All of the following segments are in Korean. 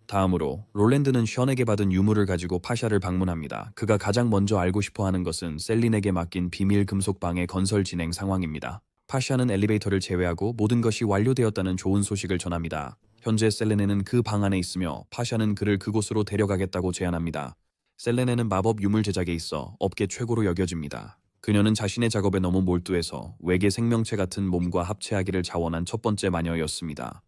다음으로 롤랜드는 션에게 받은 유물을 가지고 파샤를 방문합니다. 그가 가장 먼저 알고 싶어하는 것은 셀린에게 맡긴 비밀 금속방의 건설 진행 상황입니다. 파샤는 엘리베이터를 제외하고 모든 것이 완료되었다는 좋은 소식을 전합니다. 현재 셀레네는 그 방 안에 있으며 파샤는 그를 그곳으로 데려가겠다고 제안합니다. 셀레네는 마법 유물 제작에 있어 업계 최고로 여겨집니다. 그녀는 자신의 작업에 너무 몰두해서 외계 생명체 같은 몸과 합체하기를 자원한 첫 번째 마녀였습니다.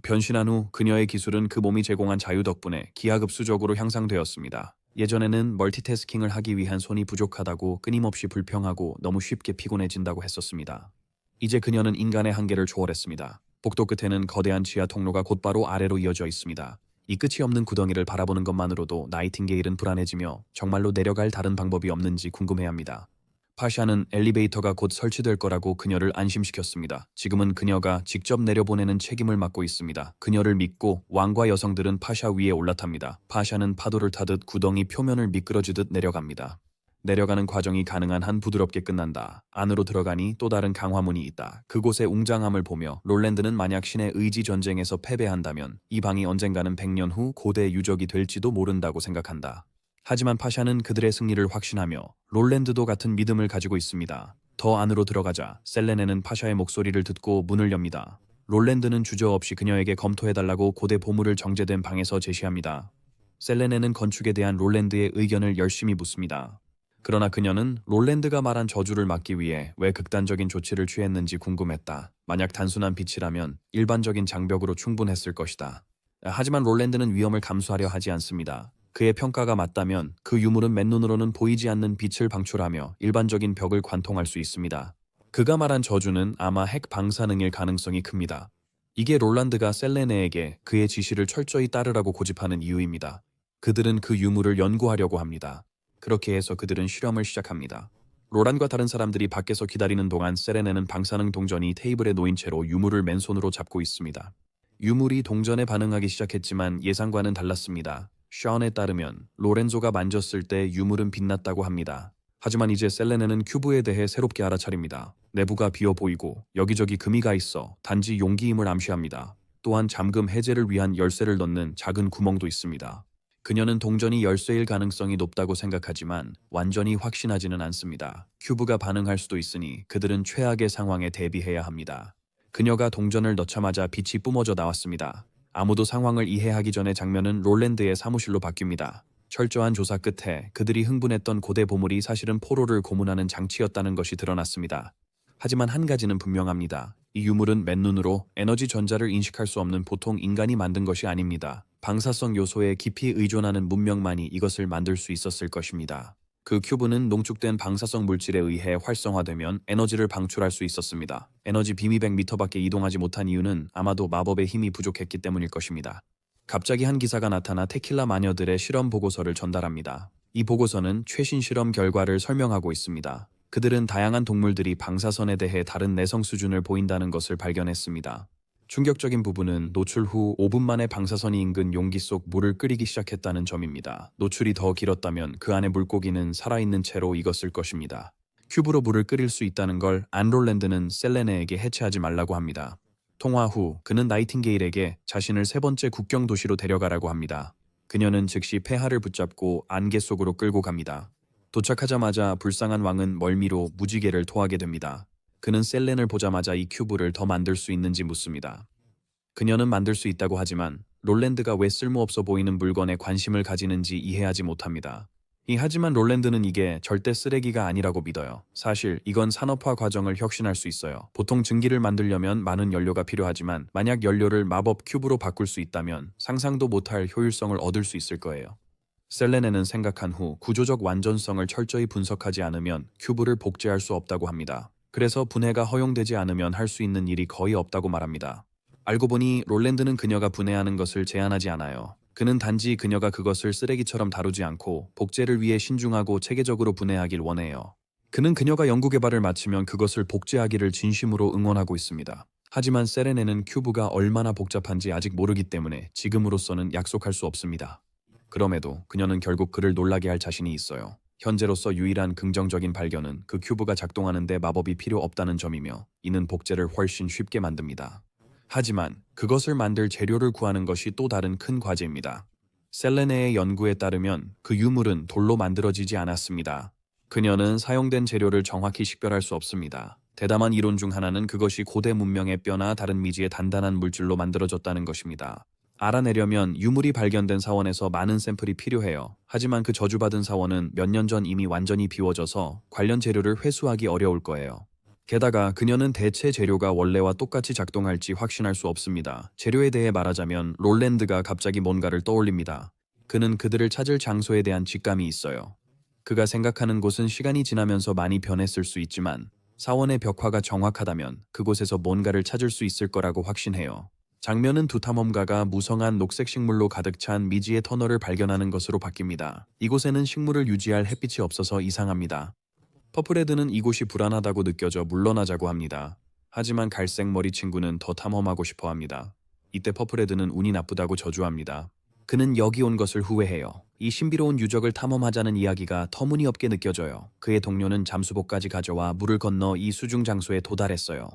변신한 후 그녀의 기술은 그 몸이 제공한 자유 덕분에 기하급수적으로 향상되었습니다. 예전에는 멀티태스킹을 하기 위한 손이 부족하다고 끊임없이 불평하고 너무 쉽게 피곤해진다고 했었습니다. 이제 그녀는 인간의 한계를 초월했습니다. 복도 끝에는 거대한 지하 통로가 곧바로 아래로 이어져 있습니다. 이 끝이 없는 구덩이를 바라보는 것만으로도 나이팅게일은 불안해지며 정말로 내려갈 다른 방법이 없는지 궁금해합니다. 파샤는 엘리베이터가 곧 설치될 거라고 그녀를 안심시켰습니다. 지금은 그녀가 직접 내려보내는 책임을 맡고 있습니다. 그녀를 믿고 왕과 여성들은 파샤 위에 올라탑니다. 파샤는 파도를 타듯 구덩이 표면을 미끄러지듯 내려갑니다. 내려가는 과정이 가능한 한 부드럽게 끝난다. 안으로 들어가니 또 다른 강화문이 있다. 그곳의 웅장함을 보며 롤랜드는 만약 신의 의지 전쟁에서 패배한다면 이 방이 언젠가는 100년 후 고대 유적이 될지도 모른다고 생각한다. 하지만 파샤는 그들의 승리를 확신하며 롤랜드도 같은 믿음을 가지고 있습니다. 더 안으로 들어가자 셀레네는 파샤의 목소리를 듣고 문을 엽니다. 롤랜드는 주저없이 그녀에게 검토해달라고 고대 보물을 정제된 방에서 제시합니다. 셀레네는 건축에 대한 롤랜드의 의견을 열심히 묻습니다. 그러나 그녀는 롤랜드가 말한 저주를 막기 위해 왜 극단적인 조치를 취했는지 궁금했다. 만약 단순한 빛이라면 일반적인 장벽으로 충분했을 것이다. 하지만 롤랜드는 위험을 감수하려 하지 않습니다. 그의 평가가 맞다면 그 유물은 맨눈으로는 보이지 않는 빛을 방출하며 일반적인 벽을 관통할 수 있습니다. 그가 말한 저주는 아마 핵 방사능일 가능성이 큽니다. 이게 롤란드가 셀레네에게 그의 지시를 철저히 따르라고 고집하는 이유입니다. 그들은 그 유물을 연구하려고 합니다. 그렇게 해서 그들은 실험을 시작합니다. 로란과 다른 사람들이 밖에서 기다리는 동안 셀레네는 방사능 동전이 테이블에 놓인 채로 유물을 맨손으로 잡고 있습니다. 유물이 동전에 반응하기 시작했지만 예상과는 달랐습니다. 션에 따르면 로렌조가 만졌을 때 유물은 빛났다고 합니다. 하지만 이제 셀레네는 큐브에 대해 새롭게 알아차립니다. 내부가 비어 보이고 여기저기 금이 가 있어 단지 용기임을 암시합니다. 또한 잠금 해제를 위한 열쇠를 넣는 작은 구멍도 있습니다. 그녀는 동전이 열쇠일 가능성이 높다고 생각하지만 완전히 확신하지는 않습니다. 큐브가 반응할 수도 있으니 그들은 최악의 상황에 대비해야 합니다. 그녀가 동전을 넣자마자 빛이 뿜어져 나왔습니다. 아무도 상황을 이해하기 전에 장면은 롤랜드의 사무실로 바뀝니다. 철저한 조사 끝에 그들이 흥분했던 고대 보물이 사실은 포로를 고문하는 장치였다는 것이 드러났습니다. 하지만 한 가지는 분명합니다. 이 유물은 맨눈으로 에너지 전자를 인식할 수 없는 보통 인간이 만든 것이 아닙니다. 방사성 요소에 깊이 의존하는 문명만이 이것을 만들 수 있었을 것입니다. 그 큐브는 농축된 방사성 물질에 의해 활성화되면 에너지를 방출할 수 있었습니다. 에너지 빔이 100m밖에 이동하지 못한 이유는 아마도 마법의 힘이 부족했기 때문일 것입니다. 갑자기 한 기사가 나타나 테킬라 마녀들의 실험 보고서를 전달합니다. 이 보고서는 최신 실험 결과를 설명하고 있습니다. 그들은 다양한 동물들이 방사선에 대해 다른 내성 수준을 보인다는 것을 발견했습니다. 충격적인 부분은 노출 후 5분 만에 방사선이 인근 용기 속 물을 끓이기 시작했다는 점입니다. 노출이 더 길었다면 그 안의 물고기는 살아있는 채로 익었을 것입니다. 큐브로 물을 끓일 수 있다는 걸 안롤랜드는 셀레네에게 해체하지 말라고 합니다. 통화 후 그는 나이팅게일에게 자신을 세 번째 국경 도시로 데려가라고 합니다. 그녀는 즉시 폐하를 붙잡고 안개 속으로 끌고 갑니다. 도착하자마자 불쌍한 왕은 멀미로 무지개를 토하게 됩니다. 그는 셀렌을 보자마자 이 큐브를 더 만들 수 있는지 묻습니다. 그녀는 만들 수 있다고 하지만 롤랜드가 왜 쓸모없어 보이는 물건에 관심을 가지는지 이해하지 못합니다. 하지만 롤랜드는 이게 절대 쓰레기가 아니라고 믿어요. 사실 이건 산업화 과정을 혁신할 수 있어요. 보통 증기를 만들려면 많은 연료가 필요하지만 만약 연료를 마법 큐브로 바꿀 수 있다면 상상도 못할 효율성을 얻을 수 있을 거예요. 셀레네는 생각한 후 구조적 완전성을 철저히 분석하지 않으면 큐브를 복제할 수 없다고 합니다. 그래서 분해가 허용되지 않으면 할 수 있는 일이 거의 없다고 말합니다. 알고 보니 롤랜드는 그녀가 분해하는 것을 제한하지 않아요. 그는 단지 그녀가 그것을 쓰레기처럼 다루지 않고 복제를 위해 신중하고 체계적으로 분해하길 원해요. 그는 그녀가 연구개발을 마치면 그것을 복제하기를 진심으로 응원하고 있습니다. 하지만 셀레네는 큐브가 얼마나 복잡한지 아직 모르기 때문에 지금으로서는 약속할 수 없습니다. 그럼에도 그녀는 결국 그를 놀라게 할 자신이 있어요. 현재로서 유일한 긍정적인 발견은 그 큐브가 작동하는데 마법이 필요 없다는 점이며 이는 복제를 훨씬 쉽게 만듭니다. 하지만 그것을 만들 재료를 구하는 것이 또 다른 큰 과제입니다. 셀레네의 연구에 따르면 그 유물은 돌로 만들어지지 않았습니다. 그녀는 사용된 재료를 정확히 식별할 수 없습니다. 대담한 이론 중 하나는 그것이 고대 문명의 뼈나 다른 미지의 단단한 물질로 만들어졌다는 것입니다. 알아내려면 유물이 발견된 사원에서 많은 샘플이 필요해요. 하지만 그 저주받은 사원은 몇 년 전 이미 완전히 비워져서 관련 재료를 회수하기 어려울 거예요. 게다가 그녀는 대체 재료가 원래와 똑같이 작동할지 확신할 수 없습니다. 재료에 대해 말하자면 롤랜드가 갑자기 뭔가를 떠올립니다. 그는 그들을 찾을 장소에 대한 직감이 있어요. 그가 생각하는 곳은 시간이 지나면서 많이 변했을 수 있지만 사원의 벽화가 정확하다면 그곳에서 뭔가를 찾을 수 있을 거라고 확신해요. 장면은 두 탐험가가 무성한 녹색 식물로 가득 찬 미지의 터널을 발견하는 것으로 바뀝니다. 이곳에는 식물을 유지할 햇빛이 없어서 이상합니다. 퍼플헤드는 이곳이 불안하다고 느껴져 물러나자고 합니다. 하지만 갈색 머리 친구는 더 탐험하고 싶어 합니다. 이때 퍼플헤드는 운이 나쁘다고 저주합니다. 그는 여기 온 것을 후회해요. 이 신비로운 유적을 탐험하자는 이야기가 터무니없게 느껴져요. 그의 동료는 잠수복까지 가져와 물을 건너 이 수중 장소에 도달했어요.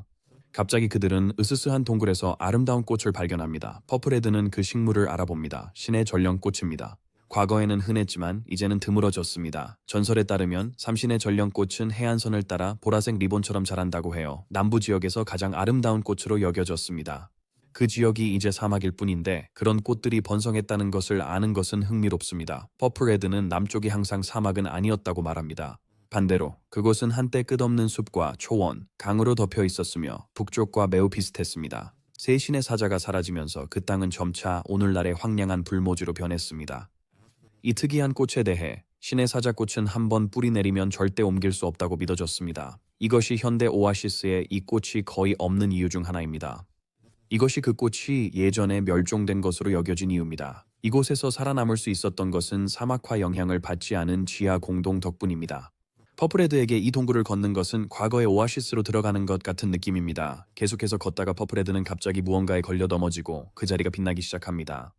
갑자기 그들은 으스스한 동굴에서 아름다운 꽃을 발견합니다. 퍼플헤드는 그 식물을 알아봅니다. 신의 전령꽃입니다. 과거에는 흔했지만 이제는 드물어졌습니다. 전설에 따르면 삼신의 전령꽃은 해안선을 따라 보라색 리본처럼 자란다고 해요. 남부 지역에서 가장 아름다운 꽃으로 여겨졌습니다. 그 지역이 이제 사막일 뿐인데 그런 꽃들이 번성했다는 것을 아는 것은 흥미롭습니다. 퍼플헤드는 남쪽이 항상 사막은 아니었다고 말합니다. 반대로 그곳은 한때 끝없는 숲과 초원, 강으로 덮여 있었으며 북쪽과 매우 비슷했습니다. 세 신의 사자가 사라지면서 그 땅은 점차 오늘날의 황량한 불모지로 변했습니다. 이 특이한 꽃에 대해 신의 사자꽃은 한번 뿌리 내리면 절대 옮길 수 없다고 믿어졌습니다. 이것이 현대 오아시스에 이 꽃이 거의 없는 이유 중 하나입니다. 이것이 그 꽃이 예전에 멸종된 것으로 여겨진 이유입니다. 이곳에서 살아남을 수 있었던 것은 사막화 영향을 받지 않은 지하 공동 덕분입니다. 퍼플헤드에게 이 동굴을 걷는 것은 과거의 오아시스로 들어가는 것 같은 느낌입니다. 계속해서 걷다가 퍼플헤드는 갑자기 무언가에 걸려 넘어지고 그 자리가 빛나기 시작합니다.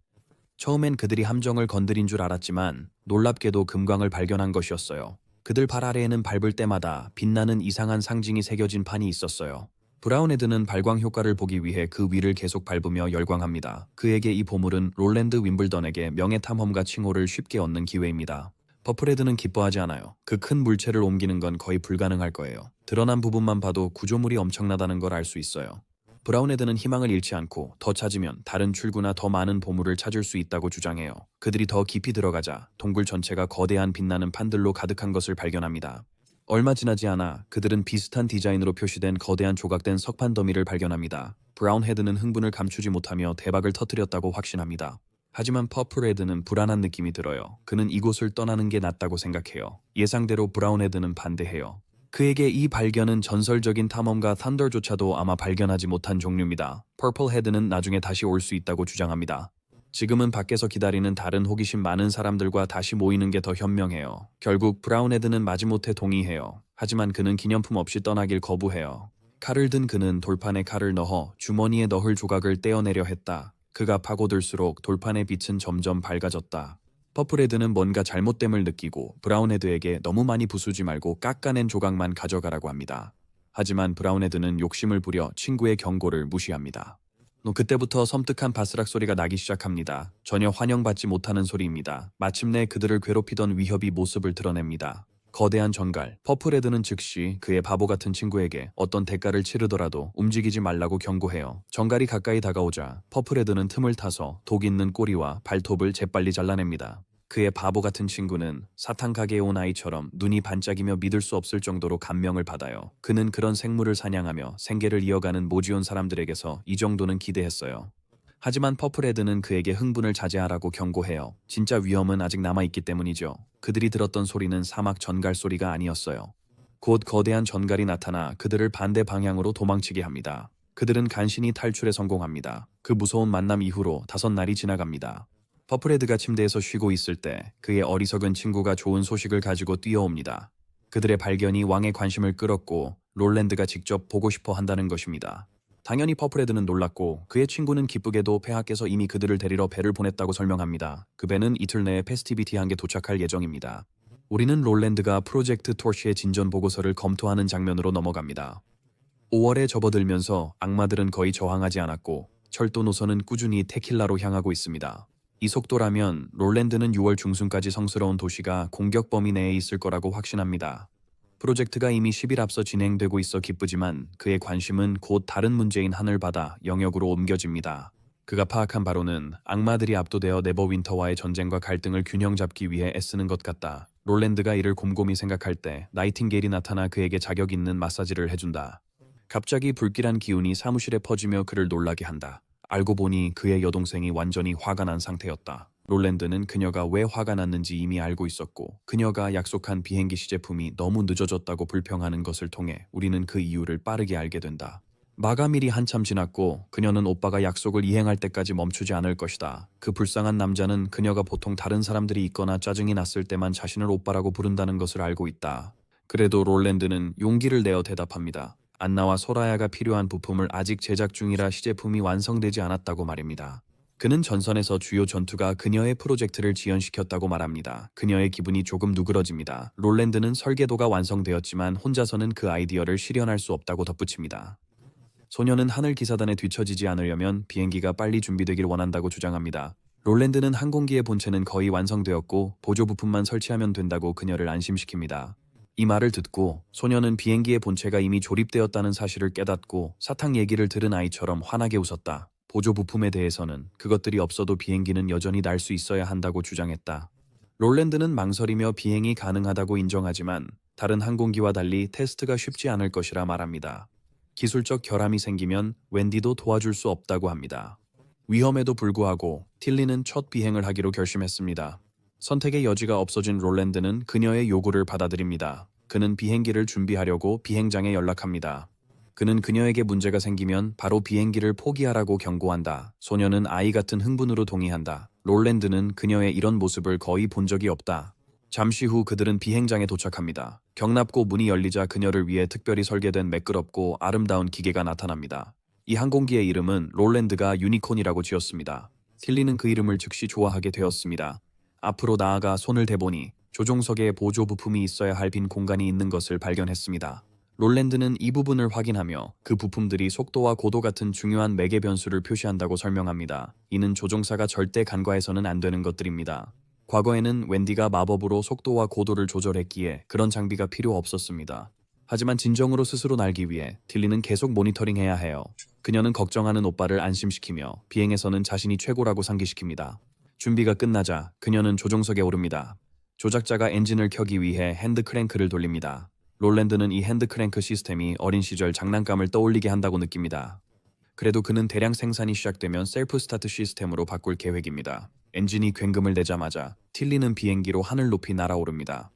처음엔 그들이 함정을 건드린 줄 알았지만 놀랍게도 금광을 발견한 것이었어요. 그들 발 아래에는 밟을 때마다 빛나는 이상한 상징이 새겨진 판이 있었어요. 브라운헤드는 발광 효과를 보기 위해 그 위를 계속 밟으며 열광합니다. 그에게 이 보물은 롤랜드 윈블던에게 명예탐험가 칭호를 쉽게 얻는 기회입니다. 퍼플헤드는 기뻐하지 않아요. 그 큰 물체를 옮기는 건 거의 불가능할 거예요. 드러난 부분만 봐도 구조물이 엄청나다는 걸 알 수 있어요. 브라운헤드는 희망을 잃지 않고 더 찾으면 다른 출구나 더 많은 보물을 찾을 수 있다고 주장해요. 그들이 더 깊이 들어가자 동굴 전체가 거대한 빛나는 판들로 가득한 것을 발견합니다. 얼마 지나지 않아 그들은 비슷한 디자인으로 표시된 거대한 조각된 석판 더미를 발견합니다. 브라운헤드는 흥분을 감추지 못하며 대박을 터뜨렸다고 확신합니다. 하지만 퍼플헤드는 불안한 느낌이 들어요. 그는 이곳을 떠나는 게 낫다고 생각해요. 예상대로 브라운헤드는 반대해요. 그에게 이 발견은 전설적인 탐험가 산더조차도 아마 발견하지 못한 종류입니다. 퍼플헤드는 나중에 다시 올 수 있다고 주장합니다. 지금은 밖에서 기다리는 다른 호기심 많은 사람들과 다시 모이는 게 더 현명해요. 결국 브라운헤드는 마지못해 동의해요. 하지만 그는 기념품 없이 떠나길 거부해요. 칼을 든 그는 돌판에 칼을 넣어 주머니에 넣을 조각을 떼어내려 했다. 그가 파고들수록 돌판의 빛은 점점 밝아졌다. 퍼플헤드는 뭔가 잘못됨을 느끼고 브라운헤드에게 너무 많이 부수지 말고 깎아낸 조각만 가져가라고 합니다. 하지만 브라운헤드는 욕심을 부려 친구의 경고를 무시합니다. 그때부터 섬뜩한 바스락 소리가 나기 시작합니다. 전혀 환영받지 못하는 소리입니다. 마침내 그들을 괴롭히던 위협이 모습을 드러냅니다. 거대한 전갈, 퍼플헤드는 즉시 그의 바보 같은 친구에게 어떤 대가를 치르더라도 움직이지 말라고 경고해요. 전갈이 가까이 다가오자 퍼플헤드는 틈을 타서 독 있는 꼬리와 발톱을 재빨리 잘라냅니다. 그의 바보 같은 친구는 사탕 가게에 온 아이처럼 눈이 반짝이며 믿을 수 없을 정도로 감명을 받아요. 그는 그런 생물을 사냥하며 생계를 이어가는 모지온 사람들에게서 이 정도는 기대했어요. 하지만 퍼플헤드는 그에게 흥분을 자제하라고 경고해요. 진짜 위험은 아직 남아있기 때문이죠. 그들이 들었던 소리는 사막 전갈 소리가 아니었어요. 곧 거대한 전갈이 나타나 그들을 반대 방향으로 도망치게 합니다. 그들은 간신히 탈출에 성공합니다. 그 무서운 만남 이후로 5날이 지나갑니다. 퍼플헤드가 침대에서 쉬고 있을 때 그의 어리석은 친구가 좋은 소식을 가지고 뛰어옵니다. 그들의 발견이 왕의 관심을 끌었고 롤랜드가 직접 보고 싶어 한다는 것입니다. 당연히 퍼플헤드는 놀랐고 그의 친구는 기쁘게도 폐하께서 이미 그들을 데리러 배를 보냈다고 설명합니다. 그 배는 이틀 내에 페스티비티 항에 도착할 예정입니다. 우리는 롤랜드가 프로젝트 토시의 진전 보고서를 검토하는 장면으로 넘어갑니다. 5월에 접어들면서 악마들은 거의 저항하지 않았고 철도 노선은 꾸준히 테킬라로 향하고 있습니다. 이 속도라면 롤랜드는 6월 중순까지 성스러운 도시가 공격 범위 내에 있을 거라고 확신합니다. 프로젝트가 이미 10일 앞서 진행되고 있어 기쁘지만 그의 관심은 곧 다른 문제인 하늘바다 영역으로 옮겨집니다. 그가 파악한 바로는 악마들이 압도되어 네버윈터와의 전쟁과 갈등을 균형 잡기 위해 애쓰는 것 같다. 롤랜드가 이를 곰곰이 생각할 때 나이팅게일이 나타나 그에게 자격 있는 마사지를 해준다. 갑자기 불길한 기운이 사무실에 퍼지며 그를 놀라게 한다. 알고 보니 그의 여동생이 완전히 화가 난 상태였다. 롤랜드는 그녀가 왜 화가 났는지 이미 알고 있었고 그녀가 약속한 비행기 시제품이 너무 늦어졌다고 불평하는 것을 통해 우리는 그 이유를 빠르게 알게 된다. 마감일이 한참 지났고 그녀는 오빠가 약속을 이행할 때까지 멈추지 않을 것이다. 그 불쌍한 남자는 그녀가 보통 다른 사람들이 있거나 짜증이 났을 때만 자신을 오빠라고 부른다는 것을 알고 있다. 그래도 롤랜드는 용기를 내어 대답합니다. 안나와 소라야가 필요한 부품을 아직 제작 중이라 시제품이 완성되지 않았다고 말입니다. 그는 전선에서 주요 전투가 그녀의 프로젝트를 지연시켰다고 말합니다. 그녀의 기분이 조금 누그러집니다. 롤랜드는 설계도가 완성되었지만 혼자서는 그 아이디어를 실현할 수 없다고 덧붙입니다. 소녀는 하늘 기사단에 뒤처지지 않으려면 비행기가 빨리 준비되길 원한다고 주장합니다. 롤랜드는 항공기의 본체는 거의 완성되었고 보조 부품만 설치하면 된다고 그녀를 안심시킵니다. 이 말을 듣고 소녀는 비행기의 본체가 이미 조립되었다는 사실을 깨닫고 사탕 얘기를 들은 아이처럼 환하게 웃었다. 보조 부품에 대해서는 그것들이 없어도 비행기는 여전히 날 수 있어야 한다고 주장했다. 롤랜드는 망설이며 비행이 가능하다고 인정하지만 다른 항공기와 달리 테스트가 쉽지 않을 것이라 말합니다. 기술적 결함이 생기면 웬디도 도와줄 수 없다고 합니다. 위험에도 불구하고 틸리는 첫 비행을 하기로 결심했습니다. 선택의 여지가 없어진 롤랜드는 그녀의 요구를 받아들입니다. 그는 비행기를 준비하려고 비행장에 연락합니다. 그는 그녀에게 문제가 생기면 바로 비행기를 포기하라고 경고한다. 소녀는 아이 같은 흥분으로 동의한다. 롤랜드는 그녀의 이런 모습을 거의 본 적이 없다. 잠시 후 그들은 비행장에 도착합니다. 경납고 문이 열리자 그녀를 위해 특별히 설계된 매끄럽고 아름다운 기계가 나타납니다. 이 항공기의 이름은 롤랜드가 유니콘이라고 지었습니다. 틸리는 그 이름을 즉시 좋아하게 되었습니다. 앞으로 나아가 손을 대보니 조종석에 보조 부품이 있어야 할 빈 공간이 있는 것을 발견했습니다. 롤랜드는 이 부분을 확인하며 그 부품들이 속도와 고도 같은 중요한 매개 변수를 표시한다고 설명합니다. 이는 조종사가 절대 간과해서는 안 되는 것들입니다. 과거에는 웬디가 마법으로 속도와 고도를 조절했기에 그런 장비가 필요 없었습니다. 하지만 진정으로 스스로 날기 위해 틸리는 계속 모니터링해야 해요. 그녀는 걱정하는 오빠를 안심시키며 비행에서는 자신이 최고라고 상기시킵니다. 준비가 끝나자 그녀는 조종석에 오릅니다. 조작자가 엔진을 켜기 위해 핸드 크랭크를 돌립니다. 롤랜드는 이 핸드 크랭크 시스템이 어린 시절 장난감을 떠올리게 한다고 느낍니다. 그래도 그는 대량 생산이 시작되면 셀프 스타트 시스템으로 바꿀 계획입니다. 엔진이 굉금을 내자마자 틸리는 비행기로 하늘 높이 날아오릅니다.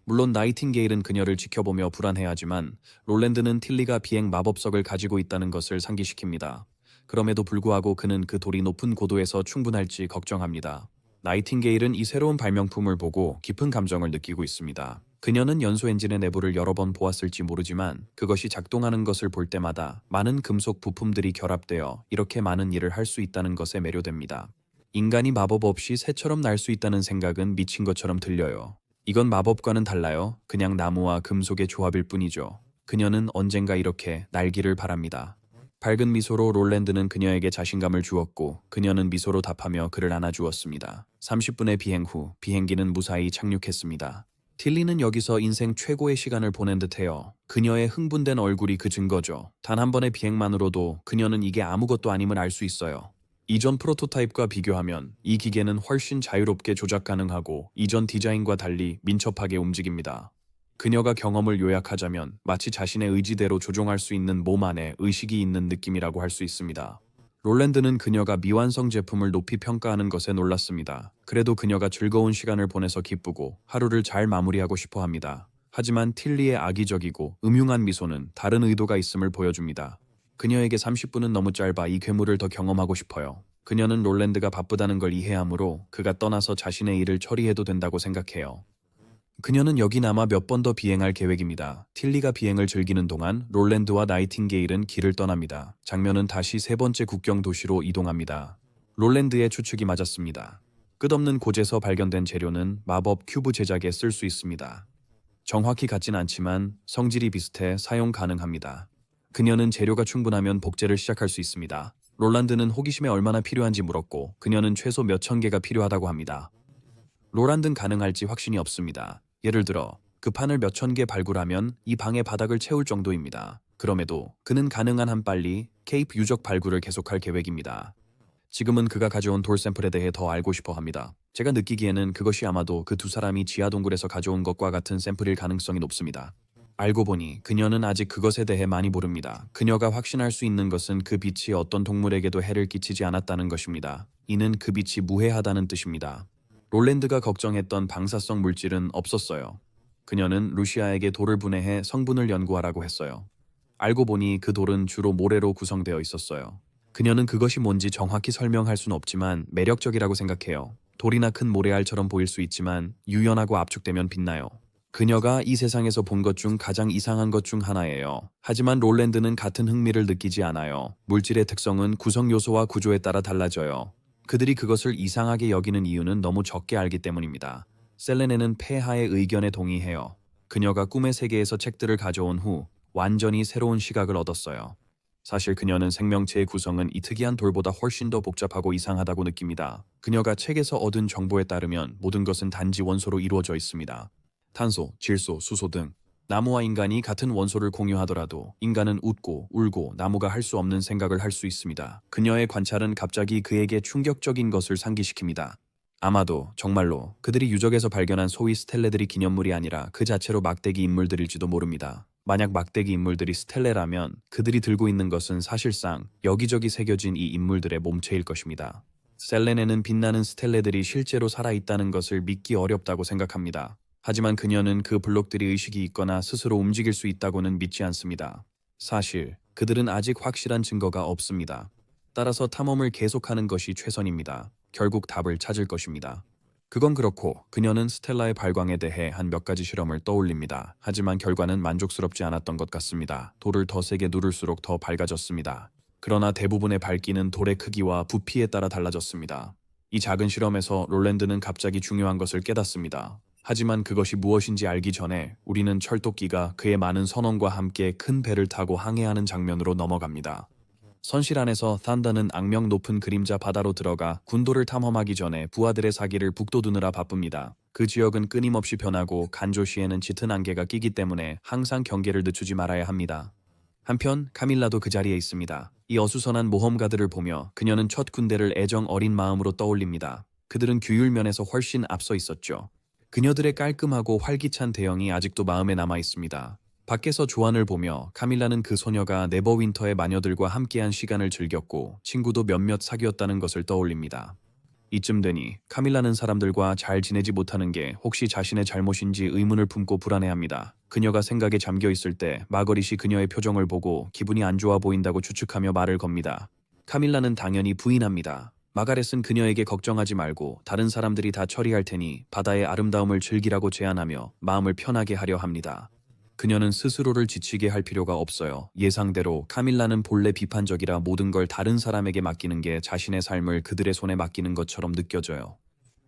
물론 나이팅게일은 그녀를 지켜보며 불안해하지만 롤랜드는 틸리가 비행 마법석을 가지고 있다는 것을 상기시킵니다. 그럼에도 불구하고 그는 그 돌이 높은 고도에서 충분할지 걱정합니다. 나이팅게일은 이 새로운 발명품을 보고 깊은 감정을 느끼고 있습니다. 그녀는 연소 엔진의 내부를 여러 번 보았을지 모르지만 그것이 작동하는 것을 볼 때마다 많은 금속 부품들이 결합되어 이렇게 많은 일을 할 수 있다는 것에 매료됩니다. 인간이 마법 없이 새처럼 날 수 있다는 생각은 미친 것처럼 들려요. 이건 마법과는 달라요. 그냥 나무와 금속의 조합일 뿐이죠. 그녀는 언젠가 이렇게 날기를 바랍니다. 밝은 미소로 롤랜드는 그녀에게 자신감을 주었고 그녀는 미소로 답하며 그를 안아주었습니다. 30분의 비행 후 비행기는 무사히 착륙했습니다. 틸리는 여기서 인생 최고의 시간을 보낸 듯해요. 그녀의 흥분된 얼굴이 그 증거죠. 단 한 번의 비행만으로도 그녀는 이게 아무것도 아님을 알 수 있어요. 이전 프로토타입과 비교하면 이 기계는 훨씬 자유롭게 조작 가능하고 이전 디자인과 달리 민첩하게 움직입니다. 그녀가 경험을 요약하자면 마치 자신의 의지대로 조종할 수 있는 몸 안에 의식이 있는 느낌이라고 할 수 있습니다. 롤랜드는 그녀가 미완성 제품을 높이 평가하는 것에 놀랐습니다. 그래도 그녀가 즐거운 시간을 보내서 기쁘고 하루를 잘 마무리하고 싶어 합니다. 하지만 틸리의 악의적이고 음흉한 미소는 다른 의도가 있음을 보여줍니다. 그녀에게 30분은 너무 짧아 이 괴물을 더 경험하고 싶어요. 그녀는 롤랜드가 바쁘다는 걸 이해하므로 그가 떠나서 자신의 일을 처리해도 된다고 생각해요. 그녀는 여기 남아 몇 번 더 비행할 계획입니다. 틸리가 비행을 즐기는 동안 롤랜드와 나이팅게일은 길을 떠납니다. 장면은 다시 세 번째 국경 도시로 이동합니다. 롤랜드의 추측이 맞았습니다. 끝없는 곳에서 발견된 재료는 마법 큐브 제작에 쓸 수 있습니다. 정확히 같진 않지만 성질이 비슷해 사용 가능합니다. 그녀는 재료가 충분하면 복제를 시작할 수 있습니다. 롤란드는 호기심에 얼마나 필요한지 물었고 그녀는 최소 몇천 개가 필요하다고 합니다. 롤란드는 가능할지 확신이 없습니다. 예를 들어 그 판을 몇천 개 발굴하면 이 방의 바닥을 채울 정도입니다. 그럼에도 그는 가능한 한 빨리 케이프 유적 발굴을 계속할 계획입니다. 지금은 그가 가져온 돌 샘플에 대해 더 알고 싶어 합니다. 제가 느끼기에는 그것이 아마도 그 두 사람이 지하 동굴에서 가져온 것과 같은 샘플일 가능성이 높습니다. 알고 보니 그녀는 아직 그것에 대해 많이 모릅니다. 그녀가 확신할 수 있는 것은 그 빛이 어떤 동물에게도 해를 끼치지 않았다는 것입니다. 이는 그 빛이 무해하다는 뜻입니다. 롤랜드가 걱정했던 방사성 물질은 없었어요. 그녀는 루시아에게 돌을 분해해 성분을 연구하라고 했어요. 알고 보니 그 돌은 주로 모래로 구성되어 있었어요. 그녀는 그것이 뭔지 정확히 설명할 수는 없지만 매력적이라고 생각해요. 돌이나 큰 모래알처럼 보일 수 있지만 유연하고 압축되면 빛나요. 그녀가 이 세상에서 본 것 중 가장 이상한 것 중 하나예요. 하지만 롤랜드는 같은 흥미를 느끼지 않아요. 물질의 특성은 구성 요소와 구조에 따라 달라져요. 그들이 그것을 이상하게 여기는 이유는 너무 적게 알기 때문입니다. 셀레네는 폐하의 의견에 동의해요. 그녀가 꿈의 세계에서 책들을 가져온 후 완전히 새로운 시각을 얻었어요. 사실 그녀는 생명체의 구성은 이 특이한 돌보다 훨씬 더 복잡하고 이상하다고 느낍니다. 그녀가 책에서 얻은 정보에 따르면 모든 것은 단지 원소로 이루어져 있습니다. 탄소, 질소, 수소 등. 나무와 인간이 같은 원소를 공유하더라도 인간은 웃고 울고 나무가 할 수 없는 생각을 할 수 있습니다. 그녀의 관찰은 갑자기 그에게 충격적인 것을 상기시킵니다. 아마도 정말로 그들이 유적에서 발견한 소위 스텔레들이 기념물이 아니라 그 자체로 막대기 인물들일지도 모릅니다. 만약 막대기 인물들이 스텔레라면 그들이 들고 있는 것은 사실상 여기저기 새겨진 이 인물들의 몸체일 것입니다. 셀레네는 빛나는 스텔레들이 실제로 살아있다는 것을 믿기 어렵다고 생각합니다. 하지만 그녀는 그 블록들이 의식이 있거나 스스로 움직일 수 있다고는 믿지 않습니다. 사실 그들은 아직 확실한 증거가 없습니다. 따라서 탐험을 계속하는 것이 최선입니다. 결국 답을 찾을 것입니다. 그건 그렇고 그녀는 스텔라의 발광에 대해 한 몇 가지 실험을 떠올립니다. 하지만 결과는 만족스럽지 않았던 것 같습니다. 돌을 더 세게 누를수록 더 밝아졌습니다. 그러나 대부분의 밝기는 돌의 크기와 부피에 따라 달라졌습니다. 이 작은 실험에서 롤랜드는 갑자기 중요한 것을 깨닫습니다. 하지만 그것이 무엇인지 알기 전에 우리는 철도끼가 그의 많은 선원과 함께 큰 배를 타고 항해하는 장면으로 넘어갑니다. 선실 안에서 산다는 악명 높은 그림자 바다로 들어가 군도를 탐험하기 전에 부하들의 사기를 북돋우느라 바쁩니다. 그 지역은 끊임없이 변하고 간조시에는 짙은 안개가 끼기 때문에 항상 경계를 늦추지 말아야 합니다. 한편 카밀라도 그 자리에 있습니다. 이 어수선한 모험가들을 보며 그녀는 첫 군대를 애정 어린 마음으로 떠올립니다. 그들은 규율면에서 훨씬 앞서 있었죠. 그녀들의 깔끔하고 활기찬 대형이 아직도 마음에 남아 있습니다. 밖에서 조안을 보며 카밀라는 그 소녀가 네버윈터의 마녀들과 함께한 시간을 즐겼고 친구도 몇몇 사귀었다는 것을 떠올립니다. 이쯤 되니 카밀라는 사람들과 잘 지내지 못하는 게 혹시 자신의 잘못인지 의문을 품고 불안해합니다. 그녀가 생각에 잠겨 있을 때 마거릿이 그녀의 표정을 보고 기분이 안 좋아 보인다고 추측하며 말을 겁니다. 카밀라는 당연히 부인합니다. 마가렛은 그녀에게 걱정하지 말고 다른 사람들이 다 처리할 테니 바다의 아름다움을 즐기라고 제안하며 마음을 편하게 하려 합니다. 그녀는 스스로를 지치게 할 필요가 없어요. 예상대로 카밀라는 본래 비판적이라 모든 걸 다른 사람에게 맡기는 게 자신의 삶을 그들의 손에 맡기는 것처럼 느껴져요.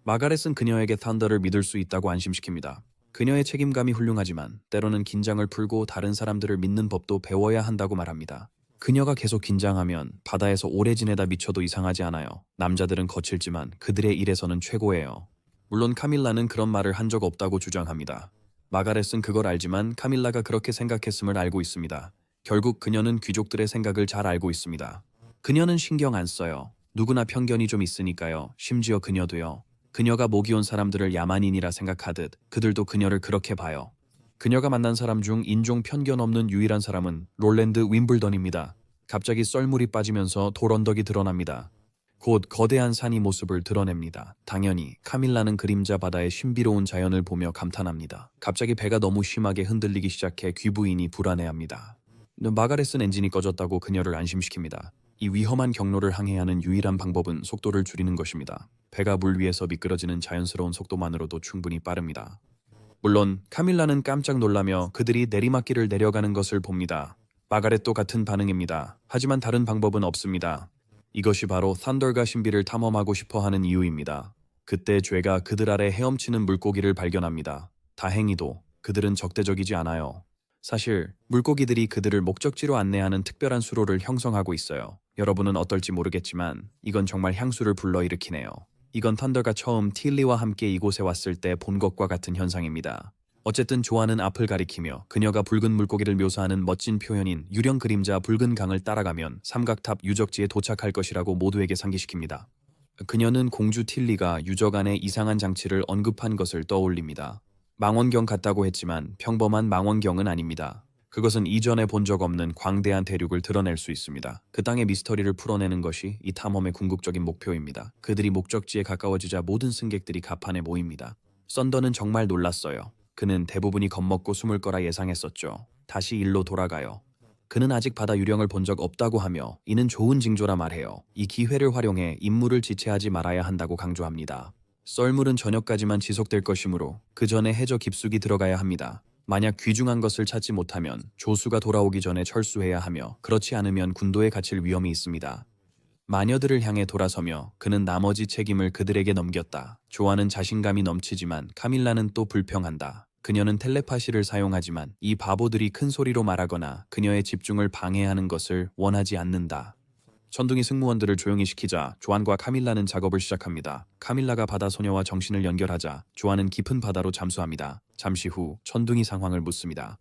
마가렛은 그녀에게 산더를 믿을 수 있다고 안심시킵니다. 그녀의 책임감이 훌륭하지만 때로는 긴장을 풀고 다른 사람들을 믿는 법도 배워야 한다고 말합니다. 그녀가 계속 긴장하면 바다에서 오래 지내다 미쳐도 이상하지 않아요. 남자들은 거칠지만 그들의 일에서는 최고예요. 물론 카밀라는 그런 말을 한 적 없다고 주장합니다. 마가렛은 그걸 알지만 카밀라가 그렇게 생각했음을 알고 있습니다. 결국 그녀는 귀족들의 생각을 잘 알고 있습니다. 그녀는 신경 안 써요. 누구나 편견이 좀 있으니까요. 심지어 그녀도요. 그녀가 목이 온 사람들을 야만인이라 생각하듯 그들도 그녀를 그렇게 봐요. 그녀가 만난 사람 중 인종 편견 없는 유일한 사람은 롤랜드 윈블던입니다. 갑자기 썰물이 빠지면서 돌 언덕이 드러납니다. 곧 거대한 산이 모습을 드러냅니다. 당연히 카밀라는 그림자 바다의 신비로운 자연을 보며 감탄합니다. 갑자기 배가 너무 심하게 흔들리기 시작해 귀부인이 불안해합니다. 마가렛은 엔진이 꺼졌다고 그녀를 안심시킵니다. 이 위험한 경로를 항해하는 유일한 방법은 속도를 줄이는 것입니다. 배가 물 위에서 미끄러지는 자연스러운 속도만으로도 충분히 빠릅니다. 물론 카밀라는 깜짝 놀라며 그들이 내리막길을 내려가는 것을 봅니다. 마가렛도 같은 반응입니다. 하지만 다른 방법은 없습니다. 이것이 바로 산더가 신비를 탐험하고 싶어하는 이유입니다. 그때 죄가 그들 아래 헤엄치는 물고기를 발견합니다. 다행히도 그들은 적대적이지 않아요. 사실 물고기들이 그들을 목적지로 안내하는 특별한 수로를 형성하고 있어요. 여러분은 어떨지 모르겠지만 이건 정말 향수를 불러일으키네요. 이건 턴더가 처음 틸리와 함께 이곳에 왔을 때 본 것과 같은 현상입니다. 어쨌든 조아는 앞을 가리키며 그녀가 붉은 물고기를 묘사하는 멋진 표현인 유령 그림자 붉은 강을 따라가면 삼각탑 유적지에 도착할 것이라고 모두에게 상기시킵니다. 그녀는 공주 틸리가 유적 안에 이상한 장치를 언급한 것을 떠올립니다. 망원경 같다고 했지만 평범한 망원경은 아닙니다. 그것은 이전에 본 적 없는 광대한 대륙을 드러낼 수 있습니다. 그 땅의 미스터리를 풀어내는 것이 이 탐험의 궁극적인 목표입니다. 그들이 목적지에 가까워지자 모든 승객들이 갑판에 모입니다. 썬더는 정말 놀랐어요. 그는 대부분이 겁먹고 숨을 거라 예상했었죠. 다시 일로 돌아가요. 그는 아직 바다 유령을 본 적 없다고 하며 이는 좋은 징조라 말해요. 이 기회를 활용해 임무를 지체하지 말아야 한다고 강조합니다. 썰물은 저녁까지만 지속될 것이므로 그 전에 해저 깊숙이 들어가야 합니다. 만약 귀중한 것을 찾지 못하면 조수가 돌아오기 전에 철수해야 하며 그렇지 않으면 군도에 갇힐 위험이 있습니다. 마녀들을 향해 돌아서며 그는 나머지 책임을 그들에게 넘겼다. 조아는 자신감이 넘치지만 카밀라는 또 불평한다. 그녀는 텔레파시를 사용하지만 이 바보들이 큰 소리로 말하거나 그녀의 집중을 방해하는 것을 원하지 않는다. 천둥이 승무원들을 조용히 시키자 조안과 카밀라는 작업을 시작합니다. 카밀라가 바다 소녀와 정신을 연결하자 조안은 깊은 바다로 잠수합니다. 잠시 후 천둥이 상황을 묻습니다.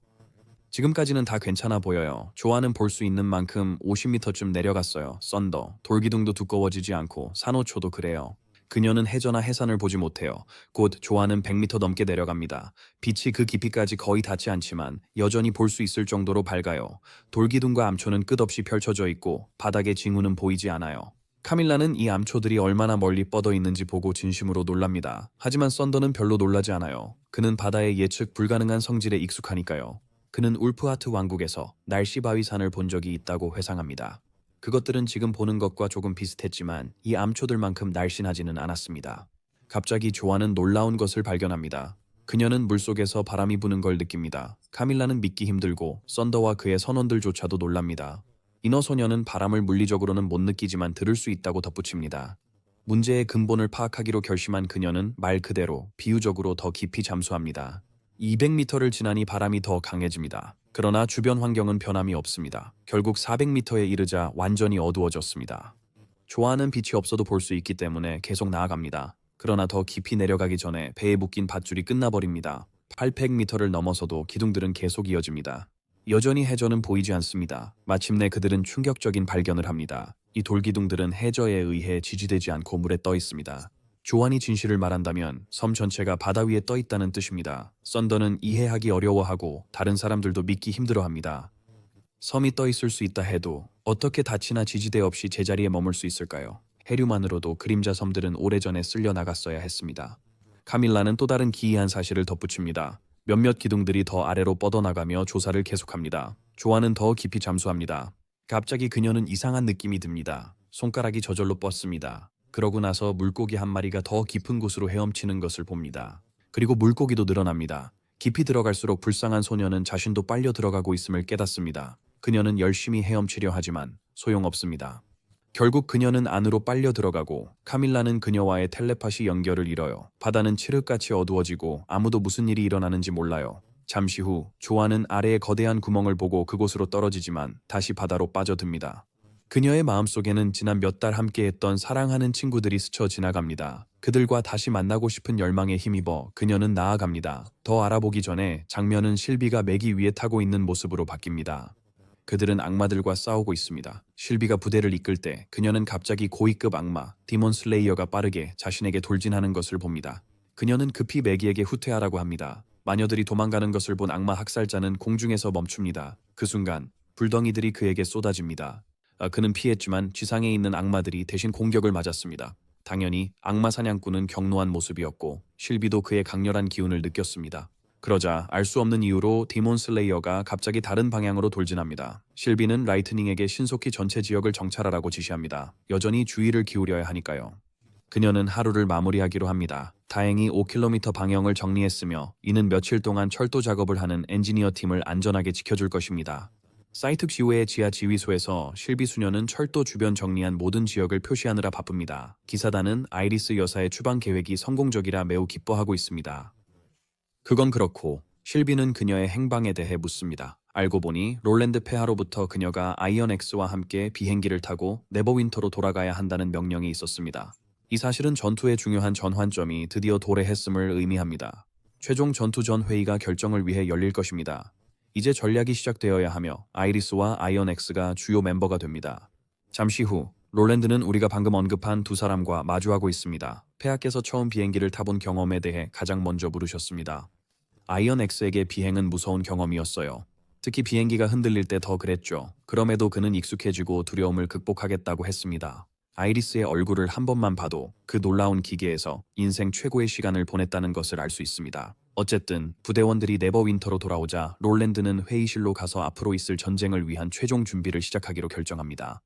지금까지는 다 괜찮아 보여요. 조아는 볼 수 있는 만큼 50m쯤 내려갔어요. 썬더. 돌기둥도 두꺼워지지 않고 산호초도 그래요. 그녀는 해저나 해산을 보지 못해요. 곧 조아는 100m 넘게 내려갑니다. 빛이 그 깊이까지 거의 닿지 않지만 여전히 볼 수 있을 정도로 밝아요. 돌기둥과 암초는 끝없이 펼쳐져 있고 바닥의 징후는 보이지 않아요. 카밀라는 이 암초들이 얼마나 멀리 뻗어 있는지 보고 진심으로 놀랍니다. 하지만 썬더는 별로 놀라지 않아요. 그는 바다의 예측 불가능한 성질에 익숙하니까요. 그는 울프하트 왕국에서 날씨 바위산을 본 적이 있다고 회상합니다. 그것들은 지금 보는 것과 조금 비슷했지만 이 암초들만큼 날씬하지는 않았습니다. 갑자기 조아는 놀라운 것을 발견합니다. 그녀는 물속에서 바람이 부는 걸 느낍니다. 카밀라는 믿기 힘들고 썬더와 그의 선원들조차도 놀랍니다. 이너 소녀는 바람을 물리적으로는 못 느끼지만 들을 수 있다고 덧붙입니다. 문제의 근본을 파악하기로 결심한 그녀는 말 그대로 비유적으로 더 깊이 잠수합니다. 200m를 지나니 바람이 더 강해집니다. 그러나 주변 환경은 변함이 없습니다. 결국 400m에 이르자 완전히 어두워졌습니다. 조아는 빛이 없어도 볼 수 있기 때문에 계속 나아갑니다. 그러나 더 깊이 내려가기 전에 배에 묶인 밧줄이 끝나버립니다. 800m를 넘어서도 기둥들은 계속 이어집니다. 여전히 해저는 보이지 않습니다. 마침내 그들은 충격적인 발견을 합니다. 이 돌기둥들은 해저에 의해 지지되지 않고 물에 떠 있습니다. 조안이 진실을 말한다면 섬 전체가 바다 위에 떠 있다는 뜻입니다. 썬더는 이해하기 어려워하고 다른 사람들도 믿기 힘들어합니다. 섬이 떠 있을 수 있다 해도 어떻게 닻이나 지지대 없이 제자리에 머물 수 있을까요? 해류만으로도 그림자 섬들은 오래전에 쓸려 나갔어야 했습니다. 카밀라는 또 다른 기이한 사실을 덧붙입니다. 몇몇 기둥들이 더 아래로 뻗어나가며 조사를 계속합니다. 조안은 더 깊이 잠수합니다. 갑자기 그녀는 이상한 느낌이 듭니다. 손가락이 저절로 뻗습니다. 그러고 나서 물고기 한 마리가 더 깊은 곳으로 헤엄치는 것을 봅니다. 그리고 물고기도 늘어납니다. 깊이 들어갈수록 불쌍한 소녀는 자신도 빨려 들어가고 있음을 깨닫습니다. 그녀는 열심히 헤엄치려 하지만 소용없습니다. 결국 그녀는 안으로 빨려 들어가고 카밀라는 그녀와의 텔레파시 연결을 잃어요. 바다는 칠흑같이 어두워지고 아무도 무슨 일이 일어나는지 몰라요. 잠시 후 조아는 아래의 거대한 구멍을 보고 그곳으로 떨어지지만 다시 바다로 빠져듭니다. 그녀의 마음속에는 지난 몇 달 함께했던 사랑하는 친구들이 스쳐 지나갑니다. 그들과 다시 만나고 싶은 열망에 힘입어 그녀는 나아갑니다. 더 알아보기 전에 장면은 실비가 매기 위에 타고 있는 모습으로 바뀝니다. 그들은 악마들과 싸우고 있습니다. 실비가 부대를 이끌 때 그녀는 갑자기 고위급 악마 디몬 슬레이어가 빠르게 자신에게 돌진하는 것을 봅니다. 그녀는 급히 매기에게 후퇴하라고 합니다. 마녀들이 도망가는 것을 본 악마 학살자는 공중에서 멈춥니다. 그 순간 불덩이들이 그에게 쏟아집니다. 그는 피했지만 지상에 있는 악마들이 대신 공격을 맞았습니다. 당연히 악마 사냥꾼은 경노한 모습이었고 실비도 그의 강렬한 기운을 느꼈습니다. 그러자 알 수 없는 이유로 디몬 슬레이어가 갑자기 다른 방향으로 돌진합니다. 실비는 라이트닝에게 신속히 전체 지역을 정찰하라고 지시합니다. 여전히 주의를 기울여야 하니까요. 그녀는 하루를 마무리하기로 합니다. 다행히 5km 방향을 정리했으며 이는 며칠 동안 철도 작업을 하는 엔지니어 팀을 안전하게 지켜줄 것입니다. 사이특 이후의 지하 지휘소에서 실비 수녀는 철도 주변 정리한 모든 지역을 표시하느라 바쁩니다. 기사단은 아이리스 여사의 추방 계획이 성공적이라 매우 기뻐하고 있습니다. 그건 그렇고 실비는 그녀의 행방에 대해 묻습니다. 알고 보니 롤랜드 폐하로부터 그녀가 아이언 X와 함께 비행기를 타고 네버윈터로 돌아가야 한다는 명령이 있었습니다. 이 사실은 전투의 중요한 전환점이 드디어 도래했음을 의미합니다. 최종 전투 전 회의가 결정을 위해 열릴 것입니다. 이제 전략이 시작되어야 하며 아이리스와 아이언 X가 주요 멤버가 됩니다. 잠시 후 롤랜드는 우리가 방금 언급한 두 사람과 마주하고 있습니다. 폐하께서 처음 비행기를 타본 경험에 대해 가장 먼저 물으셨습니다. 아이언 X에게 비행은 무서운 경험이었어요. 특히 비행기가 흔들릴 때 더 그랬죠. 그럼에도 그는 익숙해지고 두려움을 극복하겠다고 했습니다. 아이리스의 얼굴을 한 번만 봐도 그 놀라운 기계에서 인생 최고의 시간을 보냈다는 것을 알 수 있습니다. 어쨌든 부대원들이 네버윈터로 돌아오자 롤랜드는 회의실로 가서 앞으로 있을 전쟁을 위한 최종 준비를 시작하기로 결정합니다.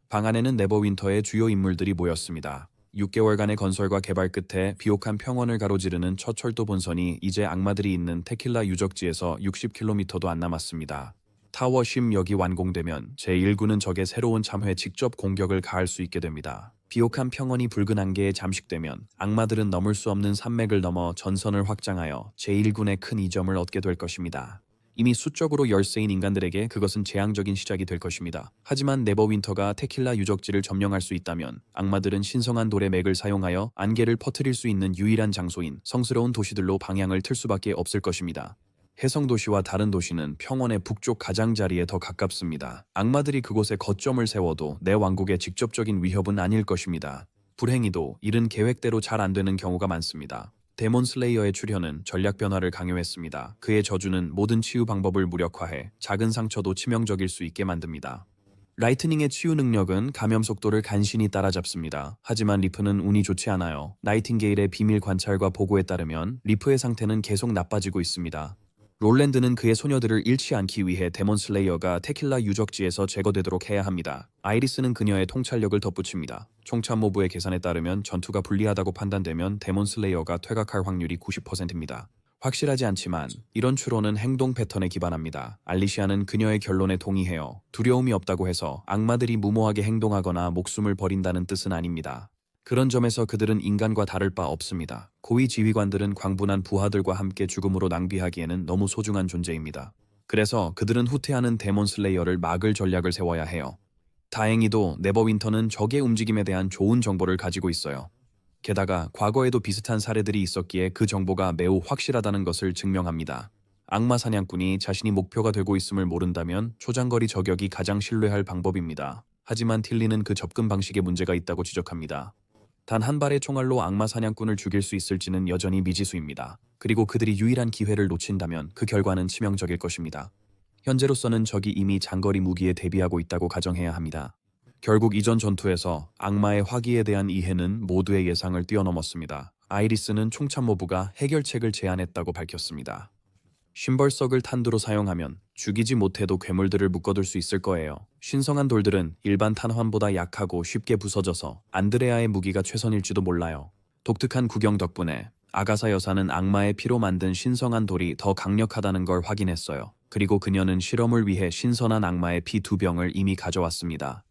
방 안에는 네버윈터의 주요 인물들이 모였습니다. 6개월간의 건설과 개발 끝에 비옥한 평원을 가로지르는 첫 철도 본선이 이제 악마들이 있는 테킬라 유적지에서 60km도 안 남았습니다. 타워 10역이 완공되면 제1구는 적의 새로운 참회에 직접 공격을 가할 수 있게 됩니다. 비옥한 평원이 붉은 안개에 잠식되면 악마들은 넘을 수 없는 산맥을 넘어 전선을 확장하여 제1군의 큰 이점을 얻게 될 것입니다. 이미 수적으로 열세인 인간들에게 그것은 재앙적인 시작이 될 것입니다. 하지만 네버윈터가 테킬라 유적지를 점령할 수 있다면 악마들은 신성한 돌의 맥을 사용하여 안개를 퍼뜨릴 수 있는 유일한 장소인 성스러운 도시들로 방향을 틀 수밖에 없을 것입니다. 해성도시와 다른 도시는 평원의 북쪽 가장자리에 더 가깝습니다. 악마들이 그곳에 거점을 세워도 내 왕국에 직접적인 위협은 아닐 것입니다. 불행히도 일은 계획대로 잘 안 되는 경우가 많습니다. 데몬 슬레이어의 출현은 전략 변화를 강요했습니다. 그의 저주는 모든 치유 방법을 무력화해 작은 상처도 치명적일 수 있게 만듭니다. 라이트닝의 치유 능력은 감염 속도를 간신히 따라잡습니다. 하지만 리프는 운이 좋지 않아요. 나이팅게일의 비밀 관찰과 보고에 따르면 리프의 상태는 계속 나빠지고 있습니다. 롤랜드는 그의 소녀들을 잃지 않기 위해 데몬 슬레이어가 테킬라 유적지에서 제거되도록 해야 합니다. 아이리스는 그녀의 통찰력을 덧붙입니다. 총참모부의 계산에 따르면 전투가 불리하다고 판단되면 데몬 슬레이어가 퇴각할 확률이 90%입니다. 확실하지 않지만 이런 추론은 행동 패턴에 기반합니다. 알리시아는 그녀의 결론에 동의해요. 두려움이 없다고 해서 악마들이 무모하게 행동하거나 목숨을 버린다는 뜻은 아닙니다. 그런 점에서 그들은 인간과 다를 바 없습니다. 고위 지휘관들은 광분한 부하들과 함께 죽음으로 낭비하기에는 너무 소중한 존재입니다. 그래서 그들은 후퇴하는 데몬 슬레이어를 막을 전략을 세워야 해요. 다행히도 네버윈터는 적의 움직임에 대한 좋은 정보를 가지고 있어요. 게다가 과거에도 비슷한 사례들이 있었기에 그 정보가 매우 확실하다는 것을 증명합니다. 악마 사냥꾼이 자신이 목표가 되고 있음을 모른다면 초장거리 저격이 가장 신뢰할 방법입니다. 하지만 틸리는 그 접근 방식에 문제가 있다고 지적합니다. 단 한 발의 총알로 악마 사냥꾼을 죽일 수 있을지는 여전히 미지수입니다. 그리고 그들이 유일한 기회를 놓친다면 그 결과는 치명적일 것입니다. 현재로서는 적이 이미 장거리 무기에 대비하고 있다고 가정해야 합니다. 결국 이전 전투에서 악마의 화기에 대한 이해는 모두의 예상을 뛰어넘었습니다. 아이리스는 총참모부가 해결책을 제안했다고 밝혔습니다. 심벌석을 탄두로 사용하면 죽이지 못해도 괴물들을 묶어둘 수 있을 거예요. 신성한 돌들은 일반 탄환보다 약하고 쉽게 부서져서 안드레아의 무기가 최선일지도 몰라요. 독특한 구경 덕분에 아가사 여사는 악마의 피로 만든 신성한 돌이 더 강력하다는 걸 확인했어요. 그리고 그녀는 실험을 위해 신선한 악마의 피 2병을 이미 가져왔습니다.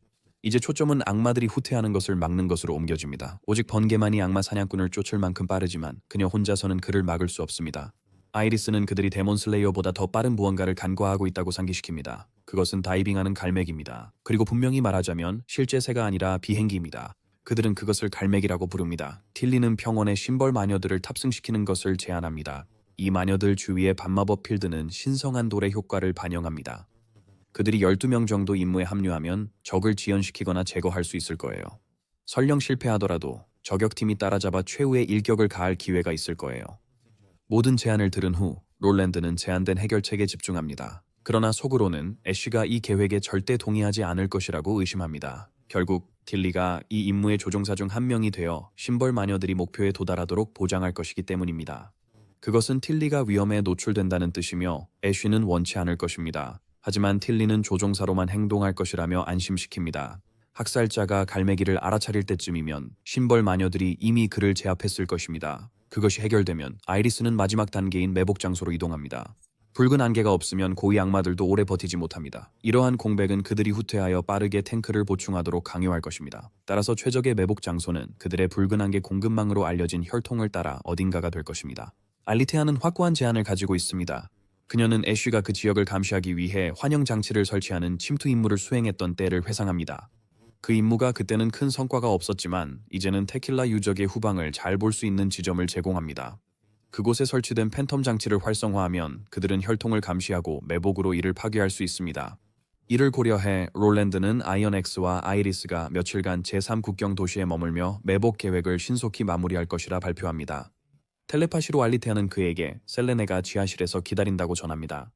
이제 초점은 악마들이 후퇴하는 것을 막는 것으로 옮겨집니다. 오직 번개만이 악마 사냥꾼을 쫓을 만큼 빠르지만 그녀 혼자서는 그를 막을 수 없습니다. 아이리스는 그들이 데몬 슬레이어보다 더 빠른 무언가를 간과하고 있다고 상기시킵니다. 그것은 다이빙하는 갈매기입니다. 그리고 분명히 말하자면 실제 새가 아니라 비행기입니다. 그들은 그것을 갈매기라고 부릅니다. 틸리는 평원의 심벌 마녀들을 탑승시키는 것을 제안합니다. 이 마녀들 주위의 반마법 필드는 신성한 돌의 효과를 반영합니다. 그들이 12명 정도 임무에 합류하면 적을 지연시키거나 제거할 수 있을 거예요. 설령 실패하더라도 저격팀이 따라잡아 최후의 일격을 가할 기회가 있을 거예요. 모든 제안을 들은 후 롤랜드는 제안된 해결책에 집중합니다. 그러나 속으로는 애쉬가 이 계획에 절대 동의하지 않을 것이라고 의심합니다. 결국 틸리가 이 임무의 조종사 중 한 명이 되어 심벌 마녀들이 목표에 도달하도록 보장할 것이기 때문입니다. 그것은 틸리가 위험에 노출된다는 뜻이며 애쉬는 원치 않을 것입니다. 하지만 틸리는 조종사로만 행동할 것이라며 안심시킵니다. 학살자가 갈매기를 알아차릴 때쯤이면 심벌 마녀들이 이미 그를 제압했을 것입니다. 그것이 해결되면 아이리스는 마지막 단계인 매복 장소로 이동합니다. 붉은 안개가 없으면 고위 악마들도 오래 버티지 못합니다. 이러한 공백은 그들이 후퇴하여 빠르게 탱크를 보충하도록 강요할 것입니다. 따라서 최적의 매복 장소는 그들의 붉은 안개 공급망으로 알려진 혈통을 따라 어딘가가 될 것입니다. 알리테아는 확고한 제안을 가지고 있습니다. 그녀는 애쉬가 그 지역을 감시하기 위해 환영 장치를 설치하는 침투 임무를 수행했던 때를 회상합니다. 그 임무가 그때는 큰 성과가 없었지만 이제는 테킬라 유적의 후방을 잘 볼 수 있는 지점을 제공합니다. 그곳에 설치된 팬텀 장치를 활성화하면 그들은 혈통을 감시하고 매복으로 이를 파괴할 수 있습니다. 이를 고려해 롤랜드는 아이언엑스와 아이리스가 며칠간 제3국경 도시에 머물며 매복 계획을 신속히 마무리할 것이라 발표합니다. 텔레파시로 알리테아는 그에게 셀레네가 지하실에서 기다린다고 전합니다.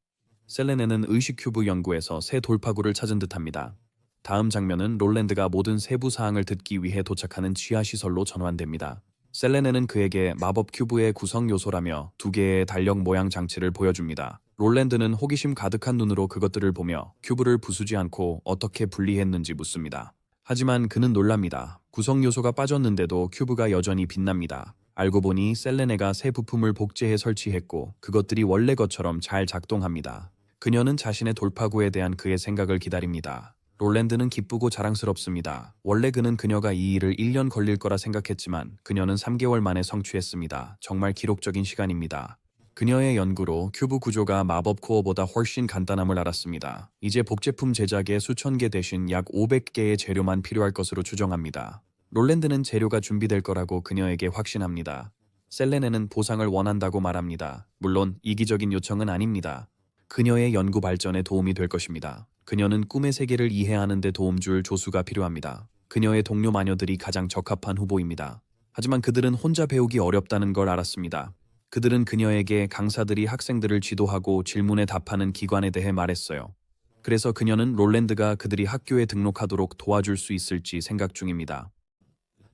셀레네는 의식 큐브 연구에서 새 돌파구를 찾은 듯합니다. 다음 장면은 롤랜드가 모든 세부 사항을 듣기 위해 도착하는 지하시설로 전환됩니다. 셀레네는 그에게 마법 큐브의 구성 요소라며 2개의 달력 모양 장치를 보여줍니다. 롤랜드는 호기심 가득한 눈으로 그것들을 보며 큐브를 부수지 않고 어떻게 분리했는지 묻습니다. 하지만 그는 놀랍니다. 구성 요소가 빠졌는데도 큐브가 여전히 빛납니다. 알고 보니 셀레네가 새 부품을 복제해 설치했고 그것들이 원래 것처럼 잘 작동합니다. 그녀는 자신의 돌파구에 대한 그의 생각을 기다립니다. 롤랜드는 기쁘고 자랑스럽습니다. 원래 그는 그녀가 이 일을 1년 걸릴 거라 생각했지만 그녀는 3개월 만에 성취했습니다. 정말 기록적인 시간입니다. 그녀의 연구로 큐브 구조가 마법 코어보다 훨씬 간단함을 알았습니다. 이제 복제품 제작에 수천 개 대신 약 500개의 재료만 필요할 것으로 추정합니다. 롤랜드는 재료가 준비될 거라고 그녀에게 확신합니다. 셀레네는 보상을 원한다고 말합니다. 물론 이기적인 요청은 아닙니다. 그녀의 연구 발전에 도움이 될 것입니다. 그녀는 꿈의 세계를 이해하는 데 도움 줄 조수가 필요합니다. 그녀의 동료 마녀들이 가장 적합한 후보입니다. 하지만 그들은 혼자 배우기 어렵다는 걸 알았습니다. 그들은 그녀에게 강사들이 학생들을 지도하고 질문에 답하는 기관에 대해 말했어요. 그래서 그녀는 롤랜드가 그들이 학교에 등록하도록 도와줄 수 있을지 생각 중입니다.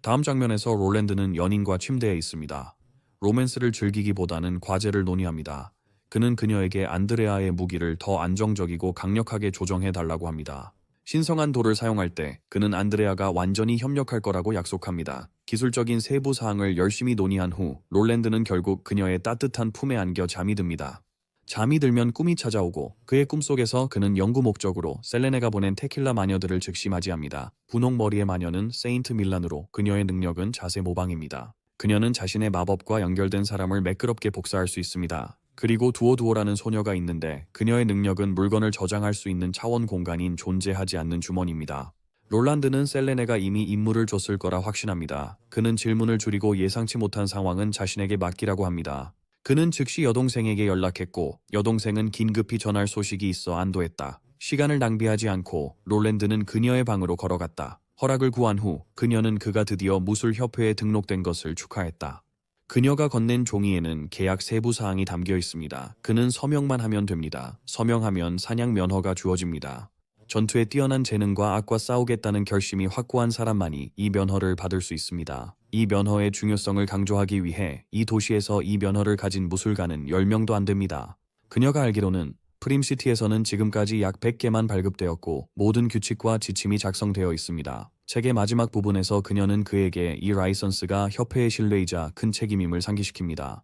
다음 장면에서 롤랜드는 연인과 침대에 있습니다. 로맨스를 즐기기보다는 과제를 논의합니다. 그는 그녀에게 안드레아의 무기를 더 안정적이고 강력하게 조정해 달라고 합니다. 신성한 돌을 사용할 때 그는 안드레아가 완전히 협력할 거라고 약속합니다. 기술적인 세부 사항을 열심히 논의한 후 롤랜드는 결국 그녀의 따뜻한 품에 안겨 잠이 듭니다. 잠이 들면 꿈이 찾아오고 그의 꿈속에서 그는 연구 목적으로 셀레네가 보낸 테킬라 마녀들을 즉시 맞이합니다. 분홍 머리의 마녀는 세인트 밀란으로 그녀의 능력은 자세 모방입니다. 그녀는 자신의 마법과 연결된 사람을 매끄럽게 복사할 수 있습니다. 그리고 두오두오라는 소녀가 있는데 그녀의 능력은 물건을 저장할 수 있는 차원 공간인 존재하지 않는 주머니입니다. 롤란드는 셀레네가 이미 임무를 줬을 거라 확신합니다. 그는 질문을 줄이고 예상치 못한 상황은 자신에게 맡기라고 합니다. 그는 즉시 여동생에게 연락했고 여동생은 긴급히 전할 소식이 있어 안도했다. 시간을 낭비하지 않고 롤랜드는 그녀의 방으로 걸어갔다. 허락을 구한 후 그녀는 그가 드디어 무술협회에 등록된 것을 축하했다. 그녀가 건넨 종이에는 계약 세부 사항이 담겨 있습니다. 그는 서명만 하면 됩니다. 서명하면 사냥 면허가 주어집니다. 전투에 뛰어난 재능과 악과 싸우겠다는 결심이 확고한 사람만이 이 면허를 받을 수 있습니다. 이 면허의 중요성을 강조하기 위해 이 도시에서 이 면허를 가진 무술가는 10명도 안 됩니다. 그녀가 알기로는 프림시티에서는 지금까지 약 100개만 발급되었고 모든 규칙과 지침이 작성되어 있습니다. 책의 마지막 부분에서 그녀는 그에게 이 라이선스가 협회의 신뢰이자 큰 책임임을 상기시킵니다.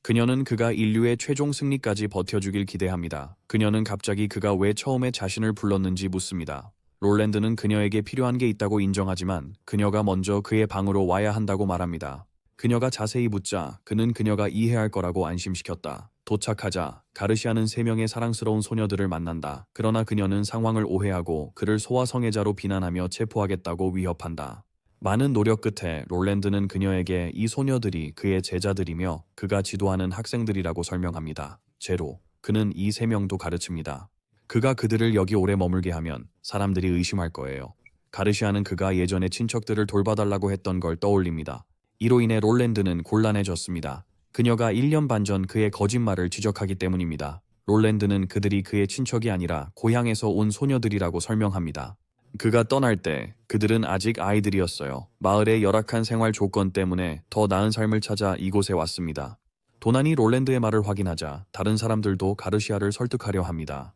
그녀는 그가 인류의 최종 승리까지 버텨주길 기대합니다. 그녀는 갑자기 그가 왜 처음에 자신을 불렀는지 묻습니다. 롤랜드는 그녀에게 필요한 게 있다고 인정하지만 그녀가 먼저 그의 방으로 와야 한다고 말합니다. 그녀가 자세히 묻자 그는 그녀가 이해할 거라고 안심시켰다. 도착하자 가르시아는 3명의 사랑스러운 소녀들을 만난다. 그러나 그녀는 상황을 오해하고 그를 소아성애자로 비난하며 체포하겠다고 위협한다. 많은 노력 끝에 롤랜드는 그녀에게 이 소녀들이 그의 제자들이며 그가 지도하는 학생들이라고 설명합니다. 제로, 그는 이 3명도 가르칩니다. 그가 그들을 여기 오래 머물게 하면 사람들이 의심할 거예요. 가르시아는 그가 예전에 친척들을 돌봐달라고 했던 걸 떠올립니다. 이로 인해 롤랜드는 곤란해졌습니다. 그녀가 1년 반 전 그의 거짓말을 지적하기 때문입니다. 롤랜드는 그들이 그의 친척이 아니라 고향에서 온 소녀들이라고 설명합니다. 그가 떠날 때 그들은 아직 아이들이었어요. 마을의 열악한 생활 조건 때문에 더 나은 삶을 찾아 이곳에 왔습니다. 도난이 롤랜드의 말을 확인하자 다른 사람들도 가르시아를 설득하려 합니다.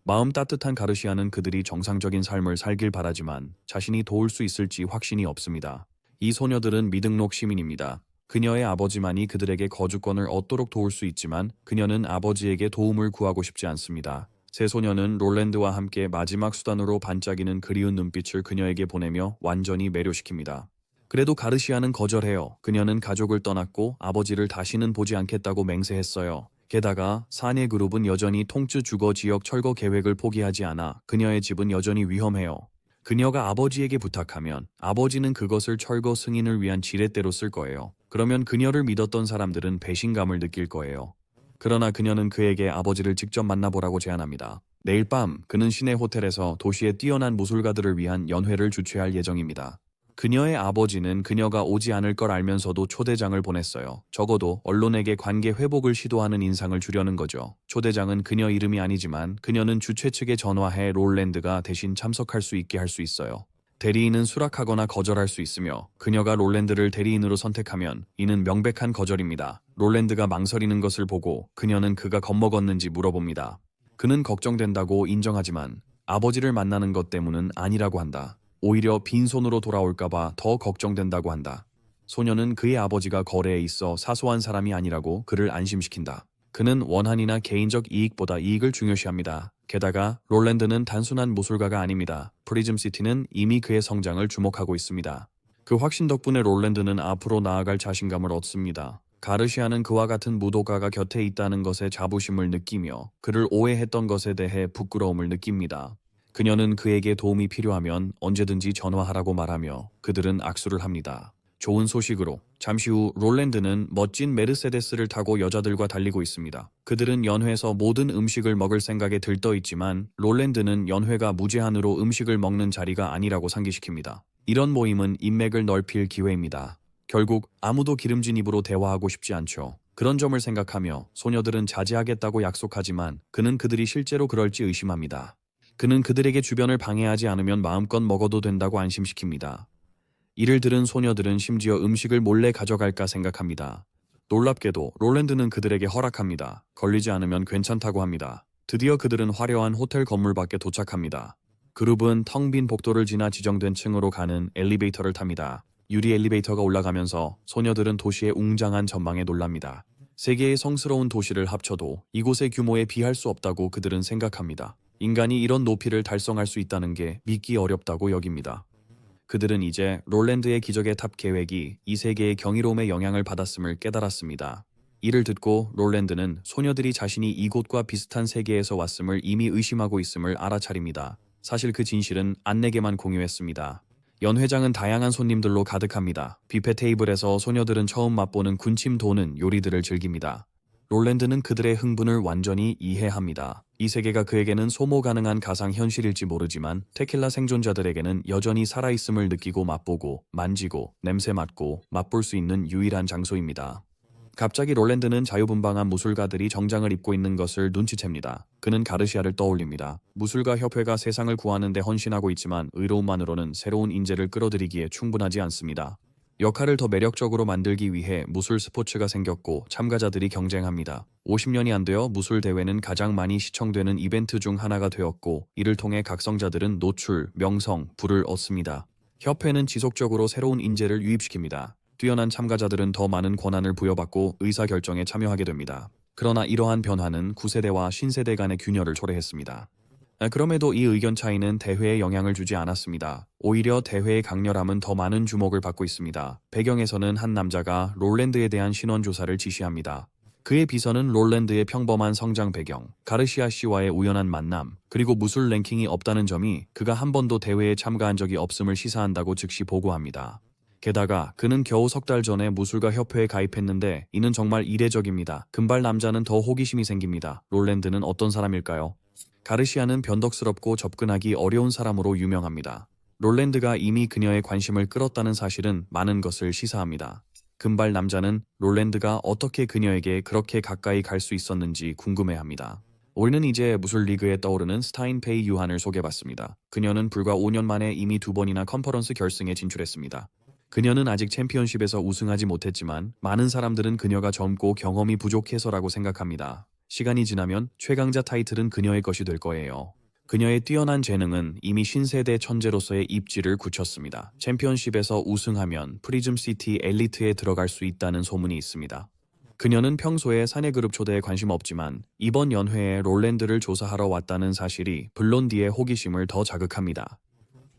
마음 따뜻한 가르시아는 그들이 정상적인 삶을 살길 바라지만 자신이 도울 수 있을지 확신이 없습니다. 이 소녀들은 미등록 시민입니다. 그녀의 아버지만이 그들에게 거주권을 얻도록 도울 수 있지만 그녀는 아버지에게 도움을 구하고 싶지 않습니다. 새 소녀는 롤랜드와 함께 마지막 수단으로 반짝이는 그리운 눈빛을 그녀에게 보내며 완전히 매료시킵니다. 그래도 가르시아는 거절해요. 그녀는 가족을 떠났고 아버지를 다시는 보지 않겠다고 맹세했어요. 게다가 사내 그룹은 여전히 통쯔 주거 지역 철거 계획을 포기하지 않아 그녀의 집은 여전히 위험해요. 그녀가 아버지에게 부탁하면 아버지는 그것을 철거 승인을 위한 지렛대로 쓸 거예요. 그러면 그녀를 믿었던 사람들은 배신감을 느낄 거예요. 그러나 그녀는 그에게 아버지를 직접 만나보라고 제안합니다. 내일 밤 그는 시내 호텔에서 도시의 뛰어난 무술가들을 위한 연회를 주최할 예정입니다. 그녀의 아버지는 그녀가 오지 않을 걸 알면서도 초대장을 보냈어요. 적어도 언론에게 관계 회복을 시도하는 인상을 주려는 거죠. 초대장은 그녀 이름이 아니지만 그녀는 주최 측에 전화해 롤랜드가 대신 참석할 수 있게 할 수 있어요. 대리인은 수락하거나 거절할 수 있으며 그녀가 롤랜드를 대리인으로 선택하면 이는 명백한 거절입니다. 롤랜드가 망설이는 것을 보고 그녀는 그가 겁먹었는지 물어봅니다. 그는 걱정된다고 인정하지만 아버지를 만나는 것 때문은 아니라고 한다. 오히려 빈손으로 돌아올까봐 더 걱정된다고 한다. 소녀는 그의 아버지가 거래에 있어 사소한 사람이 아니라고 그를 안심시킨다. 그는 원한이나 개인적 이익보다 이익을 중요시합니다. 게다가 롤랜드는 단순한 무술가가 아닙니다. 프리즘시티는 이미 그의 성장을 주목하고 있습니다. 그 확신 덕분에 롤랜드는 앞으로 나아갈 자신감을 얻습니다. 가르시아는 그와 같은 무도가가 곁에 있다는 것에 자부심을 느끼며 그를 오해했던 것에 대해 부끄러움을 느낍니다. 그녀는 그에게 도움이 필요하면 언제든지 전화하라고 말하며 그들은 악수를 합니다. 좋은 소식으로 잠시 후 롤랜드는 멋진 메르세데스를 타고 여자들과 달리고 있습니다. 그들은 연회에서 모든 음식을 먹을 생각에 들떠 있지만 롤랜드는 연회가 무제한으로 음식을 먹는 자리가 아니라고 상기시킵니다. 이런 모임은 인맥을 넓힐 기회입니다. 결국 아무도 기름진 입으로 대화하고 싶지 않죠. 그런 점을 생각하며 소녀들은 자제하겠다고 약속하지만 그는 그들이 실제로 그럴지 의심합니다. 그는 그들에게 주변을 방해하지 않으면 마음껏 먹어도 된다고 안심시킵니다. 이를 들은 소녀들은 심지어 음식을 몰래 가져갈까 생각합니다. 놀랍게도 롤랜드는 그들에게 허락합니다. 걸리지 않으면 괜찮다고 합니다. 드디어 그들은 화려한 호텔 건물 밖에 도착합니다. 그룹은 텅 빈 복도를 지나 지정된 층으로 가는 엘리베이터를 탑니다. 유리 엘리베이터가 올라가면서 소녀들은 도시의 웅장한 전망에 놀랍니다. 세계의 성스러운 도시를 합쳐도 이곳의 규모에 비할 수 없다고 그들은 생각합니다. 인간이 이런 높이를 달성할 수 있다는 게 믿기 어렵다고 여깁니다. 그들은 이제 롤랜드의 기적의 탑 계획이 이 세계의 경이로움의 영향을 받았음을 깨달았습니다. 이를 듣고 롤랜드는 소녀들이 자신이 이곳과 비슷한 세계에서 왔음을 이미 의심하고 있음을 알아차립니다. 사실 그 진실은 안내게만 공유했습니다. 연회장은 다양한 손님들로 가득합니다. 뷔페 테이블에서 소녀들은 처음 맛보는 군침 도는 요리들을 즐깁니다. 롤랜드는 그들의 흥분을 완전히 이해합니다. 이 세계가 그에게는 소모 가능한 가상현실일지 모르지만 테킬라 생존자들에게는 여전히 살아있음을 느끼고 맛보고 만지고 냄새 맡고 맛볼 수 있는 유일한 장소입니다. 갑자기 롤랜드는 자유분방한 무술가들이 정장을 입고 있는 것을 눈치챕니다. 그는 가르시아를 떠올립니다. 무술가 협회가 세상을 구하는 데 헌신하고 있지만 의로움만으로는 새로운 인재를 끌어들이기에 충분하지 않습니다. 역할을 더 매력적으로 만들기 위해 무술 스포츠가 생겼고 참가자들이 경쟁합니다. 50년이 안 되어 무술 대회는 가장 많이 시청되는 이벤트 중 하나가 되었고 이를 통해 각성자들은 노출, 명성, 부를 얻습니다. 협회는 지속적으로 새로운 인재를 유입시킵니다. 뛰어난 참가자들은 더 많은 권한을 부여받고 의사결정에 참여하게 됩니다. 그러나 이러한 변화는 구세대와 신세대 간의 균열을 초래했습니다. 그럼에도 이 의견 차이는 대회에 영향을 주지 않았습니다. 오히려 대회의 강렬함은 더 많은 주목을 받고 있습니다. 배경에서는 한 남자가 롤랜드에 대한 신원 조사를 지시합니다. 그의 비서는 롤랜드의 평범한 성장 배경, 가르시아 씨와의 우연한 만남, 그리고 무술 랭킹이 없다는 점이 그가 한 번도 대회에 참가한 적이 없음을 시사한다고 즉시 보고합니다. 게다가 그는 겨우 석 달 전에 무술가 협회에 가입했는데 이는 정말 이례적입니다. 금발 남자는 더 호기심이 생깁니다. 롤랜드는 어떤 사람일까요? 가르시아는 변덕스럽고 접근하기 어려운 사람으로 유명합니다. 롤랜드가 이미 그녀의 관심을 끌었다는 사실은 많은 것을 시사합니다. 금발 남자는 롤랜드가 어떻게 그녀에게 그렇게 가까이 갈 수 있었는지 궁금해합니다. 우리는 이제 무술 리그에 떠오르는 스타인페이 유한을 소개받습니다. 그녀는 불과 5년 만에 이미 2번이나 컨퍼런스 결승에 진출했습니다. 그녀는 아직 챔피언십에서 우승하지 못했지만 많은 사람들은 그녀가 젊고 경험이 부족해서라고 생각합니다. 시간이 지나면 최강자 타이틀은 그녀의 것이 될 거예요. 그녀의 뛰어난 재능은 이미 신세대 천재로서의 입지를 굳혔습니다. 챔피언십에서 우승하면 프리즘시티 엘리트에 들어갈 수 있다는 소문이 있습니다. 그녀는 평소에 사내그룹 초대에 관심 없지만 이번 연회에 롤랜드를 조사하러 왔다는 사실이 블론디의 호기심을 더 자극합니다.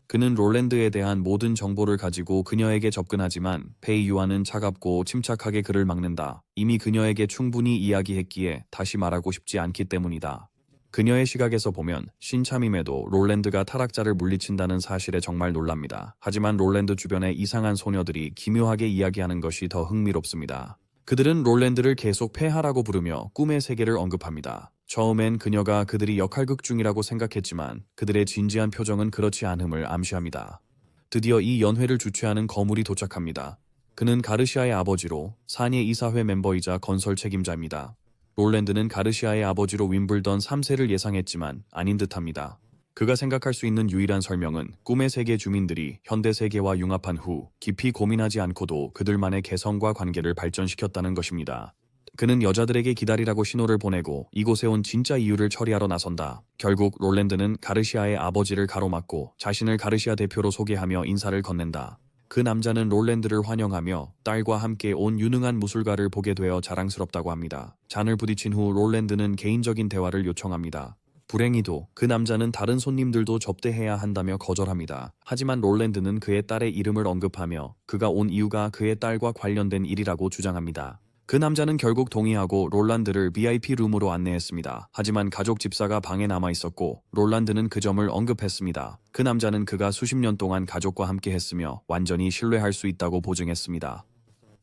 그는 롤랜드에 대한 모든 정보를 가지고 그녀에게 접근하지만 페이 유아는 차갑고 침착하게 그를 막는다. 이미 그녀에게 충분히 이야기했기에 다시 말하고 싶지 않기 때문이다. 그녀의 시각에서 보면 신참임에도 롤랜드가 타락자를 물리친다는 사실에 정말 놀랍니다. 하지만 롤랜드 주변의 이상한 소녀들이 기묘하게 이야기하는 것이 더 흥미롭습니다. 그들은 롤랜드를 계속 폐하라고 부르며 꿈의 세계를 언급합니다. 처음엔 그녀가 그들이 역할극 중이라고 생각했지만 그들의 진지한 표정은 그렇지 않음을 암시합니다. 드디어 이 연회를 주최하는 거물이 도착합니다. 그는 가르시아의 아버지로 사니의 이사회 멤버이자 건설 책임자입니다. 롤랜드는 가르시아의 아버지로 윈블던 3세를 예상했지만 아닌 듯합니다. 그가 생각할 수 있는 유일한 설명은 꿈의 세계 주민들이 현대 세계와 융합한 후 깊이 고민하지 않고도 그들만의 개성과 관계를 발전시켰다는 것입니다. 그는 여자들에게 기다리라고 신호를 보내고 이곳에 온 진짜 이유를 처리하러 나선다. 결국 롤랜드는 가르시아의 아버지를 가로막고 자신을 가르시아 대표로 소개하며 인사를 건넨다. 그 남자는 롤랜드를 환영하며 딸과 함께 온 유능한 무술가를 보게 되어 자랑스럽다고 합니다. 잔을 부딪힌 후 롤랜드는 개인적인 대화를 요청합니다. 불행히도 그 남자는 다른 손님들도 접대해야 한다며 거절합니다. 하지만 롤랜드는 그의 딸의 이름을 언급하며 그가 온 이유가 그의 딸과 관련된 일이라고 주장합니다. 그 남자는 결국 동의하고 롤란드를 VIP 룸으로 안내했습니다. 하지만 가족 집사가 방에 남아 있었고 롤란드는 그 점을 언급했습니다. 그 남자는 그가 수십 년 동안 가족과 함께 했으며 완전히 신뢰할 수 있다고 보증했습니다.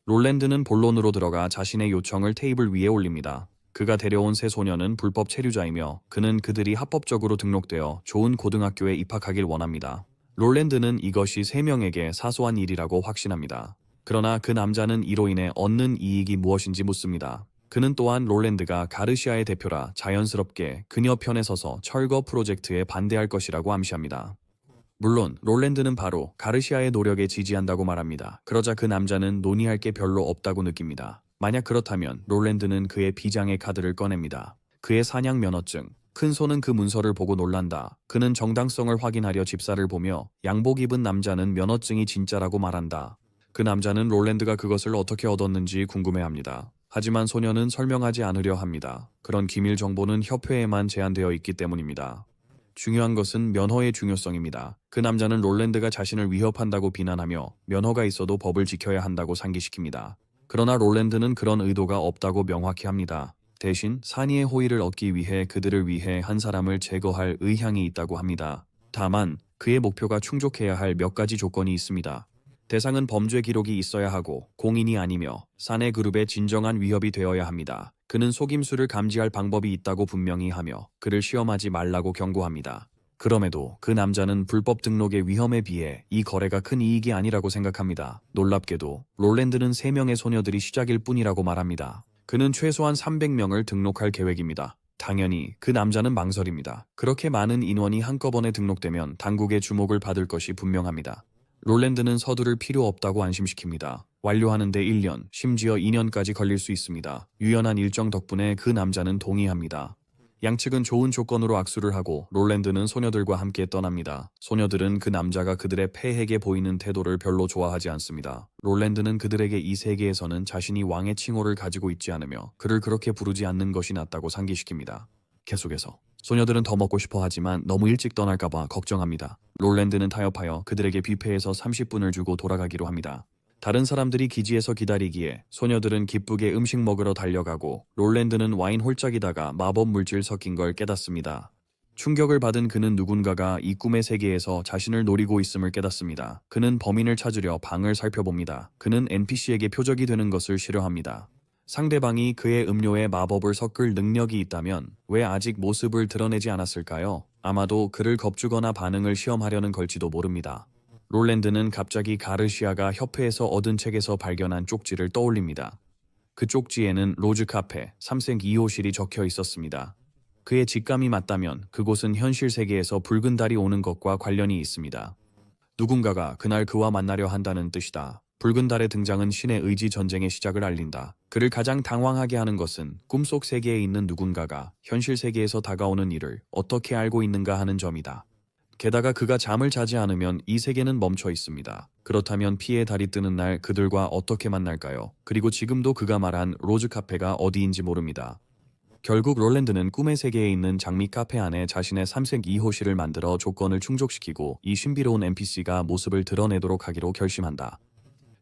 롤랜드는 본론으로 들어가 자신의 요청을 테이블 위에 올립니다. 그가 데려온 세 소녀는 불법 체류자이며 그는 그들이 합법적으로 등록되어 좋은 고등학교에 입학하길 원합니다. 롤랜드는 이것이 세 명에게 사소한 일이라고 확신합니다. 그러나 그 남자는 이로 인해 얻는 이익이 무엇인지 묻습니다. 그는 또한 롤랜드가 가르시아의 대표라 자연스럽게 그녀 편에 서서 철거 프로젝트에 반대할 것이라고 암시합니다. 물론 롤랜드는 바로 가르시아의 노력에 지지한다고 말합니다. 그러자 그 남자는 논의할 게 별로 없다고 느낍니다. 만약 그렇다면 롤랜드는 그의 비장의 카드를 꺼냅니다. 그의 사냥 면허증. 큰 손은 그 문서를 보고 놀란다. 그는 정당성을 확인하려 집사를 보며 양복 입은 남자는 면허증이 진짜라고 말한다. 그 남자는 롤랜드가 그것을 어떻게 얻었는지 궁금해합니다. 하지만 소녀는 설명하지 않으려 합니다. 그런 기밀 정보는 협회에만 제한되어 있기 때문입니다. 중요한 것은 면허의 중요성입니다. 그 남자는 롤랜드가 자신을 위협한다고 비난하며 면허가 있어도 법을 지켜야 한다고 상기시킵니다. 그러나 롤랜드는 그런 의도가 없다고 명확히 합니다. 대신 사니의 호의를 얻기 위해 그들을 위해 한 사람을 제거할 의향이 있다고 합니다. 다만 그의 목표가 충족해야 할 몇 가지 조건이 있습니다. 대상은 범죄 기록이 있어야 하고 공인이 아니며 사내 그룹의 진정한 위협이 되어야 합니다. 그는 속임수를 감지할 방법이 있다고 분명히 하며 그를 시험하지 말라고 경고합니다. 그럼에도 그 남자는 불법 등록의 위험에 비해 이 거래가 큰 이익이 아니라고 생각합니다. 놀랍게도 롤랜드는 3명의 소녀들이 시작일 뿐이라고 말합니다. 그는 최소한 300명을 등록할 계획입니다. 당연히 그 남자는 망설입니다. 그렇게 많은 인원이 한꺼번에 등록되면 당국의 주목을 받을 것이 분명합니다. 롤랜드는 서두를 필요 없다고 안심시킵니다. 완료하는 데 1년, 심지어 2년까지 걸릴 수 있습니다. 유연한 일정 덕분에 그 남자는 동의합니다. 양측은 좋은 조건으로 악수를 하고 롤랜드는 소녀들과 함께 떠납니다. 소녀들은 그 남자가 그들의 패에게 보이는 태도를 별로 좋아하지 않습니다. 롤랜드는 그들에게 이 세계에서는 자신이 왕의 칭호를 가지고 있지 않으며 그를 그렇게 부르지 않는 것이 낫다고 상기시킵니다. 계속해서 소녀들은 더 먹고 싶어 하지만 너무 일찍 떠날까봐 걱정합니다. 롤랜드는 타협하여 그들에게 뷔페에서 30분을 주고 돌아가기로 합니다. 다른 사람들이 기지에서 기다리기에 소녀들은 기쁘게 음식 먹으러 달려가고 롤랜드는 와인 홀짝이다가 마법 물질 섞인 걸 깨닫습니다. 충격을 받은 그는 누군가가 이 꿈의 세계에서 자신을 노리고 있음을 깨닫습니다. 그는 범인을 찾으려 방을 살펴봅니다. 그는 NPC에게 표적이 되는 것을 싫어합니다. 상대방이 그의 음료에 마법을 섞을 능력이 있다면 왜 아직 모습을 드러내지 않았을까요? 아마도 그를 겁주거나 반응을 시험하려는 걸지도 모릅니다. 롤랜드는 갑자기 가르시아가 협회에서 얻은 책에서 발견한 쪽지를 떠올립니다. 그 쪽지에는 로즈 카페 3생 2호실이 적혀 있었습니다. 그의 직감이 맞다면 그곳은 현실 세계에서 붉은 달이 오는 것과 관련이 있습니다. 누군가가 그날 그와 만나려 한다는 뜻이다. 붉은 달의 등장은 신의 의지 전쟁의 시작을 알린다. 그를 가장 당황하게 하는 것은 꿈속 세계에 있는 누군가가 현실 세계에서 다가오는 일을 어떻게 알고 있는가 하는 점이다. 게다가 그가 잠을 자지 않으면 이 세계는 멈춰 있습니다. 그렇다면 피의 달이 뜨는 날 그들과 어떻게 만날까요? 그리고 지금도 그가 말한 로즈 카페가 어디인지 모릅니다. 결국 롤랜드는 꿈의 세계에 있는 장미 카페 안에 자신의 3색 2호실을 만들어 조건을 충족시키고 이 신비로운 NPC가 모습을 드러내도록 하기로 결심한다.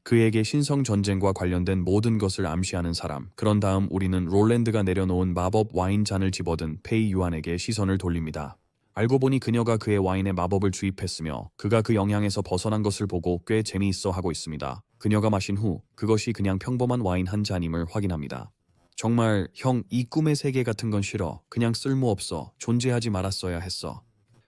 그에게 신성 전쟁과 관련된 모든 것을 암시하는 사람. 그런 다음 우리는 롤랜드가 내려놓은 마법 와인 잔을 집어든 페이 유안에게 시선을 돌립니다. 알고 보니 그녀가 그의 와인에 마법을 주입했으며 그가 그 영향에서 벗어난 것을 보고 꽤 재미있어 하고 있습니다. 그녀가 마신 후 그것이 그냥 평범한 와인 한 잔임을 확인합니다. 정말 형, 이 꿈의 세계 같은 건 싫어. 그냥 쓸모없어. 존재하지 말았어야 했어.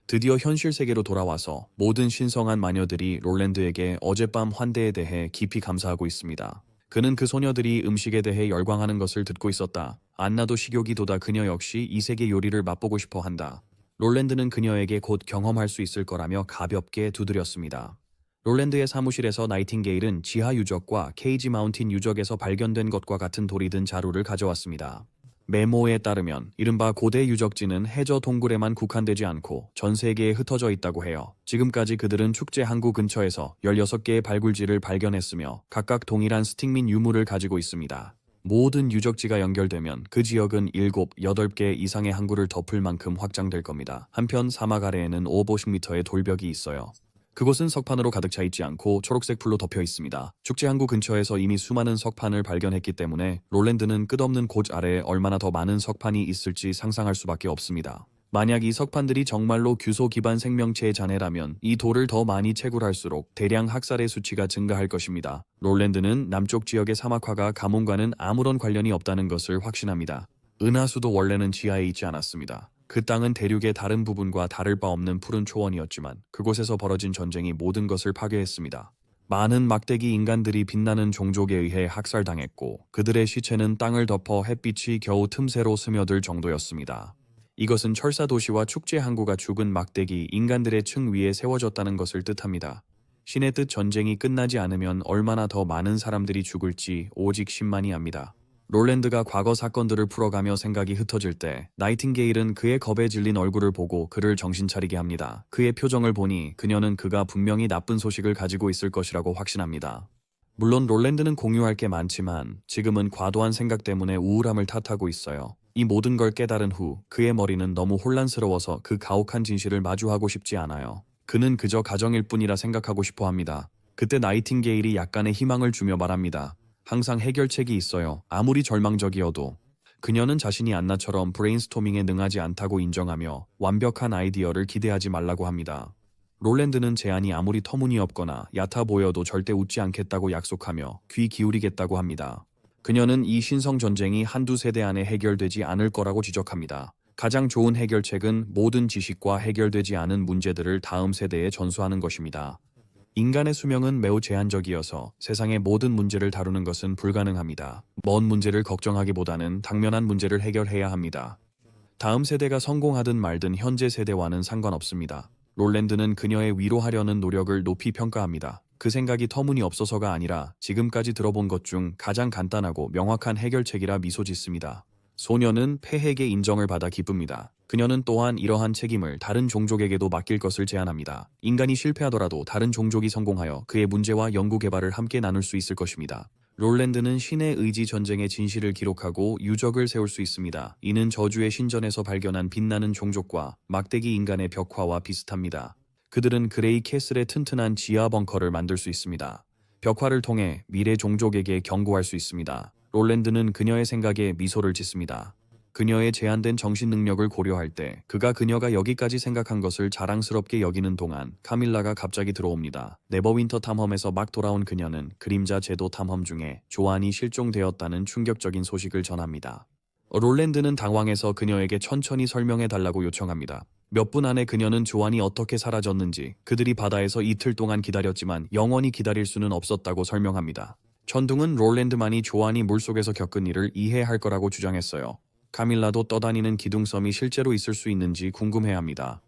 드디어 현실 세계로 돌아와서 모든 신성한 마녀들이 롤랜드에게 어젯밤 환대에 대해 깊이 감사하고 있습니다. 그는 그 소녀들이 음식에 대해 열광하는 것을 듣고 있었다. 안나도 식욕이 돋아 그녀 역시 이 세계 요리를 맛보고 싶어 한다. 롤랜드는 그녀에게 곧 경험할 수 있을 거라며 가볍게 두드렸습니다. 롤랜드의 사무실에서 나이팅게일은 지하 유적과 케이지 마운틴 유적에서 발견된 것과 같은 돌이 든 자루를 가져왔습니다. 메모에 따르면 이른바 고대 유적지는 해저 동굴에만 국한되지 않고 전 세계에 흩어져 있다고 해요. 지금까지 그들은 축제 항구 근처에서 16개의 발굴지를 발견했으며 각각 동일한 스틱 및 유물을 가지고 있습니다. 모든 유적지가 연결되면 그 지역은 7, 8개 이상의 항구를 덮을 만큼 확장될 겁니다. 한편 사막 아래에는 550m의 돌벽이 있어요. 그곳은 석판으로 가득 차 있지 않고 초록색 풀로 덮여 있습니다. 축제 항구 근처에서 이미 수많은 석판을 발견했기 때문에 롤랜드는 끝없는 고지 아래에 얼마나 더 많은 석판이 있을지 상상할 수밖에 없습니다. 만약 이 석판들이 정말로 규소 기반 생명체의 잔해라면 이 돌을 더 많이 채굴할수록 대량 학살의 수치가 증가할 것입니다. 롤랜드는 남쪽 지역의 사막화가 가뭄과는 아무런 관련이 없다는 것을 확신합니다. 은하수도 원래는 지하에 있지 않았습니다. 그 땅은 대륙의 다른 부분과 다를 바 없는 푸른 초원이었지만 그곳에서 벌어진 전쟁이 모든 것을 파괴했습니다. 많은 막대기 인간들이 빛나는 종족에 의해 학살당했고 그들의 시체는 땅을 덮어 햇빛이 겨우 틈새로 스며들 정도였습니다. 이것은 철사 도시와 축제 항구가 죽은 막대기 인간들의 층 위에 세워졌다는 것을 뜻합니다. 신의 뜻 전쟁이 끝나지 않으면 얼마나 더 많은 사람들이 죽을지 오직 신만이 압니다. 롤랜드가 과거 사건들을 풀어가며 생각이 흩어질 때 나이팅게일은 그의 겁에 질린 얼굴을 보고 그를 정신 차리게 합니다. 그의 표정을 보니 그녀는 그가 분명히 나쁜 소식을 가지고 있을 것이라고 확신합니다. 물론 롤랜드는 공유할 게 많지만 지금은 과도한 생각 때문에 우울함을 탓하고 있어요. 이 모든 걸 깨달은 후 그의 머리는 너무 혼란스러워서 그 가혹한 진실을 마주하고 싶지 않아요. 그는 그저 가정일 뿐이라 생각하고 싶어 합니다. 그때 나이팅게일이 약간의 희망을 주며 말합니다. 항상 해결책이 있어요. 아무리 절망적이어도. 그녀는 자신이 안나처럼 브레인스토밍에 능하지 않다고 인정하며 완벽한 아이디어를 기대하지 말라고 합니다. 롤랜드는 제안이 아무리 터무니없거나 얕아 보여도 절대 웃지 않겠다고 약속하며 귀 기울이겠다고 합니다. 그녀는 이 신성 전쟁이 한두 세대 안에 해결되지 않을 거라고 지적합니다. 가장 좋은 해결책은 모든 지식과 해결되지 않은 문제들을 다음 세대에 전수하는 것입니다. 인간의 수명은 매우 제한적이어서 세상의 모든 문제를 다루는 것은 불가능합니다. 먼 문제를 걱정하기보다는 당면한 문제를 해결해야 합니다. 다음 세대가 성공하든 말든 현재 세대와는 상관없습니다. 롤랜드는 그녀의 위로하려는 노력을 높이 평가합니다. 그 생각이 터무니없어서가 아니라 지금까지 들어본 것 중 가장 간단하고 명확한 해결책이라 미소 짓습니다. 소녀는 패핵의 인정을 받아 기쁩니다. 그녀는 또한 이러한 책임을 다른 종족에게도 맡길 것을 제안합니다. 인간이 실패하더라도 다른 종족이 성공하여 그의 문제와 연구 개발을 함께 나눌 수 있을 것입니다. 롤랜드는 신의 의지 전쟁의 진실을 기록하고 유적을 세울 수 있습니다. 이는 저주의 신전에서 발견한 빛나는 종족과 막대기 인간의 벽화와 비슷합니다. 그들은 그레이 캐슬의 튼튼한 지하 벙커를 만들 수 있습니다. 벽화를 통해 미래 종족에게 경고할 수 있습니다. 롤랜드는 그녀의 생각에 미소를 짓습니다. 그녀의 제한된 정신 능력을 고려할 때 그녀가 여기까지 생각한 것을 자랑스럽게 여기는 동안 카밀라가 갑자기 들어옵니다. 네버윈터 탐험에서 막 돌아온 그녀는 그림자 제도 탐험 중에 조안이 실종되었다는 충격적인 소식을 전합니다. 롤랜드는 당황해서 그녀에게 천천히 설명해 달라고 요청합니다. 몇 분 안에 그녀는 조안이 어떻게 사라졌는지, 그들이 바다에서 이틀 동안 기다렸지만 영원히 기다릴 수는 없었다고 설명합니다. 천둥은 롤랜드만이 조안이 물속에서 겪은 일을 이해할 거라고 주장했어요. 카밀라도 떠다니는 기둥섬이 실제로 있을 수 있는지 궁금해합니다.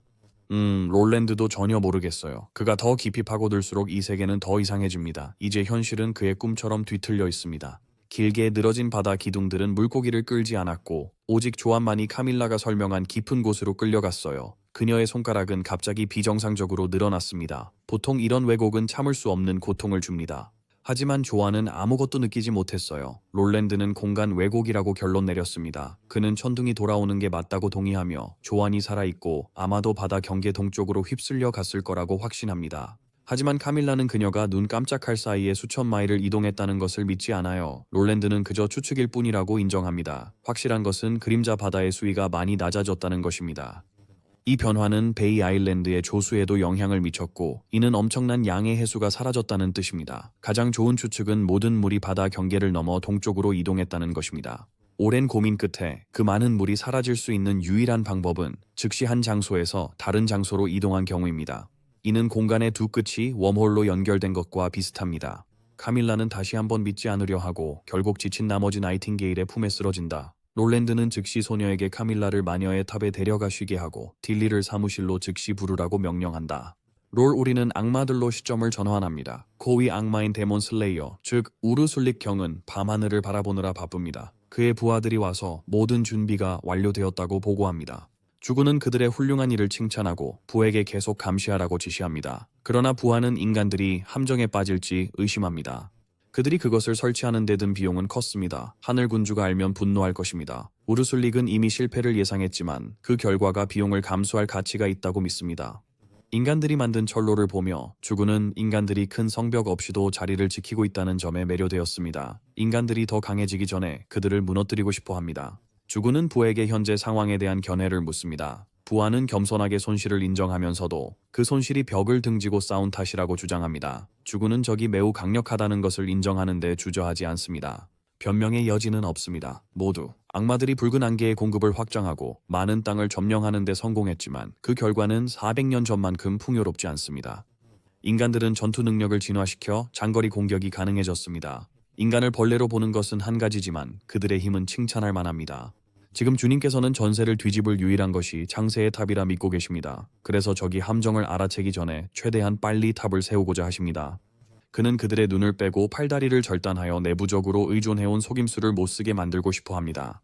롤랜드도 전혀 모르겠어요. 그가 더 깊이 파고들수록 이 세계는 더 이상해집니다. 이제 현실은 그의 꿈처럼 뒤틀려 있습니다. 길게 늘어진 바다 기둥들은 물고기를 끌지 않았고 오직 조안만이 카밀라가 설명한 깊은 곳으로 끌려갔어요. 그녀의 손가락은 갑자기 비정상적으로 늘어났습니다. 보통 이런 왜곡은 참을 수 없는 고통을 줍니다. 하지만 조아는 아무것도 느끼지 못했어요. 롤랜드는 공간 왜곡이라고 결론 내렸습니다. 그는 천둥이 돌아오는 게 맞다고 동의하며 조안이 살아있고 아마도 바다 경계 동쪽으로 휩쓸려 갔을 거라고 확신합니다. 하지만 카밀라는 그녀가 눈 깜짝할 사이에 수천 마일을 이동했다는 것을 믿지 않아요. 롤랜드는 그저 추측일 뿐이라고 인정합니다. 확실한 것은 그림자 바다의 수위가 많이 낮아졌다는 것입니다. 이 변화는 베이 아일랜드의 조수에도 영향을 미쳤고 이는 엄청난 양의 해수가 사라졌다는 뜻입니다. 가장 좋은 추측은 모든 물이 바다 경계를 넘어 동쪽으로 이동했다는 것입니다. 오랜 고민 끝에 그 많은 물이 사라질 수 있는 유일한 방법은 즉시 한 장소에서 다른 장소로 이동한 경우입니다. 이는 공간의 두 끝이 웜홀로 연결된 것과 비슷합니다. 카밀라는 다시 한번 믿지 않으려 하고 결국 지친 나머지 나이팅게일의 품에 쓰러진다. 롤랜드는 즉시 소녀에게 카밀라를 마녀의 탑에 데려가 쉬게 하고 딜리를 사무실로 즉시 부르라고 명령한다. 우리는 악마들로 시점을 전환합니다. 고위 악마인 데몬 슬레이어, 즉 우르술릭 경은 밤하늘을 바라보느라 바쁩니다. 그의 부하들이 와서 모든 준비가 완료되었다고 보고합니다. 주군은 그들의 훌륭한 일을 칭찬하고 부에게 계속 감시하라고 지시합니다. 그러나 부하는 인간들이 함정에 빠질지 의심합니다. 그들이 그것을 설치하는 데 든 비용은 컸습니다. 하늘군주가 알면 분노할 것입니다. 우르술릭은 이미 실패를 예상했지만 그 결과가 비용을 감수할 가치가 있다고 믿습니다. 인간들이 만든 철로를 보며 주군은 인간들이 큰 성벽 없이도 자리를 지키고 있다는 점에 매료되었습니다. 인간들이 더 강해지기 전에 그들을 무너뜨리고 싶어 합니다. 주군은 부에게 현재 상황에 대한 견해를 묻습니다. 부하는 겸손하게 손실을 인정하면서도 그 손실이 벽을 등지고 싸운 탓이라고 주장합니다. 주군은 적이 매우 강력하다는 것을 인정하는데 주저하지 않습니다. 변명의 여지는 없습니다. 모두 악마들이 붉은 안개의 공급을 확장하고 많은 땅을 점령하는 데 성공했지만 그 결과는 400년 전만큼 풍요롭지 않습니다. 인간들은 전투 능력을 진화시켜 장거리 공격이 가능해졌습니다. 인간을 벌레로 보는 것은 한 가지지만 그들의 힘은 칭찬할 만합니다. 지금 주님께서는 전세를 뒤집을 유일한 것이 창세의 탑이라 믿고 계십니다. 그래서 적이 함정을 알아채기 전에 최대한 빨리 탑을 세우고자 하십니다. 그는 그들의 눈을 빼고 팔다리를 절단하여 내부적으로 의존해온 속임수를 못쓰게 만들고 싶어 합니다.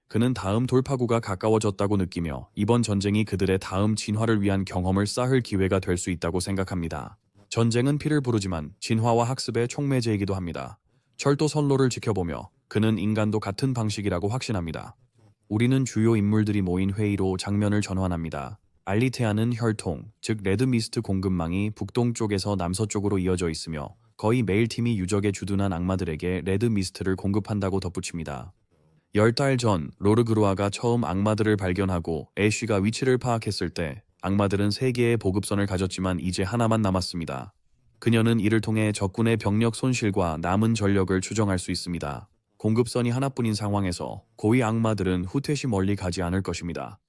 그는 다음 돌파구가 가까워졌다고 느끼며 이번 전쟁이 그들의 다음 진화를 위한 경험을 쌓을 기회가 될 수 있다고 생각합니다. 전쟁은 피를 부르지만 진화와 학습의 촉매제이기도 합니다. 철도 선로를 지켜보며 그는 인간도 같은 방식이라고 확신합니다. 우리는 주요 인물들이 모인 회의로 장면을 전환합니다. 알리테아는 혈통, 즉 레드미스트 공급망이 북동쪽에서 남서쪽으로 이어져 있으며 거의 매일 팀이 유적에 주둔한 악마들에게 레드미스트를 공급한다고 덧붙입니다. 10달 전 로르그루아가 처음 악마들을 발견하고 애쉬가 위치를 파악했을 때 악마들은 3개의 보급선을 가졌지만 이제 하나만 남았습니다. 그녀는 이를 통해 적군의 병력 손실과 남은 전력을 추정할 수 있습니다. 공급선이 하나뿐인 상황에서 고위 악마들은 후퇴시 멀리 가지 않을 것입니다.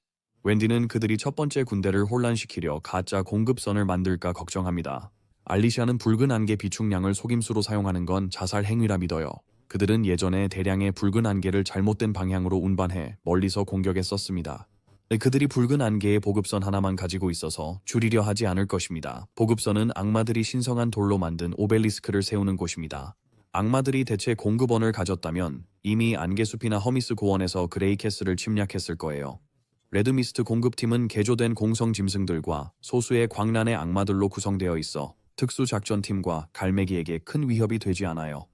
웬디는 그들이 첫 번째 군대를 혼란시키려 가짜 공급선을 만들까 걱정합니다. 알리시아는 붉은 안개 비축량을 속임수로 사용하는 건 자살 행위라 믿어요. 그들은 예전에 대량의 붉은 안개를 잘못된 방향으로 운반해 멀리서 공격했었습니다. 그들이 붉은 안개의 보급선 하나만 가지고 있어서 줄이려 하지 않을 것입니다. 보급선은 악마들이 신성한 돌로 만든 오벨리스크를 세우는 곳입니다. 악마들이 대체 공급원을 가졌다면 이미 안개숲이나 허미스 고원에서 그레이캐슬을 침략했을 거예요. 레드미스트 공급팀은 개조된 공성 짐승들과 소수의 광란의 악마들로 구성되어 있어 특수작전팀과 갈매기에게 큰 위협이 되지 않아요.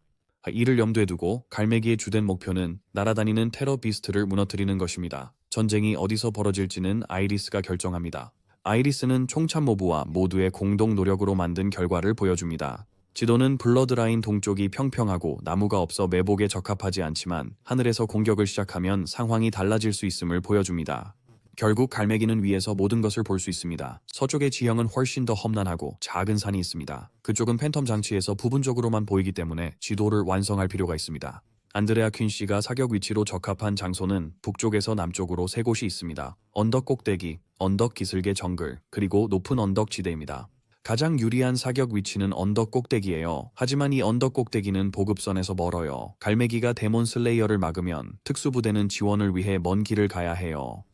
이를 염두에 두고 갈매기의 주된 목표는 날아다니는 테러 비스트를 무너뜨리는 것입니다. 전쟁이 어디서 벌어질지는 아이리스가 결정합니다. 아이리스는 총참모부와 모두의 공동 노력으로 만든 결과를 보여줍니다. 지도는 블러드라인 동쪽이 평평하고 나무가 없어 매복에 적합하지 않지만 하늘에서 공격을 시작하면 상황이 달라질 수 있음을 보여줍니다. 결국 갈매기는 위에서 모든 것을 볼 수 있습니다. 서쪽의 지형은 훨씬 더 험난하고 작은 산이 있습니다. 그쪽은 팬텀 장치에서 부분적으로만 보이기 때문에 지도를 완성할 필요가 있습니다. 안드레아 퀸씨가 사격 위치로 적합한 장소는 북쪽에서 남쪽으로 3곳이 있습니다. 언덕 꼭대기, 언덕 기슭의 정글, 그리고 높은 언덕 지대입니다. 가장 유리한 사격 위치는 언덕 꼭대기예요. 하지만 이 언덕 꼭대기는 보급선에서 멀어요. 갈매기가 데몬 슬레이어를 막으면 특수부대는 지원을 위해 먼 길을 가야 해요.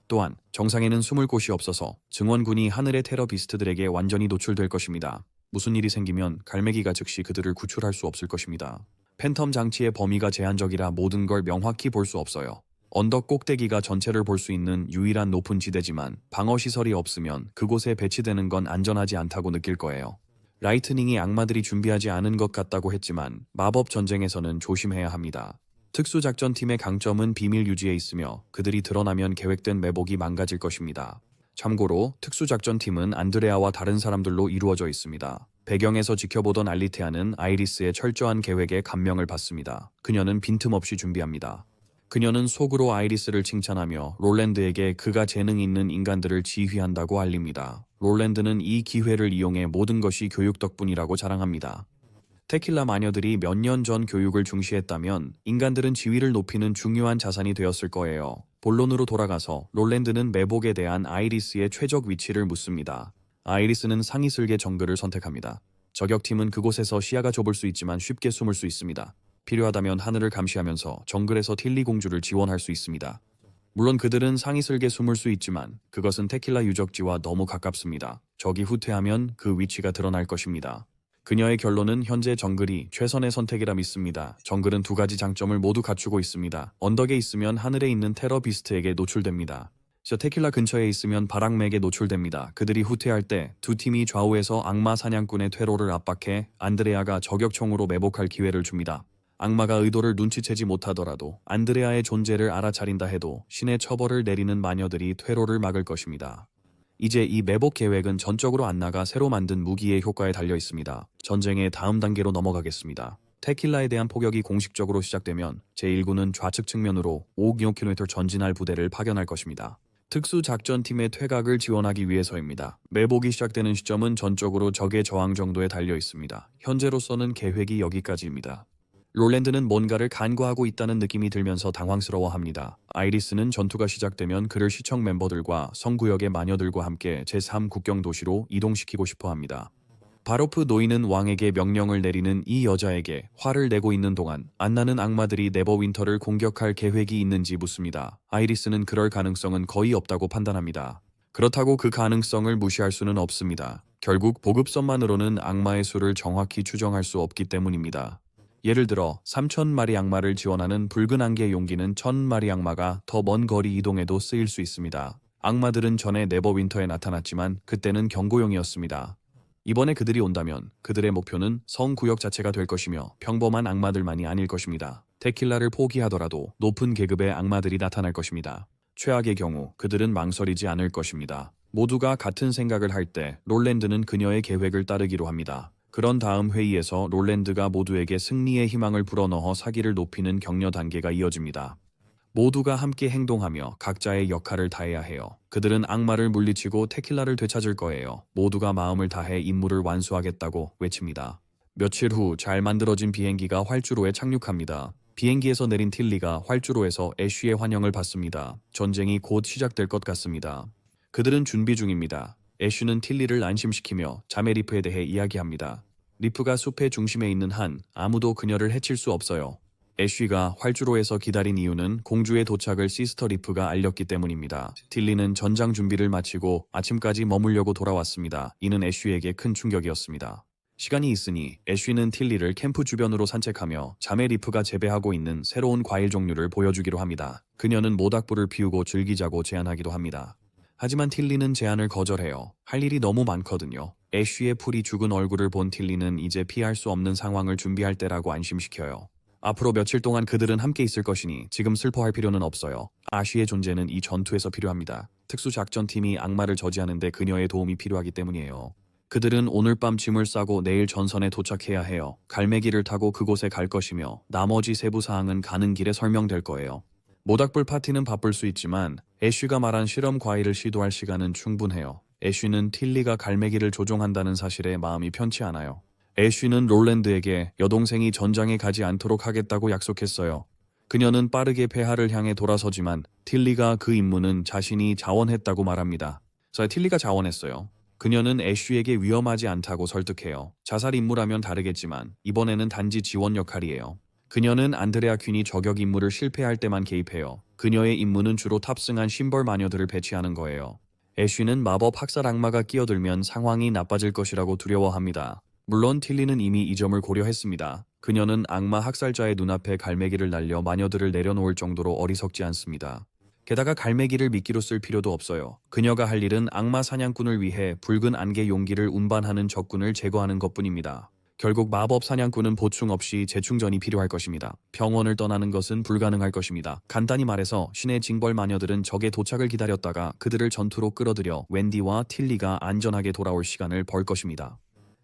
또한 정상에는 숨을 곳이 없어서 증원군이 하늘의 테러 비스트들에게 완전히 노출될 것입니다. 무슨 일이 생기면 갈매기가 즉시 그들을 구출할 수 없을 것입니다. 팬텀 장치의 범위가 제한적이라 모든 걸 명확히 볼 수 없어요. 언덕 꼭대기가 전체를 볼 수 있는 유일한 높은 지대지만 방어시설이 없으면 그곳에 배치되는 건 안전하지 않다고 느낄 거예요. 라이트닝이 악마들이 준비하지 않은 것 같다고 했지만 마법 전쟁에서는 조심해야 합니다. 특수작전팀의 강점은 비밀 유지에 있으며 그들이 드러나면 계획된 매복이 망가질 것입니다. 참고로 특수작전팀은 안드레아와 다른 사람들로 이루어져 있습니다. 배경에서 지켜보던 알리테아는 아이리스의 철저한 계획에 감명을 받습니다. 그녀는 빈틈없이 준비합니다. 그녀는 속으로 아이리스를 칭찬하며 롤랜드에게 그가 재능 있는 인간들을 지휘한다고 알립니다. 롤랜드는 이 기회를 이용해 모든 것이 교육 덕분이라고 자랑합니다. 테킬라 마녀들이 몇 년 전 교육을 중시했다면 인간들은 지위를 높이는 중요한 자산이 되었을 거예요. 본론으로 돌아가서 롤랜드는 매복에 대한 아이리스의 최적 위치를 묻습니다. 아이리스는 상이슬계 정글을 선택합니다. 저격팀은 그곳에서 시야가 좁을 수 있지만 쉽게 숨을 수 있습니다. 필요하다면 하늘을 감시하면서 정글에서 틸리 공주를 지원할 수 있습니다. 물론 그들은 상이슬게 숨을 수 있지만 그것은 테킬라 유적지와 너무 가깝습니다. 적이 후퇴하면 그 위치가 드러날 것입니다. 그녀의 결론은 현재 정글이 최선의 선택이라 믿습니다. 정글은 두 가지 장점을 모두 갖추고 있습니다. 언덕에 있으면 하늘에 있는 테러 비스트에게 노출됩니다. 테킬라 근처에 있으면 바락맥에 노출됩니다. 그들이 후퇴할 때 두 팀이 좌우에서 악마 사냥꾼의 퇴로를 압박해 안드레아가 저격총으로 매복할 기회를 줍니다. 악마가 의도를 눈치채지 못하더라도 안드레아의 존재를 알아차린다 해도 신의 처벌을 내리는 마녀들이 퇴로를 막을 것입니다. 이제 이 매복 계획은 전적으로 안 나가 새로 만든 무기의 효과에 달려 있습니다. 전쟁의 다음 단계로 넘어가겠습니다. 테킬라에 대한 포격이 공식적으로 시작되면 제1군은 좌측 측면으로 5km 전진할 부대를 파견할 것입니다. 특수작전팀의 퇴각을 지원하기 위해서입니다. 매복이 시작되는 시점은 전적으로 적의 저항 정도에 달려 있습니다. 현재로서는 계획이 여기까지입니다. 롤랜드는 뭔가를 간과하고 있다는 느낌이 들면서 당황스러워합니다. 아이리스는 전투가 시작되면 그를 시청 멤버들과 성구역의 마녀들과 함께 제3 국경도시로 이동시키고 싶어 합니다. 바로프 노인은 왕에게 명령을 내리는 이 여자에게 화를 내고 있는 동안 안나는 악마들이 네버윈터를 공격할 계획이 있는지 묻습니다. 아이리스는 그럴 가능성은 거의 없다고 판단합니다. 그렇다고 그 가능성을 무시할 수는 없습니다. 결국 보급선만으로는 악마의 수를 정확히 추정할 수 없기 때문입니다. 예를 들어 3,000마리 악마를 지원하는 붉은 안개 용기는 1,000마리 악마가 더 먼 거리 이동에도 쓰일 수 있습니다. 악마들은 전에 네버윈터에 나타났지만 그때는 경고용이었습니다. 이번에 그들이 온다면 그들의 목표는 성구역 자체가 될 것이며 평범한 악마들만이 아닐 것입니다. 테킬라를 포기하더라도 높은 계급의 악마들이 나타날 것입니다. 최악의 경우 그들은 망설이지 않을 것입니다. 모두가 같은 생각을 할 때 롤랜드는 그녀의 계획을 따르기로 합니다. 그런 다음 회의에서 롤랜드가 모두에게 승리의 희망을 불어넣어 사기를 높이는 격려 단계가 이어집니다. 모두가 함께 행동하며 각자의 역할을 다해야 해요. 그들은 악마를 물리치고 테킬라를 되찾을 거예요. 모두가 마음을 다해 임무를 완수하겠다고 외칩니다. 며칠 후 잘 만들어진 비행기가 활주로에 착륙합니다. 비행기에서 내린 틸리가 활주로에서 애쉬의 환영을 받습니다. 전쟁이 곧 시작될 것 같습니다. 그들은 준비 중입니다. 애쉬는 틸리를 안심시키며 자매 리프에 대해 이야기합니다. 리프가 숲의 중심에 있는 한 아무도 그녀를 해칠 수 없어요. 애쉬가 활주로에서 기다린 이유는 공주의 도착을 시스터 리프가 알렸기 때문입니다. 틸리는 전장 준비를 마치고 아침까지 머물려고 돌아왔습니다. 이는 애쉬에게 큰 충격이었습니다. 시간이 있으니 애쉬는 틸리를 캠프 주변으로 산책하며 자매 리프가 재배하고 있는 새로운 과일 종류를 보여주기로 합니다. 그녀는 모닥불을 피우고 즐기자고 제안하기도 합니다. 하지만 틸리는 제안을 거절해요. 할 일이 너무 많거든요. 애쉬의 풀이 죽은 얼굴을 본 틸리는 이제 피할 수 없는 상황을 준비할 때라고 안심시켜요. 앞으로 며칠 동안 그들은 함께 있을 것이니 지금 슬퍼할 필요는 없어요. 아쉬의 존재는 이 전투에서 필요합니다. 특수작전팀이 악마를 저지하는데 그녀의 도움이 필요하기 때문이에요. 그들은 오늘 밤 짐을 싸고 내일 전선에 도착해야 해요. 갈매기를 타고 그곳에 갈 것이며 나머지 세부 사항은 가는 길에 설명될 거예요. 모닥불 파티는 바쁠 수 있지만 애쉬가 말한 실험 과일을 시도할 시간은 충분해요. 애쉬는 틸리가 갈매기를 조종한다는 사실에 마음이 편치 않아요. 애쉬는 롤랜드에게 여동생이 전장에 가지 않도록 하겠다고 약속했어요. 그녀는 빠르게 폐하를 향해 돌아서지만 틸리가 그 임무는 자신이 자원했다고 말합니다. 틸리가 자원했어요. 그녀는 애쉬에게 위험하지 않다고 설득해요. 자살 임무라면 다르겠지만 이번에는 단지 지원 역할이에요. 그녀는 안드레아 퀸이 저격 임무를 실패할 때만 개입해요. 그녀의 임무는 주로 탑승한 심벌 마녀들을 배치하는 거예요. 애쉬는 마법 학살 악마가 끼어들면 상황이 나빠질 것이라고 두려워합니다. 물론 틸리는 이미 이 점을 고려했습니다. 그녀는 악마 학살자의 눈앞에 갈매기를 날려 마녀들을 내려놓을 정도로 어리석지 않습니다. 게다가 갈매기를 미끼로 쓸 필요도 없어요. 그녀가 할 일은 악마 사냥꾼을 위해 붉은 안개 용기를 운반하는 적군을 제거하는 것뿐입니다. 결국 마법 사냥꾼은 보충 없이 재충전이 필요할 것입니다. 병원을 떠나는 것은 불가능할 것입니다. 간단히 말해서 신의 징벌 마녀들은 적의 도착을 기다렸다가 그들을 전투로 끌어들여 웬디와 틸리가 안전하게 돌아올 시간을 벌 것입니다.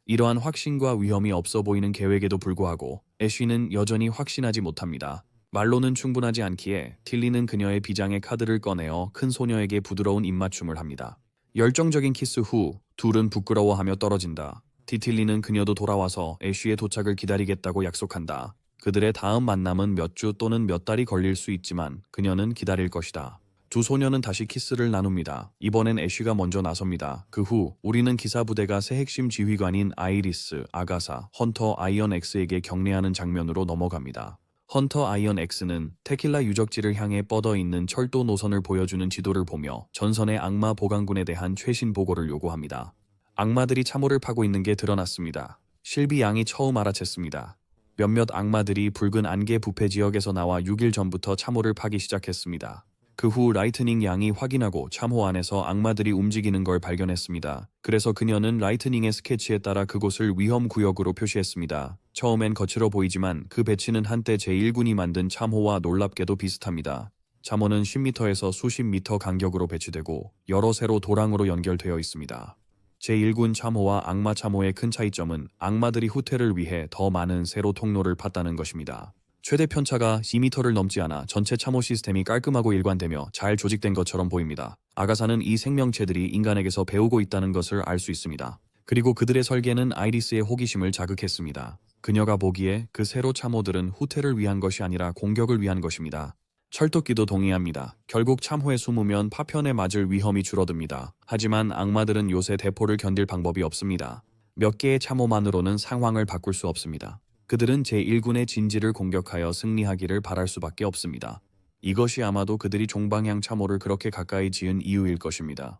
이러한 확신과 위험이 없어 보이는 계획에도 불구하고 애쉬는 여전히 확신하지 못합니다. 말로는 충분하지 않기에 틸리는 그녀의 비장의 카드를 꺼내어 큰 소녀에게 부드러운 입맞춤을 합니다. 열정적인 키스 후 둘은 부끄러워하며 떨어진다. 디틸리는 그녀도 돌아와서 애쉬의 도착을 기다리겠다고 약속한다. 그들의 다음 만남은 몇 주 또는 몇 달이 걸릴 수 있지만 그녀는 기다릴 것이다. 두 소녀는 다시 키스를 나눕니다. 이번엔 애쉬가 먼저 나섭니다. 그 후 우리는 기사부대가 새 핵심 지휘관인 아이리스, 아가사, 헌터 아이언 X에게 격려하는 장면으로 넘어갑니다. 헌터 아이언 X는 테킬라 유적지를 향해 뻗어있는 철도 노선을 보여주는 지도를 보며 전선의 악마 보강군에 대한 최신 보고를 요구합니다. 악마들이 참호를 파고 있는 게 드러났습니다. 실비 양이 처음 알아챘습니다. 몇몇 악마들이 붉은 안개 부패 지역에서 나와 6일 전부터 참호를 파기 시작했습니다. 그 후 라이트닝 양이 확인하고 참호 안에서 악마들이 움직이는 걸 발견했습니다. 그래서 그녀는 라이트닝의 스케치에 따라 그곳을 위험 구역으로 표시했습니다. 처음엔 거칠어 보이지만 그 배치는 한때 제1군이 만든 참호와 놀랍게도 비슷합니다. 참호는 10m에서 수십 미터 간격으로 배치되고 여러 세로 도랑으로 연결되어 있습니다. 제1군 참호와 악마 참호의 큰 차이점은 악마들이 후퇴를 위해 더 많은 세로 통로를 팠다는 것입니다. 최대 편차가 2m를 넘지 않아 전체 참호 시스템이 깔끔하고 일관되며 잘 조직된 것처럼 보입니다. 아가사는 이 생명체들이 인간에게서 배우고 있다는 것을 알 수 있습니다. 그리고 그들의 설계는 아이리스의 호기심을 자극했습니다. 그녀가 보기에 그 세로 참호들은 후퇴를 위한 것이 아니라 공격을 위한 것입니다. 철도끼도 동의합니다. 결국 참호에 숨으면 파편에 맞을 위험이 줄어듭니다. 하지만 악마들은 요새 대포를 견딜 방법이 없습니다. 몇 개의 참호만으로는 상황을 바꿀 수 없습니다. 그들은 제1군의 진지를 공격하여 승리하기를 바랄 수밖에 없습니다. 이것이 아마도 그들이 종방향 참호를 그렇게 가까이 지은 이유일 것입니다.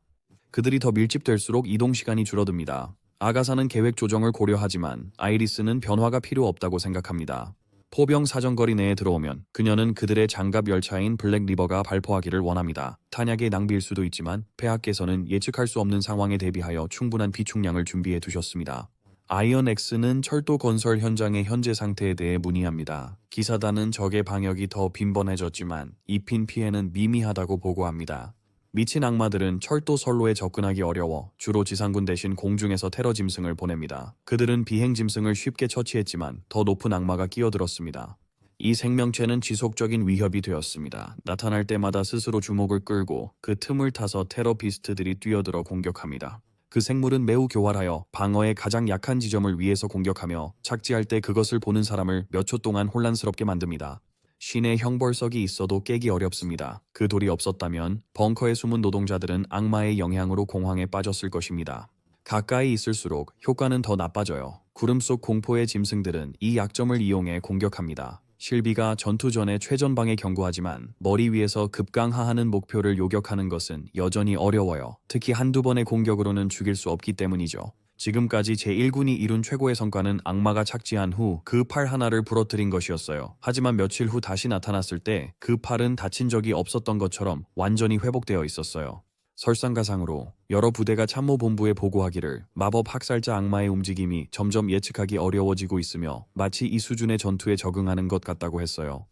그들이 더 밀집될수록 이동시간이 줄어듭니다. 아가사는 계획 조정을 고려하지만 아이리스는 변화가 필요 없다고 생각합니다. 포병 사정거리 내에 들어오면 그녀는 그들의 장갑 열차인 블랙리버가 발포하기를 원합니다. 탄약의 낭비일 수도 있지만 폐하께서는 예측할 수 없는 상황에 대비하여 충분한 비축량을 준비해 두셨습니다. 아이언 X는 철도 건설 현장의 현재 상태에 대해 문의합니다. 기사단은 적의 방역이 더 빈번해졌지만 입힌 피해는 미미하다고 보고합니다. 미친 악마들은 철도 선로에 접근하기 어려워 주로 지상군 대신 공중에서 테러 짐승을 보냅니다. 그들은 비행 짐승을 쉽게 처치했지만 더 높은 악마가 끼어들었습니다. 이 생명체는 지속적인 위협이 되었습니다. 나타날 때마다 스스로 주목을 끌고 그 틈을 타서 테러피스트들이 뛰어들어 공격합니다. 그 생물은 매우 교활하여 방어의 가장 약한 지점을 위에서 공격하며 착지할 때 그것을 보는 사람을 몇 초 동안 혼란스럽게 만듭니다. 신의 형벌석이 있어도 깨기 어렵습니다. 그 돌이 없었다면 벙커에 숨은 노동자들은 악마의 영향으로 공황에 빠졌을 것입니다. 가까이 있을수록 효과는 더 나빠져요. 구름 속 공포의 짐승들은 이 약점을 이용해 공격합니다. 실비가 전투 전에 최전방에 경고하지만 머리 위에서 급강하하는 목표를 요격하는 것은 여전히 어려워요. 특히 한두 번의 공격으로는 죽일 수 없기 때문이죠. 지금까지 제1군이 이룬 최고의 성과는 악마가 착지한 후 그 팔 하나를 부러뜨린 것이었어요. 하지만 며칠 후 다시 나타났을 때 그 팔은 다친 적이 없었던 것처럼 완전히 회복되어 있었어요. 설상가상으로 여러 부대가 참모본부에 보고하기를 마법 학살자 악마의 움직임이 점점 예측하기 어려워지고 있으며 마치 이 수준의 전투에 적응하는 것 같다고 했어요.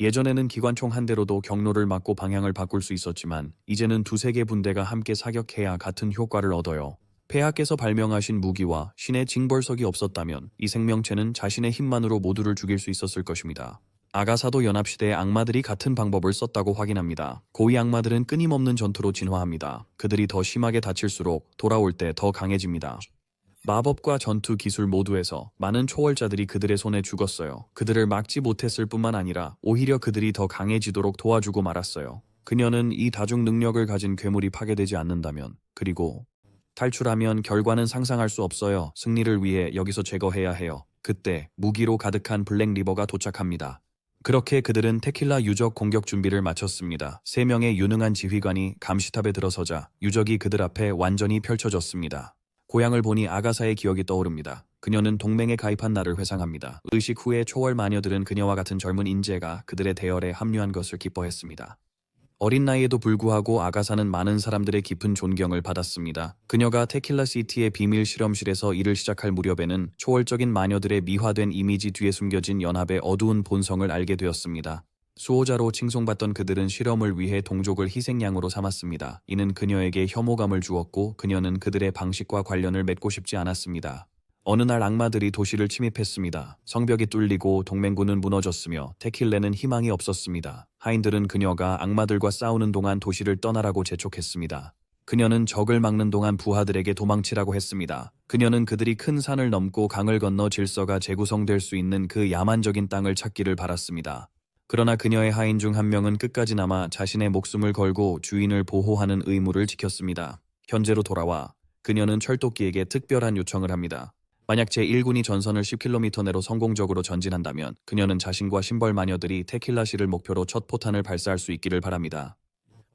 예전에는 기관총 한 대로도 경로를 막고 방향을 바꿀 수 있었지만 이제는 두세 개 분대가 함께 사격해야 같은 효과를 얻어요. 폐하께서 발명하신 무기와 신의 징벌석이 없었다면 이 생명체는 자신의 힘만으로 모두를 죽일 수 있었을 것입니다. 아가사도 연합시대의 악마들이 같은 방법을 썼다고 확인합니다. 고위 악마들은 끊임없는 전투로 진화합니다. 그들이 더 심하게 다칠수록 돌아올 때 더 강해집니다. 마법과 전투 기술 모두에서 많은 초월자들이 그들의 손에 죽었어요. 그들을 막지 못했을 뿐만 아니라 오히려 그들이 더 강해지도록 도와주고 말았어요. 그녀는 이 다중 능력을 가진 괴물이 파괴되지 않는다면, 그리고 탈출하면 결과는 상상할 수 없어요. 승리를 위해 여기서 제거해야 해요. 그때 무기로 가득한 블랙리버가 도착합니다. 그렇게 그들은 테킬라 유적 공격 준비를 마쳤습니다. 3명의 유능한 지휘관이 감시탑에 들어서자 유적이 그들 앞에 완전히 펼쳐졌습니다. 고향을 보니 아가사의 기억이 떠오릅니다. 그녀는 동맹에 가입한 날을 회상합니다. 의식 후에 초월 마녀들은 그녀와 같은 젊은 인재가 그들의 대열에 합류한 것을 기뻐했습니다. 어린 나이에도 불구하고 아가사는 많은 사람들의 깊은 존경을 받았습니다. 그녀가 테킬라 시티의 비밀 실험실에서 일을 시작할 무렵에는 초월적인 마녀들의 미화된 이미지 뒤에 숨겨진 연합의 어두운 본성을 알게 되었습니다. 수호자로 칭송받던 그들은 실험을 위해 동족을 희생양으로 삼았습니다. 이는 그녀에게 혐오감을 주었고 그녀는 그들의 방식과 관련을 맺고 싶지 않았습니다. 어느 날 악마들이 도시를 침입했습니다. 성벽이 뚫리고 동맹군은 무너졌으며 테킬레는 희망이 없었습니다. 하인들은 그녀가 악마들과 싸우는 동안 도시를 떠나라고 재촉했습니다. 그녀는 적을 막는 동안 부하들에게 도망치라고 했습니다. 그녀는 그들이 큰 산을 넘고 강을 건너 질서가 재구성될 수 있는 그 야만적인 땅을 찾기를 바랐습니다. 그러나 그녀의 하인 중 한 명은 끝까지 남아 자신의 목숨을 걸고 주인을 보호하는 의무를 지켰습니다. 현재로 돌아와 그녀는 철도끼에게 특별한 요청을 합니다. 만약 제1군이 전선을 10km 내로 성공적으로 전진한다면 그녀는 자신과 신벌 마녀들이 테킬라시를 목표로 첫 포탄을 발사할 수 있기를 바랍니다.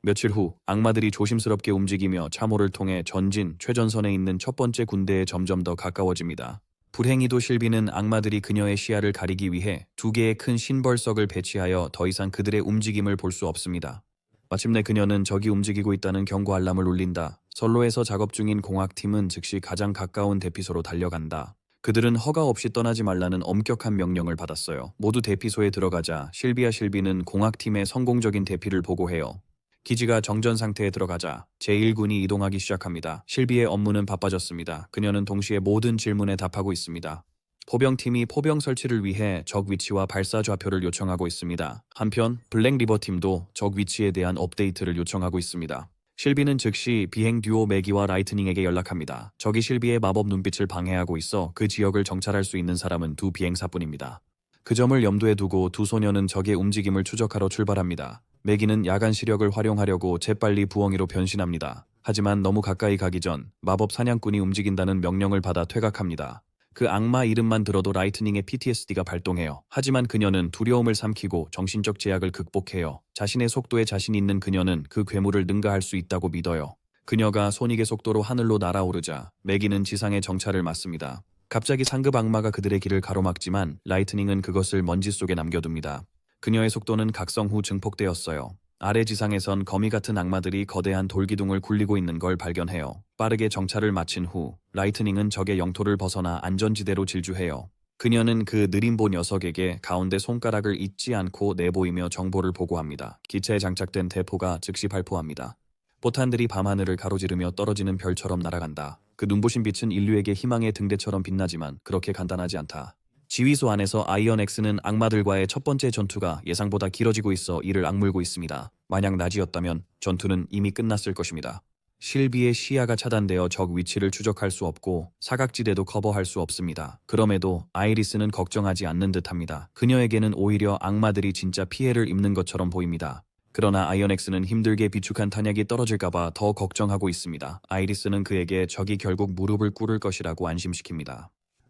며칠 후 악마들이 조심스럽게 움직이며 참호를 통해 전진 최전선에 있는 첫 번째 군대에 점점 더 가까워집니다. 불행히도 실비는 악마들이 그녀의 시야를 가리기 위해 2개의 큰 신벌석을 배치하여 더 이상 그들의 움직임을 볼 수 없습니다. 마침내 그녀는 적이 움직이고 있다는 경고 알람을 울린다. 선로에서 작업 중인 공학팀은 즉시 가장 가까운 대피소로 달려간다. 그들은 허가 없이 떠나지 말라는 엄격한 명령을 받았어요. 모두 대피소에 들어가자 실비는 공학팀의 성공적인 대피를 보고해요. 기지가 정전 상태에 들어가자 제1군이 이동하기 시작합니다. 실비의 업무는 바빠졌습니다. 그녀는 동시에 모든 질문에 답하고 있습니다. 포병팀이 포병 설치를 위해 적 위치와 발사 좌표를 요청하고 있습니다. 한편 블랙리버 팀도 적 위치에 대한 업데이트를 요청하고 있습니다. 실비는 즉시 비행 듀오 매기와 라이트닝에게 연락합니다. 적이 실비의 마법 눈빛을 방해하고 있어 그 지역을 정찰할 수 있는 사람은 2 비행사뿐입니다. 그 점을 염두에 두고 2 소녀는 적의 움직임을 추적하러 출발합니다. 매기는 야간 시력을 활용하려고 재빨리 부엉이로 변신합니다. 하지만 너무 가까이 가기 전 마법 사냥꾼이 움직인다는 명령을 받아 퇴각합니다. 그 악마 이름만 들어도 라이트닝의 PTSD가 발동해요. 하지만 그녀는 두려움을 삼키고 정신적 제약을 극복해요. 자신의 속도에 자신 있는 그녀는 그 괴물을 능가할 수 있다고 믿어요. 그녀가 손익의 속도로 하늘로 날아오르자 매기는 지상의 정찰을 맡습니다. 갑자기 상급 악마가 그들의 길을 가로막지만 라이트닝은 그것을 먼지 속에 남겨둡니다. 그녀의 속도는 각성 후 증폭되었어요. 아래 지상에선 거미 같은 악마들이 거대한 돌기둥을 굴리고 있는 걸 발견해요. 빠르게 정찰을 마친 후 라이트닝은 적의 영토를 벗어나 안전지대로 질주해요. 그녀는 그 느림보 녀석에게 가운데 손가락을 잊지 않고 내보이며 정보를 보고합니다. 기체에 장착된 대포가 즉시 발포합니다. 포탄들이 밤하늘을 가로지르며 떨어지는 별처럼 날아간다. 그 눈부신 빛은 인류에게 희망의 등대처럼 빛나지만 그렇게 간단하지 않다. 지휘소 안에서 아이언 X는 악마들과의 첫 번째 전투가 예상보다 길어지고 있어 이를 악물고 있습니다. 만약 낮이었다면 전투는 이미 끝났을 것입니다. 실비의 시야가 차단되어 적 위치를 추적할 수 없고 사각지대도 커버할 수 없습니다. 그럼에도 아이리스는 걱정하지 않는 듯합니다. 그녀에게는 오히려 악마들이 진짜 피해를 입는 것처럼 보입니다. 그러나 아이언 X는 힘들게 비축한 탄약이 떨어질까봐 더 걱정하고 있습니다. 아이리스는 그에게 적이 결국 무릎을 꿇을 것이라고 안심시킵니다.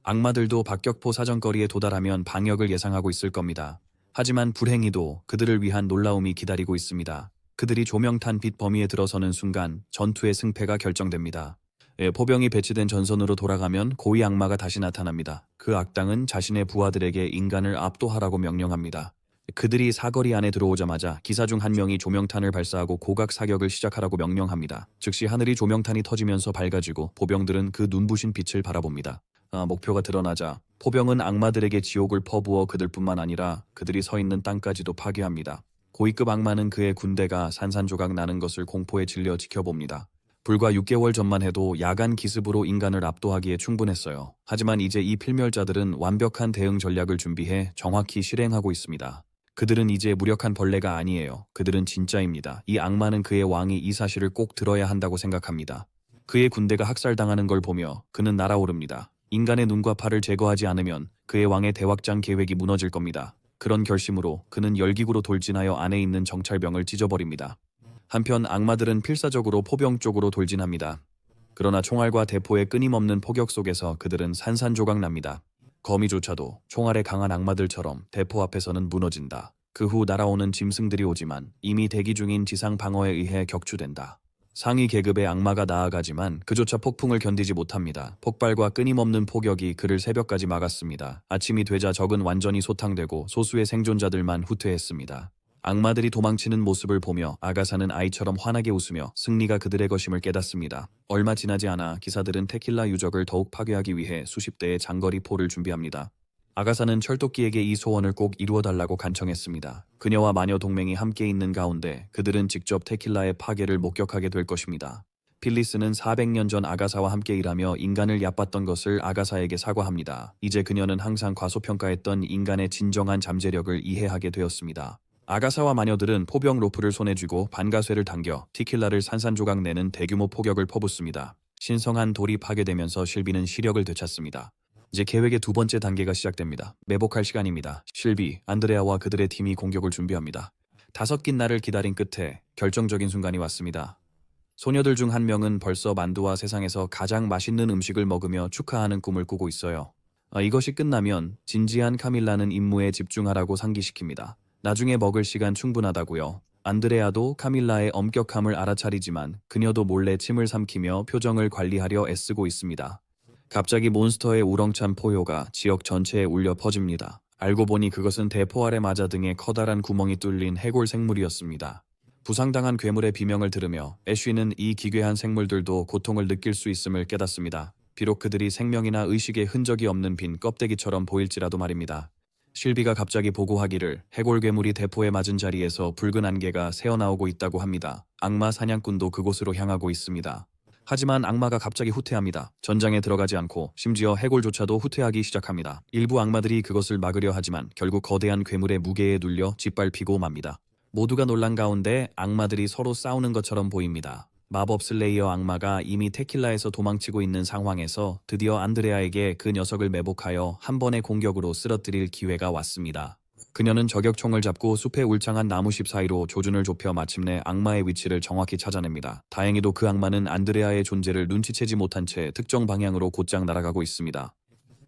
악마들도 박격포 사정거리에 도달하면 방역을 예상하고 있을 겁니다. 하지만 불행히도 그들을 위한 놀라움이 기다리고 있습니다. 그들이 조명탄 빛 범위에 들어서는 순간 전투의 승패가 결정됩니다. 포병이 배치된 전선으로 돌아가면 고위 악마가 다시 나타납니다. 그 악당은 자신의 부하들에게 인간을 압도하라고 명령합니다. 그들이 사거리 안에 들어오자마자 기사 중 한 명이 조명탄을 발사하고 고각 사격을 시작하라고 명령합니다. 즉시 하늘이 조명탄이 터지면서 밝아지고 포병들은 그 눈부신 빛을 바라봅니다. 목표가 드러나자 포병은 악마들에게 지옥을 퍼부어 그들뿐만 아니라 그들이 서 있는 땅까지도 파괴합니다. 고위급 악마는 그의 군대가 산산조각 나는 것을 공포에 질려 지켜봅니다. 불과 6개월 전만 해도 야간 기습으로 인간을 압도하기에 충분했어요. 하지만 이제 이 필멸자들은 완벽한 대응 전략을 준비해 정확히 실행하고 있습니다. 그들은 이제 무력한 벌레가 아니에요. 그들은 진짜입니다. 이 악마는 그의 왕이 이 사실을 꼭 들어야 한다고 생각합니다. 그의 군대가 학살당하는 걸 보며 그는 날아오릅니다. 인간의 눈과 팔을 제거하지 않으면 그의 왕의 대확장 계획이 무너질 겁니다. 그런 결심으로 그는 열기구로 돌진하여 안에 있는 정찰병을 찢어버립니다. 한편 악마들은 필사적으로 포병 쪽으로 돌진합니다. 그러나 총알과 대포의 끊임없는 포격 속에서 그들은 산산조각 납니다. 거미조차도 총알에 강한 악마들처럼 대포 앞에서는 무너진다. 그 후 날아오는 짐승들이 오지만 이미 대기 중인 지상 방어에 의해 격추된다. 상위 계급의 악마가 나아가지만 그조차 폭풍을 견디지 못합니다. 폭발과 끊임없는 포격이 그를 새벽까지 막았습니다. 아침이 되자 적은 완전히 소탕되고 소수의 생존자들만 후퇴했습니다. 악마들이 도망치는 모습을 보며 아가사는 아이처럼 환하게 웃으며 승리가 그들의 것임을 깨닫습니다. 얼마 지나지 않아 기사들은 테킬라 유적을 더욱 파괴하기 위해 수십 대의 장거리 포를 준비합니다. 아가사는 철도끼에게 이 소원을 꼭 이루어달라고 간청했습니다. 그녀와 마녀 동맹이 함께 있는 가운데 그들은 직접 테킬라의 파괴를 목격하게 될 것입니다. 필리스는 400년 전 아가사와 함께 일하며 인간을 얕봤던 것을 아가사에게 사과합니다. 이제 그녀는 항상 과소평가했던 인간의 진정한 잠재력을 이해하게 되었습니다. 아가사와 마녀들은 포병 로프를 손에 쥐고 반가쇠를 당겨 티킬라를 산산조각 내는 대규모 포격을 퍼붓습니다. 신성한 돌이 파괴되면서 실비는 시력을 되찾습니다. 이제 계획의 두 번째 단계가 시작됩니다. 매복할 시간입니다. 실비, 안드레아와 그들의 팀이 공격을 준비합니다. 5긴 날을 기다린 끝에 결정적인 순간이 왔습니다. 소녀들 중 한 명은 벌써 만두와 세상에서 가장 맛있는 음식을 먹으며 축하하는 꿈을 꾸고 있어요. 이것이 끝나면 진지한 카밀라는 임무에 집중하라고 상기시킵니다. 나중에 먹을 시간 충분하다고요. 안드레아도 카밀라의 엄격함을 알아차리지만 그녀도 몰래 침을 삼키며 표정을 관리하려 애쓰고 있습니다. 갑자기 몬스터의 우렁찬 포효가 지역 전체에 울려 퍼집니다. 알고 보니 그것은 대포 아래 맞아 등에 커다란 구멍이 뚫린 해골 생물이었습니다. 부상당한 괴물의 비명을 들으며 애쉬는 이 기괴한 생물들도 고통을 느낄 수 있음을 깨닫습니다. 비록 그들이 생명이나 의식의 흔적이 없는 빈 껍데기처럼 보일지라도 말입니다. 실비가 갑자기 보고하기를 해골 괴물이 대포에 맞은 자리에서 붉은 안개가 새어나오고 있다고 합니다. 악마 사냥꾼도 그곳으로 향하고 있습니다. 하지만 악마가 갑자기 후퇴합니다. 전장에 들어가지 않고 심지어 해골조차도 후퇴하기 시작합니다. 일부 악마들이 그것을 막으려 하지만 결국 거대한 괴물의 무게에 눌려 짓밟히고 맙니다. 모두가 놀란 가운데 악마들이 서로 싸우는 것처럼 보입니다. 마법 슬레이어 악마가 이미 테킬라에서 도망치고 있는 상황에서 드디어 안드레아에게 그 녀석을 매복하여 한 번의 공격으로 쓰러뜨릴 기회가 왔습니다. 그녀는 저격총을 잡고 숲의 울창한 나무십 사이로 조준을 좁혀 마침내 악마의 위치를 정확히 찾아냅니다. 다행히도 그 악마는 안드레아의 존재를 눈치채지 못한 채 특정 방향으로 곧장 날아가고 있습니다.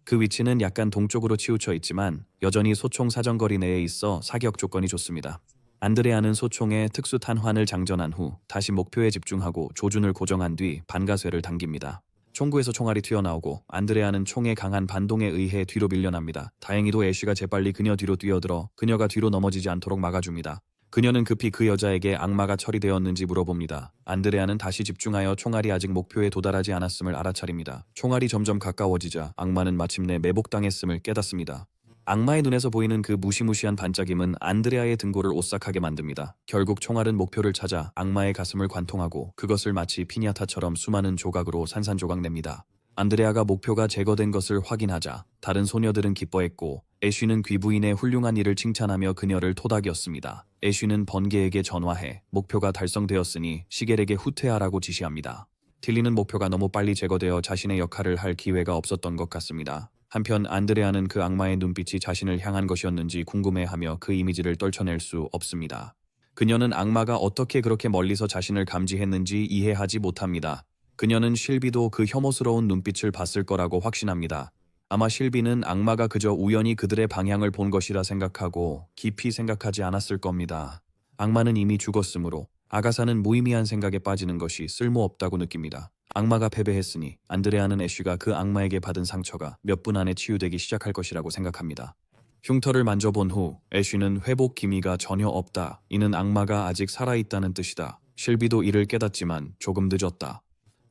그 위치는 약간 동쪽으로 치우쳐 있지만 여전히 소총 사정거리 내에 있어 사격 조건이 좋습니다. 안드레아는 소총에 특수 탄환을 장전한 후 다시 목표에 집중하고 조준을 고정한 뒤 반가쇠를 당깁니다. 총구에서 총알이 튀어나오고 안드레아는 총의 강한 반동에 의해 뒤로 밀려납니다. 다행히도 애쉬가 재빨리 그녀 뒤로 뛰어들어 그녀가 뒤로 넘어지지 않도록 막아줍니다. 그녀는 급히 그 여자에게 악마가 처리되었는지 물어봅니다. 안드레아는 다시 집중하여 총알이 아직 목표에 도달하지 않았음을 알아차립니다. 총알이 점점 가까워지자 악마는 마침내 매복당했음을 깨닫습니다. 악마의 눈에서 보이는 그 무시무시한 반짝임은 안드레아의 등골을 오싹하게 만듭니다. 결국 총알은 목표를 찾아 악마의 가슴을 관통하고 그것을 마치 피냐타처럼 수많은 조각으로 산산조각 냅니다. 안드레아가 목표가 제거된 것을 확인하자 다른 소녀들은 기뻐했고 애쉬는 귀부인의 훌륭한 일을 칭찬하며 그녀를 토닥였습니다. 애쉬는 번개에게 전화해 목표가 달성되었으니 시겔에게 후퇴하라고 지시합니다. 틸리는 목표가 너무 빨리 제거되어 자신의 역할을 할 기회가 없었던 것 같습니다. 한편 안드레아는 그 악마의 눈빛이 자신을 향한 것이었는지 궁금해하며 그 이미지를 떨쳐낼 수 없습니다. 그녀는 악마가 어떻게 그렇게 멀리서 자신을 감지했는지 이해하지 못합니다. 그녀는 실비도 그 혐오스러운 눈빛을 봤을 거라고 확신합니다. 아마 실비는 악마가 그저 우연히 그들의 방향을 본 것이라 생각하고 깊이 생각하지 않았을 겁니다. 악마는 이미 죽었으므로 아가사는 무의미한 생각에 빠지는 것이 쓸모없다고 느낍니다. 악마가 패배했으니 안드레아는 애쉬가 그 악마에게 받은 상처가 몇 분 안에 치유되기 시작할 것이라고 생각합니다. 흉터를 만져본 후 애쉬는 회복 기미가 전혀 없다. 이는 악마가 아직 살아있다는 뜻이다. 실비도 이를 깨닫지만 조금 늦었다.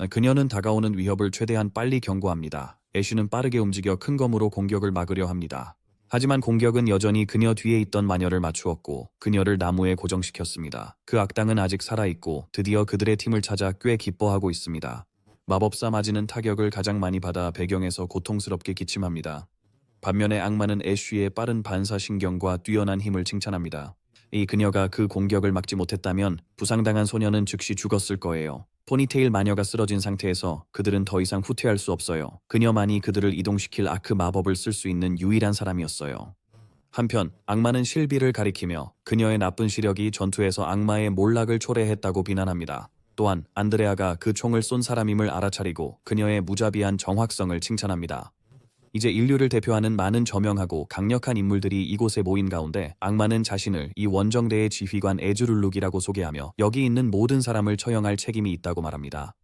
그녀는 다가오는 위협을 최대한 빨리 경고합니다. 애쉬는 빠르게 움직여 큰 검으로 공격을 막으려 합니다. 하지만 공격은 여전히 그녀 뒤에 있던 마녀를 맞추었고 그녀를 나무에 고정시켰습니다. 그 악당은 아직 살아있고 드디어 그들의 팀을 찾아 꽤 기뻐하고 있습니다. 마법사 마지는 타격을 가장 많이 받아 배경에서 고통스럽게 기침합니다. 반면에 악마는 애쉬의 빠른 반사신경과 뛰어난 힘을 칭찬합니다. 그녀가 그 공격을 막지 못했다면 부상당한 소녀는 즉시 죽었을 거예요. 포니테일 마녀가 쓰러진 상태에서 그들은 더 이상 후퇴할 수 없어요. 그녀만이 그들을 이동시킬 아크 마법을 쓸 수 있는 유일한 사람이었어요. 한편 악마는 실비를 가리키며 그녀의 나쁜 시력이 전투에서 악마의 몰락을 초래했다고 비난합니다. 또한 안드레아가 그 총을 쏜 사람임을 알아차리고 그녀의 무자비한 정확성을 칭찬합니다. 이제 인류를 대표하는 많은 저명하고 강력한 인물들이 이곳에 모인 가운데 악마는 자신을 이 원정대의 지휘관 에즈룰룩이라고 소개하며 여기 있는 모든 사람을 처형할 책임이 있다고 말합니다.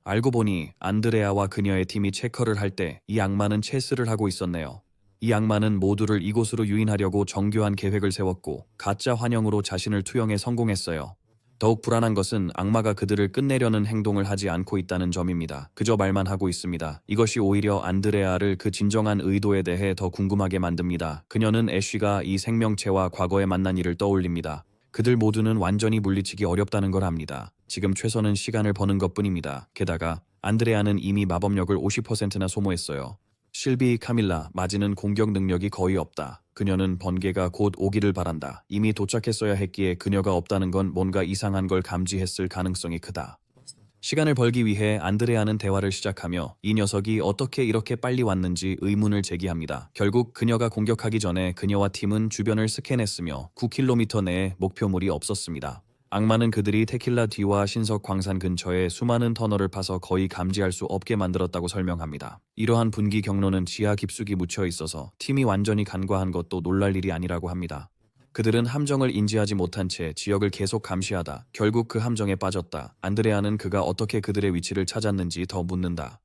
알고 보니 안드레아와 그녀의 팀이 체커를 할 때 이 악마는 체스를 하고 있었네요. 이 악마는 모두를 이곳으로 유인하려고 정교한 계획을 세웠고 가짜 환영으로 자신을 투영해 성공했어요. 더욱 불안한 것은 악마가 그들을 끝내려는 행동을 하지 않고 있다는 점입니다. 그저 말만 하고 있습니다. 이것이 오히려 안드레아를 그 진정한 의도에 대해 더 궁금하게 만듭니다. 그녀는 애쉬가 이 생명체와 과거에 만난 일을 떠올립니다. 그들 모두는 완전히 물리치기 어렵다는 걸 압니다. 지금 최선은 시간을 버는 것뿐입니다. 게다가 안드레아는 이미 마법력을 50%나 소모했어요. 실비, 카밀라, 마지는 공격 능력이 거의 없다. 그녀는 번개가 곧 오기를 바란다. 이미 도착했어야 했기에 그녀가 없다는 건 뭔가 이상한 걸 감지했을 가능성이 크다. 시간을 벌기 위해 안드레아는 대화를 시작하며 이 녀석이 어떻게 이렇게 빨리 왔는지 의문을 제기합니다. 결국 그녀가 공격하기 전에 그녀와 팀은 주변을 스캔했으며 9km 내에 목표물이 없었습니다. 악마는 그들이 테킬라 뒤와 신석 광산 근처에 수많은 터널을 파서 거의 감지할 수 없게 만들었다고 설명합니다. 이러한 분기 경로는 지하 깊숙이 묻혀 있어서 팀이 완전히 간과한 것도 놀랄 일이 아니라고 합니다. 그들은 함정을 인지하지 못한 채 지역을 계속 감시하다 결국 그 함정에 빠졌다. 안드레아는 그가 어떻게 그들의 위치를 찾았는지 더 묻는다.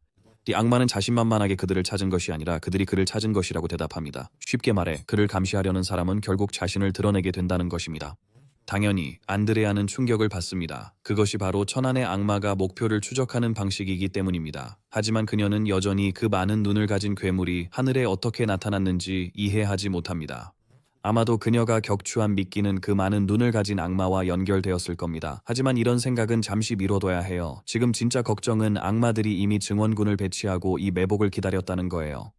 이 악마는 자신만만하게 그들을 찾은 것이 아니라 그들이 그를 찾은 것이라고 대답합니다. 쉽게 말해 그를 감시하려는 사람은 결국 자신을 드러내게 된다는 것입니다. 당연히 안드레아는 충격을 받습니다. 그것이 바로 천안의 악마가 목표를 추적하는 방식이기 때문입니다. 하지만 그녀는 여전히 그 많은 눈을 가진 괴물이 하늘에 어떻게 나타났는지 이해하지 못합니다. 아마도 그녀가 격추한 미끼는 그 많은 눈을 가진 악마와 연결되었을 겁니다. 하지만 이런 생각은 잠시 미뤄둬야 해요. 지금 진짜 걱정은 악마들이 이미 증원군을 배치하고 이 매복을 기다렸다는 거예요.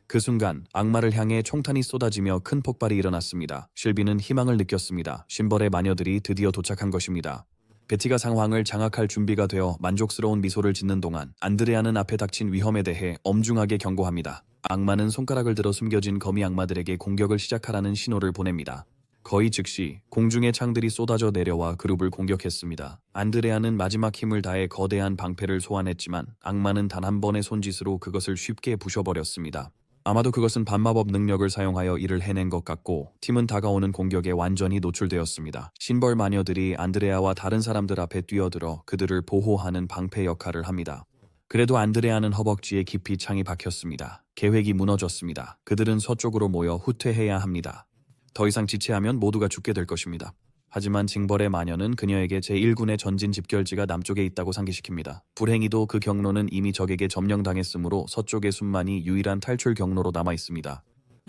그 순간 악마를 향해 총탄이 쏟아지며 큰 폭발이 일어났습니다. 실비는 희망을 느꼈습니다. 심벌의 마녀들이 드디어 도착한 것입니다. 베티가 상황을 장악할 준비가 되어 만족스러운 미소를 짓는 동안 안드레아는 앞에 닥친 위험에 대해 엄중하게 경고합니다. 악마는 손가락을 들어 숨겨진 거미 악마들에게 공격을 시작하라는 신호를 보냅니다. 거의 즉시 공중의 창들이 쏟아져 내려와 그룹을 공격했습니다. 안드레아는 마지막 힘을 다해 거대한 방패를 소환했지만 악마는 단 한 번의 손짓으로 그것을 쉽게 부셔버렸습니다. 아마도 그것은 반마법 능력을 사용하여 이를 해낸 것 같고 팀은 다가오는 공격에 완전히 노출되었습니다. 신벌 마녀들이 안드레아와 다른 사람들 앞에 뛰어들어 그들을 보호하는 방패 역할을 합니다. 그래도 안드레아는 허벅지에 깊이 창이 박혔습니다. 계획이 무너졌습니다. 그들은 서쪽으로 모여 후퇴해야 합니다. 더 이상 지체하면 모두가 죽게 될 것입니다. 하지만 징벌의 마녀는 그녀에게 제1군의 전진 집결지가 남쪽에 있다고 상기시킵니다. 불행히도 그 경로는 이미 적에게 점령당했으므로 서쪽의 순만이 유일한 탈출 경로로 남아 있습니다.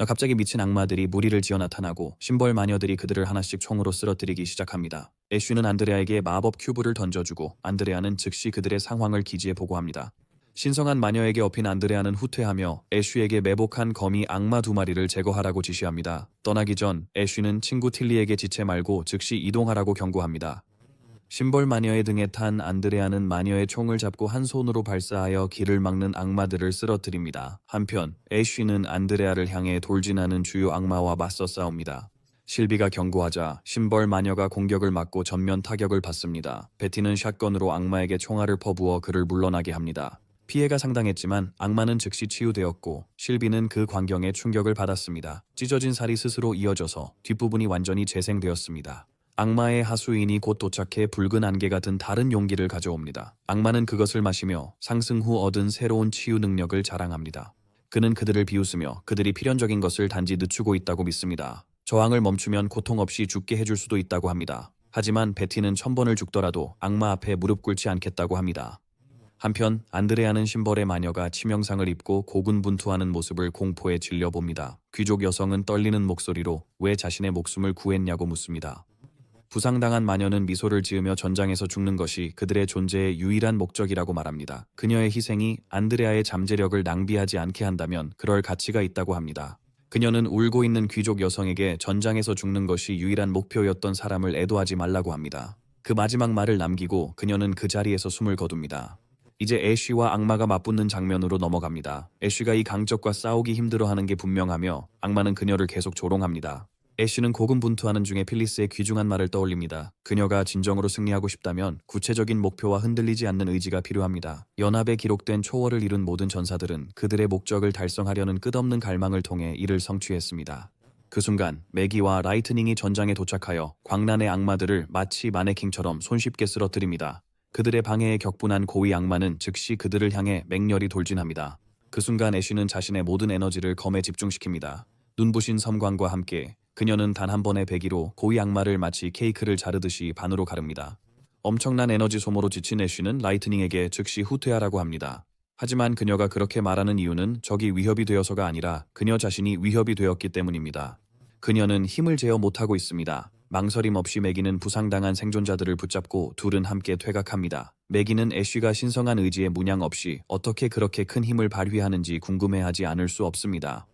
갑자기 미친 악마들이 무리를 지어 나타나고 신벌 마녀들이 그들을 하나씩 총으로 쓰러뜨리기 시작합니다. 애쉬는 안드레아에게 마법 큐브를 던져주고 안드레아는 즉시 그들의 상황을 기지에 보고합니다. 신성한 마녀에게 업힌 안드레아는 후퇴하며 애쉬에게 매복한 거미 악마 2마리를 제거하라고 지시합니다. 떠나기 전 애쉬는 친구 틸리에게 지체 말고 즉시 이동하라고 경고합니다. 심벌 마녀의 등에 탄 안드레아는 마녀의 총을 잡고 한 손으로 발사하여 길을 막는 악마들을 쓰러뜨립니다. 한편 애쉬는 안드레아를 향해 돌진하는 주요 악마와 맞서 싸웁니다. 실비가 경고하자 심벌 마녀가 공격을 막고 전면 타격을 받습니다. 베티는 샷건으로 악마에게 총알을 퍼부어 그를 물러나게 합니다. 피해가 상당했지만 악마는 즉시 치유되었고 실비는 그 광경에 충격을 받았습니다. 찢어진 살이 스스로 이어져서 뒷부분이 완전히 재생되었습니다. 악마의 하수인이 곧 도착해 붉은 안개 같은 다른 용기를 가져옵니다. 악마는 그것을 마시며 상승 후 얻은 새로운 치유 능력을 자랑합니다. 그는 그들을 비웃으며 그들이 필연적인 것을 단지 늦추고 있다고 믿습니다. 저항을 멈추면 고통 없이 죽게 해줄 수도 있다고 합니다. 하지만 베티는 1000번을 죽더라도 악마 앞에 무릎 꿇지 않겠다고 합니다. 한편 안드레아는 심벌의 마녀가 치명상을 입고 고군분투하는 모습을 공포에 질려봅니다. 귀족 여성은 떨리는 목소리로 왜 자신의 목숨을 구했냐고 묻습니다. 부상당한 마녀는 미소를 지으며 전장에서 죽는 것이 그들의 존재의 유일한 목적이라고 말합니다. 그녀의 희생이 안드레아의 잠재력을 낭비하지 않게 한다면 그럴 가치가 있다고 합니다. 그녀는 울고 있는 귀족 여성에게 전장에서 죽는 것이 유일한 목표였던 사람을 애도하지 말라고 합니다. 그 마지막 말을 남기고 그녀는 그 자리에서 숨을 거둡니다. 이제 애쉬와 악마가 맞붙는 장면으로 넘어갑니다. 애쉬가 이 강적과 싸우기 힘들어하는 게 분명하며 악마는 그녀를 계속 조롱합니다. 애쉬는 고군분투하는 중에 필리스의 귀중한 말을 떠올립니다. 그녀가 진정으로 승리하고 싶다면 구체적인 목표와 흔들리지 않는 의지가 필요합니다. 연합에 기록된 초월을 이룬 모든 전사들은 그들의 목적을 달성하려는 끝없는 갈망을 통해 이를 성취했습니다. 그 순간 매기와 라이트닝이 전장에 도착하여 광란의 악마들을 마치 마네킹처럼 손쉽게 쓰러뜨립니다. 그들의 방해에 격분한 고위 악마는 즉시 그들을 향해 맹렬히 돌진합니다. 그 순간 애쉬는 자신의 모든 에너지를 검에 집중시킵니다. 눈부신 섬광과 함께 그녀는 단 한 번의 배기로 고위 악마를 마치 케이크를 자르듯이 반으로 가릅니다. 엄청난 에너지 소모로 지친 애쉬는 라이트닝에게 즉시 후퇴하라고 합니다. 하지만 그녀가 그렇게 말하는 이유는 적이 위협이 되어서가 아니라 그녀 자신이 위협이 되었기 때문입니다. 그녀는 힘을 제어 못하고 있습니다. 망설임 없이 매기는 부상당한 생존자들을 붙잡고 둘은 함께 퇴각합니다. 매기는 애쉬가 신성한 의지에 문양 없이 어떻게 그렇게 큰 힘을 발휘하는지 궁금해하지 않을 수 없습니다.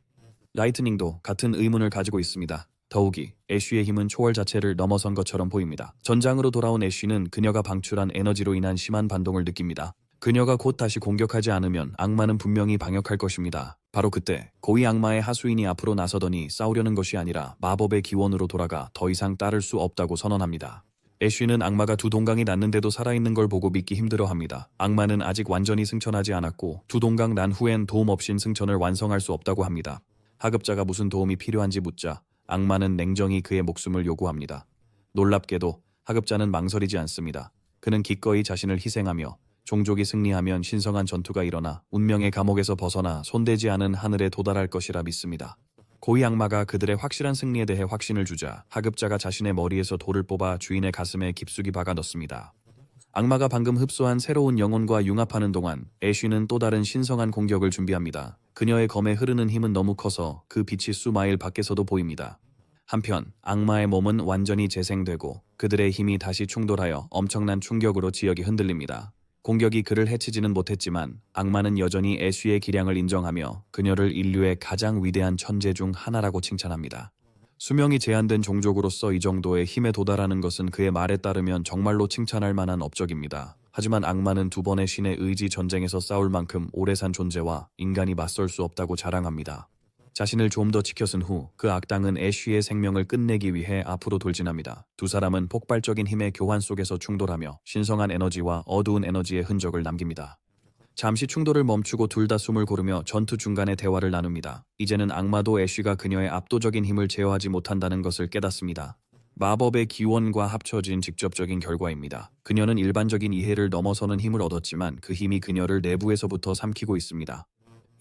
라이트닝도 같은 의문을 가지고 있습니다. 더욱이 애쉬의 힘은 초월 자체를 넘어선 것처럼 보입니다. 전장으로 돌아온 애쉬는 그녀가 방출한 에너지로 인한 심한 반동을 느낍니다. 그녀가 곧 다시 공격하지 않으면 악마는 분명히 방역할 것입니다. 바로 그때 고위 악마의 하수인이 앞으로 나서더니 싸우려는 것이 아니라 마법의 기원으로 돌아가 더 이상 따를 수 없다고 선언합니다. 애쉬는 악마가 두 동강이 났는데도 살아있는 걸 보고 믿기 힘들어합니다. 악마는 아직 완전히 승천하지 않았고 두 동강 난 후엔 도움 없인 승천을 완성할 수 없다고 합니다. 하급자가 무슨 도움이 필요한지 묻자 악마는 냉정히 그의 목숨을 요구합니다. 놀랍게도 하급자는 망설이지 않습니다. 그는 기꺼이 자신을 희생하며 종족이 승리하면 신성한 전투가 일어나 운명의 감옥에서 벗어나 손대지 않은 하늘에 도달할 것이라 믿습니다. 고위 악마가 그들의 확실한 승리에 대해 확신을 주자 하급자가 자신의 머리에서 돌을 뽑아 주인의 가슴에 깊숙이 박아 넣습니다. 악마가 방금 흡수한 새로운 영혼과 융합하는 동안 애쉬는 또 다른 신성한 공격을 준비합니다. 그녀의 검에 흐르는 힘은 너무 커서 그 빛이 수마일 밖에서도 보입니다. 한편 악마의 몸은 완전히 재생되고 그들의 힘이 다시 충돌하여 엄청난 충격으로 지역이 흔들립니다. 공격이 그를 해치지는 못했지만 악마는 여전히 애쉬의 기량을 인정하며 그녀를 인류의 가장 위대한 천재 중 하나라고 칭찬합니다. 수명이 제한된 종족으로서 이 정도의 힘에 도달하는 것은 그의 말에 따르면 정말로 칭찬할 만한 업적입니다. 하지만 악마는 두 번의 신의 의지 전쟁에서 싸울 만큼 오래 산 존재와 인간이 맞설 수 없다고 자랑합니다. 자신을 좀 더 지켜쓴 후 그 악당은 애쉬의 생명을 끝내기 위해 앞으로 돌진합니다. 두 사람은 폭발적인 힘의 교환 속에서 충돌하며 신성한 에너지와 어두운 에너지의 흔적을 남깁니다. 잠시 충돌을 멈추고 둘 다 숨을 고르며 전투 중간에 대화를 나눕니다. 이제는 악마도 애쉬가 그녀의 압도적인 힘을 제어하지 못한다는 것을 깨닫습니다. 마법의 기원과 합쳐진 직접적인 결과입니다. 그녀는 일반적인 이해를 넘어서는 힘을 얻었지만 그 힘이 그녀를 내부에서부터 삼키고 있습니다.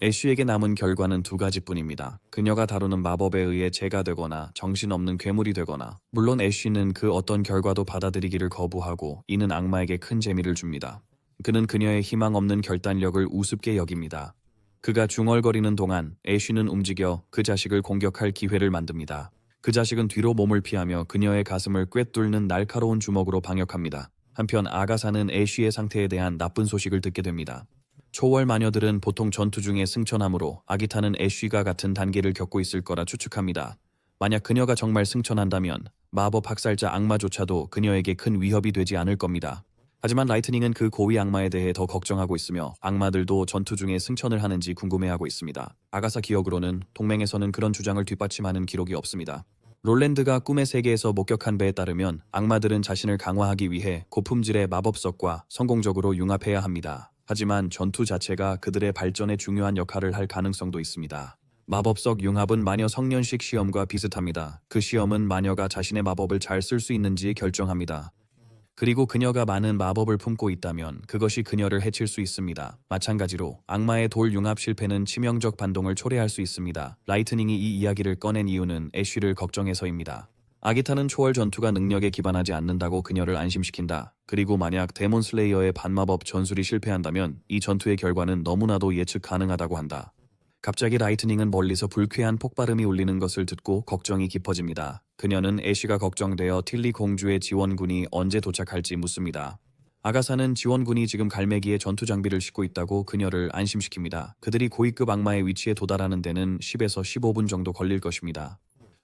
애쉬에게 남은 결과는 두 가지뿐입니다. 그녀가 다루는 마법에 의해 재가 되거나 정신없는 괴물이 되거나, 물론 애쉬는 그 어떤 결과도 받아들이기를 거부하고 이는 악마에게 큰 재미를 줍니다. 그는 그녀의 희망 없는 결단력을 우습게 여깁니다. 그가 중얼거리는 동안 애쉬는 움직여 그 자식을 공격할 기회를 만듭니다. 그 자식은 뒤로 몸을 피하며 그녀의 가슴을 꿰뚫는 날카로운 주먹으로 방역합니다. 한편 아가사는 애쉬의 상태에 대한 나쁜 소식을 듣게 됩니다. 초월 마녀들은 보통 전투 중에 승천함으로 아기타는 애쉬가 같은 단계를 겪고 있을 거라 추측합니다. 만약 그녀가 정말 승천한다면 마법 학살자 악마조차도 그녀에게 큰 위협이 되지 않을 겁니다. 하지만 라이트닝은 그 고위 악마에 대해 더 걱정하고 있으며 악마들도 전투 중에 승천을 하는지 궁금해하고 있습니다. 아가사 기억으로는 동맹에서는 그런 주장을 뒷받침하는 기록이 없습니다. 롤랜드가 꿈의 세계에서 목격한 바에 따르면 악마들은 자신을 강화하기 위해 고품질의 마법석과 성공적으로 융합해야 합니다. 하지만 전투 자체가 그들의 발전에 중요한 역할을 할 가능성도 있습니다. 마법석 융합은 마녀 성년식 시험과 비슷합니다. 그 시험은 마녀가 자신의 마법을 잘 쓸 수 있는지 결정합니다. 그리고 그녀가 많은 마법을 품고 있다면 그것이 그녀를 해칠 수 있습니다. 마찬가지로 악마의 돌 융합 실패는 치명적 반동을 초래할 수 있습니다. 라이트닝이 이 이야기를 꺼낸 이유는 애쉬를 걱정해서입니다. 아기타는 초월 전투가 능력에 기반하지 않는다고 그녀를 안심시킨다. 그리고 만약 데몬 슬레이어의 반마법 전술이 실패한다면 이 전투의 결과는 너무나도 예측 가능하다고 한다. 갑자기 라이트닝은 멀리서 불쾌한 폭발음이 울리는 것을 듣고 걱정이 깊어집니다. 그녀는 애쉬가 걱정되어 틸리 공주의 지원군이 언제 도착할지 묻습니다. 아가사는 지원군이 지금 갈매기에 전투 장비를 싣고 있다고 그녀를 안심시킵니다. 그들이 고위급 악마의 위치에 도달하는 데는 10에서 15분 정도 걸릴 것입니다.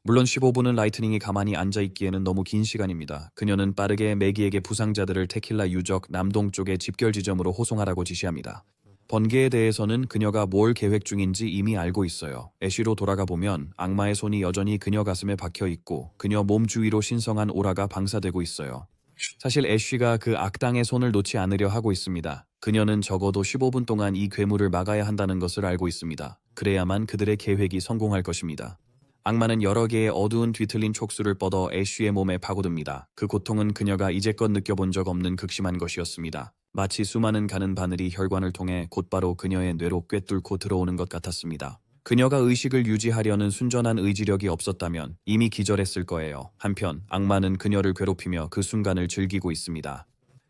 물론 15분은 라이트닝이 가만히 앉아있기에는 너무 긴 시간입니다. 그녀는 빠르게 매기에게 부상자들을 테킬라 유적 남동쪽의 집결 지점으로 호송하라고 지시합니다. 번개에 대해서는 그녀가 뭘 계획 중인지 이미 알고 있어요. 애쉬로 돌아가 보면 악마의 손이 여전히 그녀 가슴에 박혀 있고 그녀 몸 주위로 신성한 오라가 방사되고 있어요. 사실 애쉬가 그 악당의 손을 놓지 않으려 하고 있습니다. 그녀는 적어도 15분 동안 이 괴물을 막아야 한다는 것을 알고 있습니다. 그래야만 그들의 계획이 성공할 것입니다. 악마는 여러 개의 어두운 뒤틀린 촉수를 뻗어 애쉬의 몸에 파고듭니다. 그 고통은 그녀가 이제껏 느껴본 적 없는 극심한 것이었습니다. 마치 수많은 가는 바늘이 혈관을 통해 곧바로 그녀의 뇌로 꿰뚫고 들어오는 것 같았습니다. 그녀가 의식을 유지하려는 순전한 의지력이 없었다면 이미 기절했을 거예요. 한편 악마는 그녀를 괴롭히며 그 순간을 즐기고 있습니다.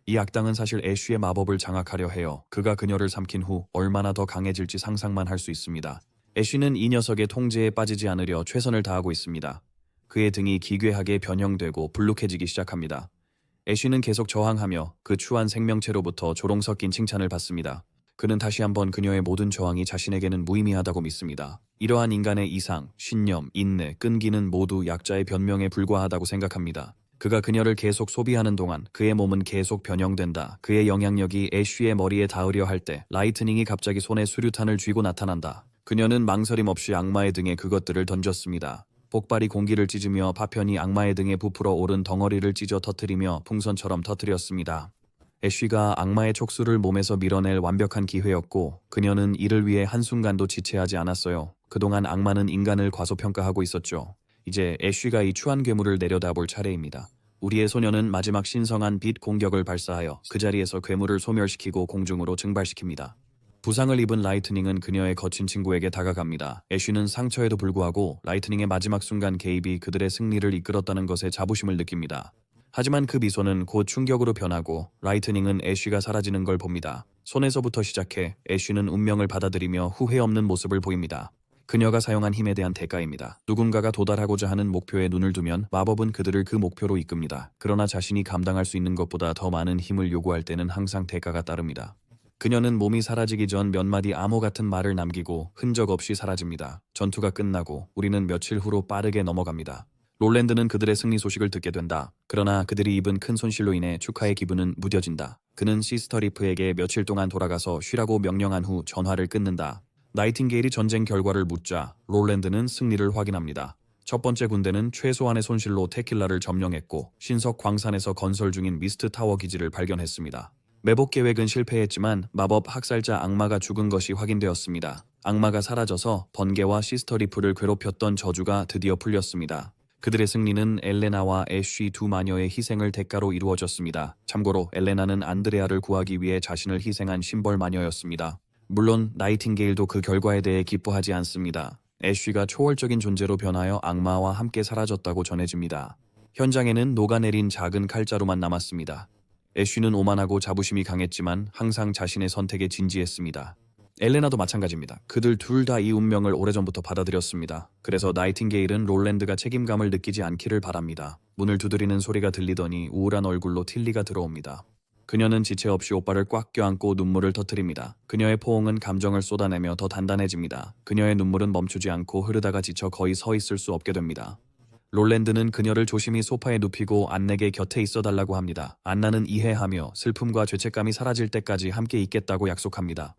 이 악당은 사실 애쉬의 마법을 장악하려 해요. 그가 그녀를 삼킨 후 얼마나 더 강해질지 상상만 할 수 있습니다. 애쉬는 이 녀석의 통제에 빠지지 않으려 최선을 다하고 있습니다. 그의 등이 기괴하게 변형되고 불룩해지기 시작합니다. 애쉬는 계속 저항하며 그 추한 생명체로부터 조롱 섞인 칭찬을 받습니다. 그는 다시 한번 그녀의 모든 저항이 자신에게는 무의미하다고 믿습니다. 이러한 인간의 이상, 신념, 인내, 끈기는 모두 약자의 변명에 불과하다고 생각합니다. 그가 그녀를 계속 소비하는 동안 그의 몸은 계속 변형된다. 그의 영향력이 애쉬의 머리에 닿으려 할 때 라이트닝이 갑자기 손에 수류탄을 쥐고 나타난다. 그녀는 망설임 없이 악마의 등에 그것들을 던졌습니다. 폭발이 공기를 찢으며 파편이 악마의 등에 부풀어 오른 덩어리를 찢어 터뜨리며 풍선처럼 터뜨렸습니다. 애쉬가 악마의 촉수를 몸에서 밀어낼 완벽한 기회였고 그녀는 이를 위해 한순간도 지체하지 않았어요. 그동안 악마는 인간을 과소평가하고 있었죠. 이제 애쉬가 이 추한 괴물을 내려다볼 차례입니다. 우리의 소녀는 마지막 신성한 빛 공격을 발사하여 그 자리에서 괴물을 소멸시키고 공중으로 증발시킵니다. 부상을 입은 라이트닝은 그녀의 거친 친구에게 다가갑니다. 애쉬는 상처에도 불구하고 라이트닝의 마지막 순간 개입이 그들의 승리를 이끌었다는 것에 자부심을 느낍니다. 하지만 그 미소는 곧 충격으로 변하고 라이트닝은 애쉬가 사라지는 걸 봅니다. 손에서부터 시작해 애쉬는 운명을 받아들이며 후회 없는 모습을 보입니다. 그녀가 사용한 힘에 대한 대가입니다. 누군가가 도달하고자 하는 목표에 눈을 두면 마법은 그들을 그 목표로 이끕니다. 그러나 자신이 감당할 수 있는 것보다 더 많은 힘을 요구할 때는 항상 대가가 따릅니다. 그녀는 몸이 사라지기 전 몇 마디 암호 같은 말을 남기고 흔적 없이 사라집니다. 전투가 끝나고 우리는 며칠 후로 빠르게 넘어갑니다. 롤랜드는 그들의 승리 소식을 듣게 된다. 그러나 그들이 입은 큰 손실로 인해 축하의 기분은 무뎌진다. 그는 시스터리프에게 며칠 동안 돌아가서 쉬라고 명령한 후 전화를 끊는다. 나이팅게일이 전쟁 결과를 묻자 롤랜드는 승리를 확인합니다. 첫 번째 군대는 최소한의 손실로 테킬라를 점령했고 신석 광산에서 건설 중인 미스트 타워 기지를 발견했습니다. 매복 계획은 실패했지만 마법 학살자 악마가 죽은 것이 확인되었습니다. 악마가 사라져서 번개와 시스터리프를 괴롭혔던 저주가 드디어 풀렸습니다. 그들의 승리는 엘레나와 애쉬 두 마녀의 희생을 대가로 이루어졌습니다. 참고로 엘레나는 안드레아를 구하기 위해 자신을 희생한 심벌 마녀였습니다. 물론 나이팅게일도 그 결과에 대해 기뻐하지 않습니다. 애쉬가 초월적인 존재로 변하여 악마와 함께 사라졌다고 전해집니다. 현장에는 녹아내린 작은 칼자루만 남았습니다. 애쉬는 오만하고 자부심이 강했지만 항상 자신의 선택에 진지했습니다. 엘레나도 마찬가지입니다. 그들 둘 다 이 운명을 오래전부터 받아들였습니다. 그래서 나이팅게일은 롤랜드가 책임감을 느끼지 않기를 바랍니다. 문을 두드리는 소리가 들리더니 우울한 얼굴로 틸리가 들어옵니다. 그녀는 지체 없이 오빠를 꽉 껴안고 눈물을 터뜨립니다. 그녀의 포옹은 감정을 쏟아내며 더 단단해집니다. 그녀의 눈물은 멈추지 않고 흐르다가 지쳐 거의 서 있을 수 없게 됩니다. 롤랜드는 그녀를 조심히 소파에 눕히고 안내게 곁에 있어달라고 합니다. 안나는 이해하며 슬픔과 죄책감이 사라질 때까지 함께 있겠다고 약속합니다.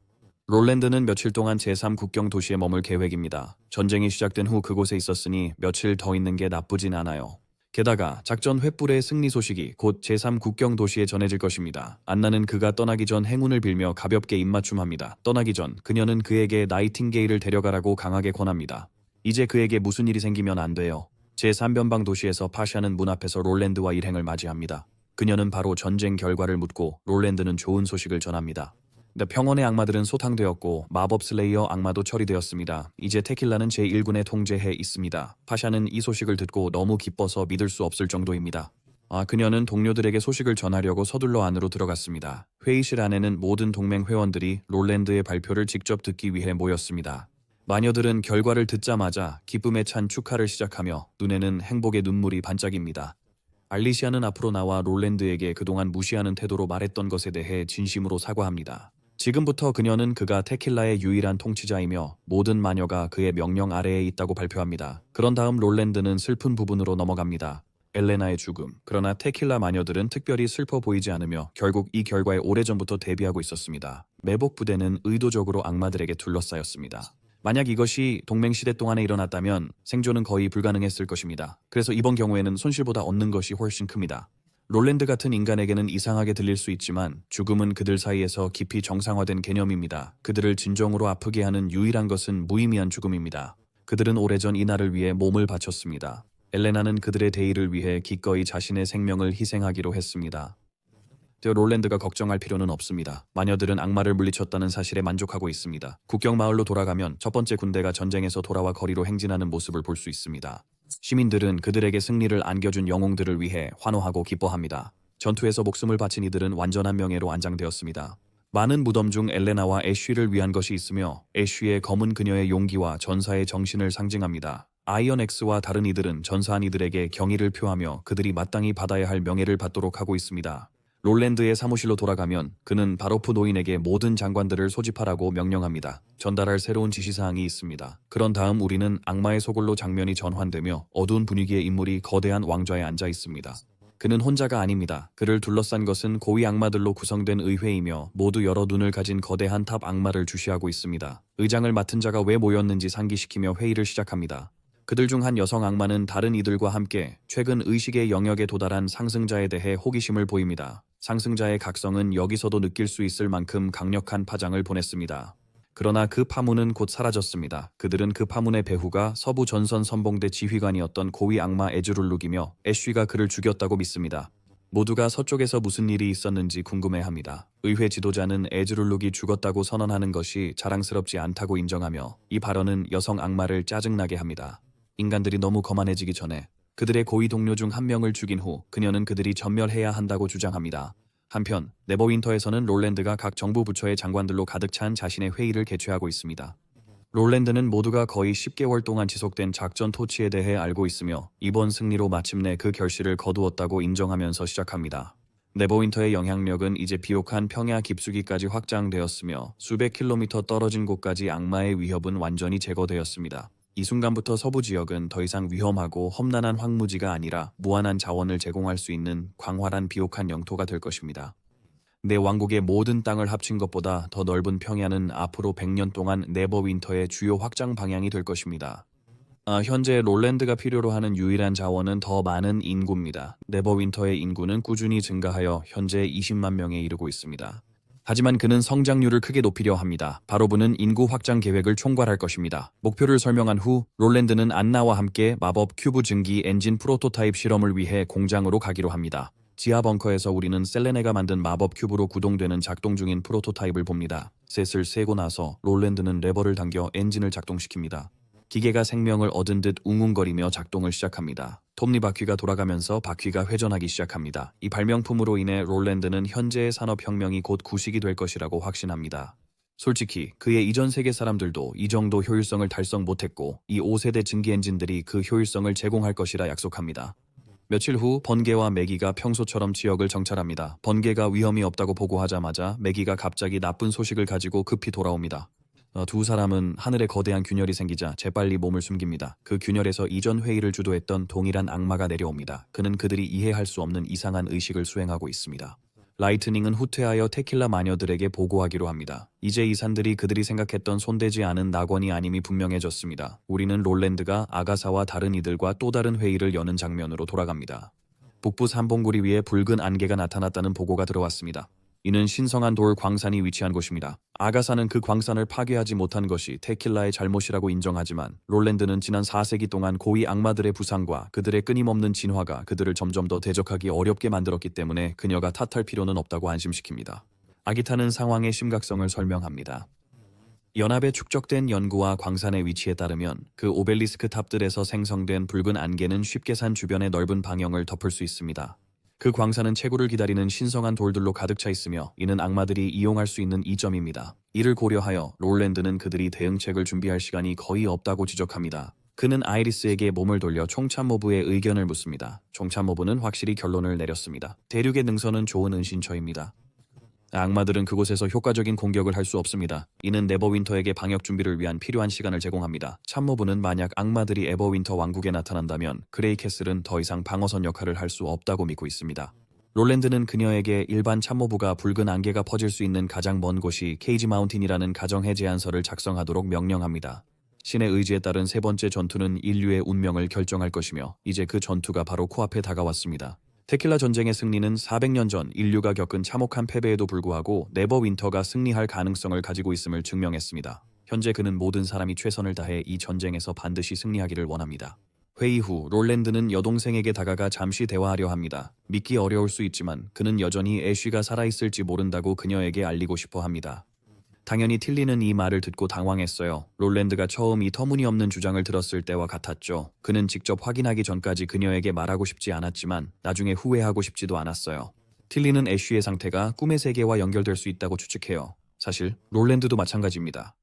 롤랜드는 며칠 동안 제3 국경 도시에 머물 계획입니다. 전쟁이 시작된 후 그곳에 있었으니 며칠 더 있는 게 나쁘진 않아요. 게다가 작전 횃불의 승리 소식이 곧 제3 국경 도시에 전해질 것입니다. 안나는 그가 떠나기 전 행운을 빌며 가볍게 입맞춤합니다. 떠나기 전 그녀는 그에게 나이팅게일을 데려가라고 강하게 권합니다. 이제 그에게 무슨 일이 생기면 안 돼요. 제3변방 도시에서 파샤는 문 앞에서 롤랜드와 일행을 맞이합니다. 그녀는 바로 전쟁 결과를 묻고 롤랜드는 좋은 소식을 전합니다. 평원의 악마들은 소탕되었고 마법 슬레이어 악마도 처리되었습니다. 이제 테킬라는 제1군에 통제해 있습니다. 파샤는 이 소식을 듣고 너무 기뻐서 믿을 수 없을 정도입니다. 그녀는 동료들에게 소식을 전하려고 서둘러 안으로 들어갔습니다. 회의실 안에는 모든 동맹 회원들이 롤랜드의 발표를 직접 듣기 위해 모였습니다. 마녀들은 결과를 듣자마자 기쁨에 찬 축하를 시작하며 눈에는 행복의 눈물이 반짝입니다. 알리시아는 앞으로 나와 롤랜드에게 그동안 무시하는 태도로 말했던 것에 대해 진심으로 사과합니다. 지금부터 그녀는 그가 테킬라의 유일한 통치자이며 모든 마녀가 그의 명령 아래에 있다고 발표합니다. 그런 다음 롤랜드는 슬픈 부분으로 넘어갑니다. 엘레나의 죽음. 그러나 테킬라 마녀들은 특별히 슬퍼 보이지 않으며 결국 이 결과에 오래전부터 대비하고 있었습니다. 매복 부대는 의도적으로 악마들에게 둘러싸였습니다. 만약 이것이 동맹시대 동안에 일어났다면 생존은 거의 불가능했을 것입니다. 그래서 이번 경우에는 손실보다 얻는 것이 훨씬 큽니다. 롤랜드 같은 인간에게는 이상하게 들릴 수 있지만 죽음은 그들 사이에서 깊이 정상화된 개념입니다. 그들을 진정으로 아프게 하는 유일한 것은 무의미한 죽음입니다. 그들은 오래전 이 날을 위해 몸을 바쳤습니다. 엘레나는 그들의 대의를 위해 기꺼이 자신의 생명을 희생하기로 했습니다. 롤랜드가 걱정할 필요는 없습니다. 마녀들은 악마를 물리쳤다는 사실에 만족하고 있습니다. 국경 마을로 돌아가면 첫 번째 군대가 전쟁에서 돌아와 거리로 행진하는 모습을 볼 수 있습니다. 시민들은 그들에게 승리를 안겨준 영웅들을 위해 환호하고 기뻐합니다. 전투에서 목숨을 바친 이들은 완전한 명예로 안장되었습니다. 많은 무덤 중 엘레나와 애쉬를 위한 것이 있으며 애쉬의 검은 그녀의 용기와 전사의 정신을 상징합니다. 아이언 X와 다른 이들은 전사한 이들에게 경의를 표하며 그들이 마땅히 받아야 할 명예를 받도록 하고 있습니다. 롤랜드의 사무실로 돌아가면 그는 바로프 노인에게 모든 장관들을 소집하라고 명령합니다. 전달할 새로운 지시사항이 있습니다. 그런 다음 우리는 악마의 소굴로 장면이 전환되며 어두운 분위기의 인물이 거대한 왕좌에 앉아 있습니다. 그는 혼자가 아닙니다. 그를 둘러싼 것은 고위 악마들로 구성된 의회이며 모두 여러 눈을 가진 거대한 탑 악마를 주시하고 있습니다. 의장을 맡은 자가 왜 모였는지 상기시키며 회의를 시작합니다. 그들 중 한 여성 악마는 다른 이들과 함께 최근 의식의 영역에 도달한 상승자에 대해 호기심을 보입니다. 상승자의 각성은 여기서도 느낄 수 있을 만큼 강력한 파장을 보냈습니다. 그러나 그 파문은 곧 사라졌습니다. 그들은 그 파문의 배후가 서부 전선 선봉대 지휘관이었던 고위 악마 에즈룰룩이며 애쉬가 그를 죽였다고 믿습니다. 모두가 서쪽에서 무슨 일이 있었는지 궁금해합니다. 의회 지도자는 에즈룰룩이 죽었다고 선언하는 것이 자랑스럽지 않다고 인정하며 이 발언은 여성 악마를 짜증나게 합니다. 인간들이 너무 거만해지기 전에 그들의 고위 동료 중 한 명을 죽인 후 그녀는 그들이 전멸해야 한다고 주장합니다. 한편 네버윈터에서는 롤랜드가 각 정부 부처의 장관들로 가득 찬 자신의 회의를 개최하고 있습니다. 롤랜드는 모두가 거의 10개월 동안 지속된 작전 토치에 대해 알고 있으며 이번 승리로 마침내 그 결실을 거두었다고 인정하면서 시작합니다. 네버윈터의 영향력은 이제 비옥한 평야 깊숙이까지 확장되었으며 수백 킬로미터 떨어진 곳까지 악마의 위협은 완전히 제거되었습니다. 이 순간부터 서부 지역은 더 이상 위험하고 험난한 황무지가 아니라 무한한 자원을 제공할 수 있는 광활한 비옥한 영토가 될 것입니다. 내 왕국의 모든 땅을 합친 것보다 더 넓은 평야는 앞으로 100년 동안 네버윈터의 주요 확장 방향이 될 것입니다. 현재 롤랜드가 필요로 하는 유일한 자원은 더 많은 인구입니다. 네버윈터의 인구는 꾸준히 증가하여 현재 20만 명에 이르고 있습니다. 하지만 그는 성장률을 크게 높이려 합니다. 바로브는 인구 확장 계획을 총괄할 것입니다. 목표를 설명한 후 롤랜드는 안나와 함께 마법 큐브 증기 엔진 프로토타입 실험을 위해 공장으로 가기로 합니다. 지하 벙커에서 우리는 셀레네가 만든 마법 큐브로 구동되는 작동 중인 프로토타입을 봅니다. 셋을 세고 나서 롤랜드는 레버를 당겨 엔진을 작동시킵니다. 기계가 생명을 얻은 듯 웅웅거리며 작동을 시작합니다. 톱니바퀴가 돌아가면서 바퀴가 회전하기 시작합니다. 이 발명품으로 인해 롤랜드는 현재의 산업혁명이 곧 구식이 될 것이라고 확신합니다. 솔직히 그의 이전 세계 사람들도 이 정도 효율성을 달성 못했고 이 5세대 증기 엔진들이 그 효율성을 제공할 것이라 약속합니다. 며칠 후 번개와 매기가 평소처럼 지역을 정찰합니다. 번개가 위험이 없다고 보고하자마자 매기가 갑자기 나쁜 소식을 가지고 급히 돌아옵니다. 두 사람은 하늘에 거대한 균열이 생기자 재빨리 몸을 숨깁니다. 그 균열에서 이전 회의를 주도했던 동일한 악마가 내려옵니다. 그는 그들이 이해할 수 없는 이상한 의식을 수행하고 있습니다. 라이트닝은 후퇴하여 테킬라 마녀들에게 보고하기로 합니다. 이제 이 산들이 그들이 생각했던 손대지 않은 낙원이 아님이 분명해졌습니다. 우리는 롤랜드가 아가사와 다른 이들과 또 다른 회의를 여는 장면으로 돌아갑니다. 북부 산봉구리 위에 붉은 안개가 나타났다는 보고가 들어왔습니다. 이는 신성한 돌 광산이 위치한 곳입니다. 아가사는 그 광산을 파괴하지 못한 것이 테킬라의 잘못이라고 인정하지만 롤랜드는 지난 4세기 동안 고위 악마들의 부상과 그들의 끊임없는 진화가 그들을 점점 더 대적하기 어렵게 만들었기 때문에 그녀가 탓할 필요는 없다고 안심시킵니다. 아기타는 상황의 심각성을 설명합니다. 연합에 축적된 연구와 광산의 위치에 따르면 그 오벨리스크 탑들에서 생성된 붉은 안개는 쉽게 산 주변의 넓은 방형을 덮을 수 있습니다. 그 광산은 채굴을 기다리는 신성한 돌들로 가득 차 있으며 이는 악마들이 이용할 수 있는 이점입니다. 이를 고려하여 롤랜드는 그들이 대응책을 준비할 시간이 거의 없다고 지적합니다. 그는 아이리스에게 몸을 돌려 총참모부의 의견을 묻습니다. 총참모부는 확실히 결론을 내렸습니다. 대륙의 능선은 좋은 은신처입니다. 악마들은 그곳에서 효과적인 공격을 할 수 없습니다. 이는 네버윈터에게 방역 준비를 위한 필요한 시간을 제공합니다. 참모부는 만약 악마들이 에버윈터 왕국에 나타난다면 그레이캐슬은 더 이상 방어선 역할을 할 수 없다고 믿고 있습니다. 롤랜드는 그녀에게 일반 참모부가 붉은 안개가 퍼질 수 있는 가장 먼 곳이 케이지 마운틴이라는 가정해 제안서를 작성하도록 명령합니다. 신의 의지에 따른 세 번째 전투는 인류의 운명을 결정할 것이며 이제 그 전투가 바로 코앞에 다가왔습니다. 테킬라 전쟁의 승리는 400년 전 인류가 겪은 참혹한 패배에도 불구하고 네버윈터가 승리할 가능성을 가지고 있음을 증명했습니다. 현재 그는 모든 사람이 최선을 다해 이 전쟁에서 반드시 승리하기를 원합니다. 회의 후 롤랜드는 여동생에게 다가가 잠시 대화하려 합니다. 믿기 어려울 수 있지만 그는 여전히 애쉬가 살아있을지 모른다고 그녀에게 알리고 싶어 합니다. 당연히 틸리는 이 말을 듣고 당황했어요. 롤랜드가 처음 이 터무니없는 주장을 들었을 때와 같았죠. 그는 직접 확인하기 전까지 그녀에게 말하고 싶지 않았지만 나중에 후회하고 싶지도 않았어요. 틸리는 애쉬의 상태가 꿈의 세계와 연결될 수 있다고 추측해요. 사실 롤랜드도 마찬가지입니다.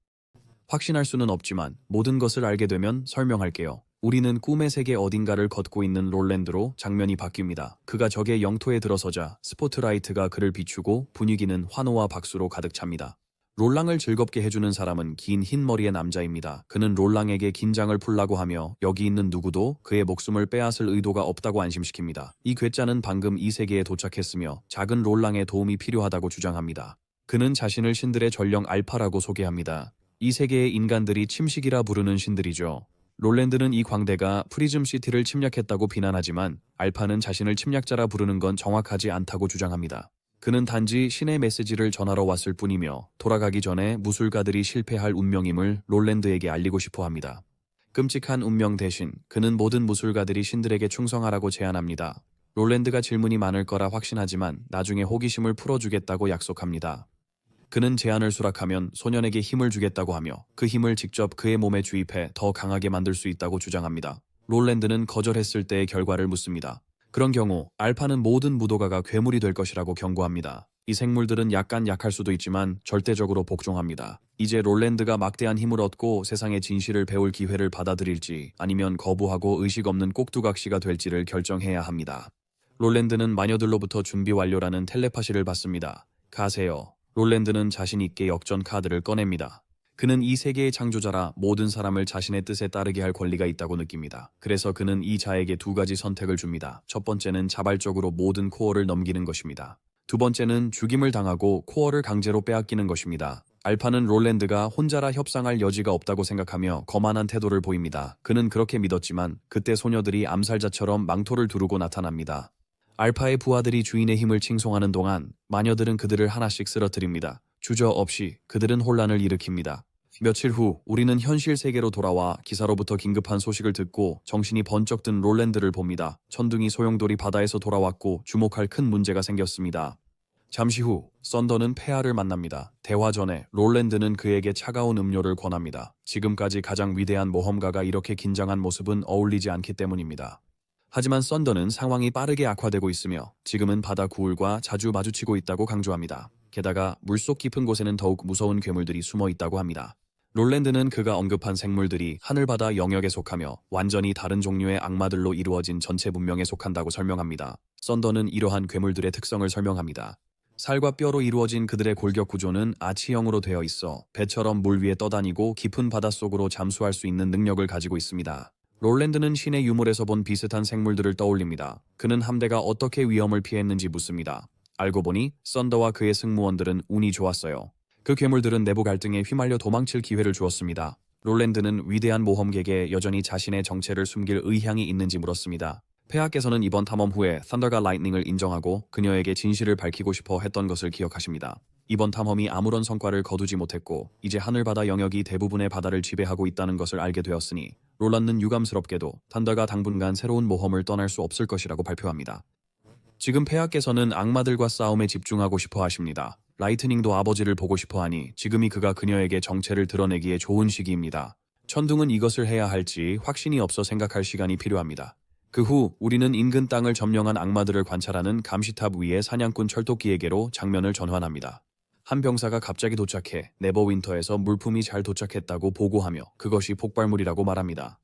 확신할 수는 없지만 모든 것을 알게 되면 설명할게요. 우리는 꿈의 세계 어딘가를 걷고 있는 롤랜드로 장면이 바뀝니다. 그가 적의 영토에 들어서자 스포트라이트가 그를 비추고 분위기는 환호와 박수로 가득 찹니다. 롤랑을 즐겁게 해주는 사람은 긴 흰 머리의 남자입니다. 그는 롤랑에게 긴장을 풀라고 하며 여기 있는 누구도 그의 목숨을 빼앗을 의도가 없다고 안심시킵니다. 이 괴짜는 방금 이 세계에 도착했으며 작은 롤랑의 도움이 필요하다고 주장합니다. 그는 자신을 신들의 전령 알파라고 소개합니다. 이 세계의 인간들이 침식이라 부르는 신들이죠. 롤랜드는 이 광대가 프리즘 시티를 침략했다고 비난하지만 알파는 자신을 침략자라 부르는 건 정확하지 않다고 주장합니다. 그는 단지 신의 메시지를 전하러 왔을 뿐이며 돌아가기 전에 무술가들이 실패할 운명임을 롤랜드에게 알리고 싶어 합니다. 끔찍한 운명 대신 그는 모든 무술가들이 신들에게 충성하라고 제안합니다. 롤랜드가 질문이 많을 거라 확신하지만 나중에 호기심을 풀어주겠다고 약속합니다. 그는 제안을 수락하면 소년에게 힘을 주겠다고 하며 그 힘을 직접 그의 몸에 주입해 더 강하게 만들 수 있다고 주장합니다. 롤랜드는 거절했을 때의 결과를 묻습니다. 그런 경우 알파는 모든 무도가가 괴물이 될 것이라고 경고합니다. 이 생물들은 약간 약할 수도 있지만 절대적으로 복종합니다. 이제 롤랜드가 막대한 힘을 얻고 세상의 진실을 배울 기회를 받아들일지 아니면 거부하고 의식 없는 꼭두각시가 될지를 결정해야 합니다. 롤랜드는 마녀들로부터 준비 완료라는 텔레파시를 받습니다. 가세요. 롤랜드는 자신 있게 역전 카드를 꺼냅니다. 그는 이 세계의 창조자라 모든 사람을 자신의 뜻에 따르게 할 권리가 있다고 느낍니다. 그래서 그는 이 자에게 두 가지 선택을 줍니다. 첫 번째는 자발적으로 모든 코어를 넘기는 것입니다. 두 번째는 죽임을 당하고 코어를 강제로 빼앗기는 것입니다. 알파는 롤랜드가 혼자라 협상할 여지가 없다고 생각하며 거만한 태도를 보입니다. 그는 그렇게 믿었지만 그때 소녀들이 암살자처럼 망토를 두르고 나타납니다. 알파의 부하들이 주인의 힘을 칭송하는 동안 마녀들은 그들을 하나씩 쓰러뜨립니다. 주저없이 그들은 혼란을 일으킵니다. 며칠 후 우리는 현실 세계로 돌아와 기사로부터 긴급한 소식을 듣고 정신이 번쩍 든 롤랜드를 봅니다. 천둥이 소용돌이 바다에서 돌아왔고 주목할 큰 문제가 생겼습니다. 잠시 후 썬더는 폐하를 만납니다. 대화 전에 롤랜드는 그에게 차가운 음료를 권합니다. 지금까지 가장 위대한 모험가가 이렇게 긴장한 모습은 어울리지 않기 때문입니다. 하지만 썬더는 상황이 빠르게 악화되고 있으며 지금은 바다 구울과 자주 마주치고 있다고 강조합니다. 게다가 물속 깊은 곳에는 더욱 무서운 괴물들이 숨어 있다고 합니다. 롤랜드는 그가 언급한 생물들이 하늘바다 영역에 속하며 완전히 다른 종류의 악마들로 이루어진 전체 문명에 속한다고 설명합니다. 썬더는 이러한 괴물들의 특성을 설명합니다. 살과 뼈로 이루어진 그들의 골격 구조는 아치형으로 되어 있어 배처럼 물 위에 떠다니고 깊은 바닷속으로 잠수할 수 있는 능력을 가지고 있습니다. 롤랜드는 신의 유물에서 본 비슷한 생물들을 떠올립니다. 그는 함대가 어떻게 위험을 피했는지 묻습니다. 알고 보니 썬더와 그의 승무원들은 운이 좋았어요. 그 괴물들은 내부 갈등에 휘말려 도망칠 기회를 주었습니다. 롤랜드는 위대한 모험객에 여전히 자신의 정체를 숨길 의향이 있는지 물었습니다. 폐하께서는 이번 탐험 후에 썬더가 라이트닝을 인정하고 그녀에게 진실을 밝히고 싶어 했던 것을 기억하십니다. 이번 탐험이 아무런 성과를 거두지 못했고 이제 하늘바다 영역이 대부분의 바다를 지배하고 있다는 것을 알게 되었으니 롤란는 유감스럽게도 썬더가 당분간 새로운 모험을 떠날 수 없을 것이라고 발표합니다. 지금 폐하께서는 악마들과 싸움에 집중하고 싶어 하십니다. 라이트닝도 아버지를 보고 싶어 하니 지금이 그가 그녀에게 정체를 드러내기에 좋은 시기입니다. 천둥은 이것을 해야 할지 확신이 없어 생각할 시간이 필요합니다. 그 후 우리는 인근 땅을 점령한 악마들을 관찰하는 감시탑 위의 사냥꾼 철도끼에게로 장면을 전환합니다. 한 병사가 갑자기 도착해 네버윈터에서 물품이 잘 도착했다고 보고하며 그것이 폭발물이라고 말합니다.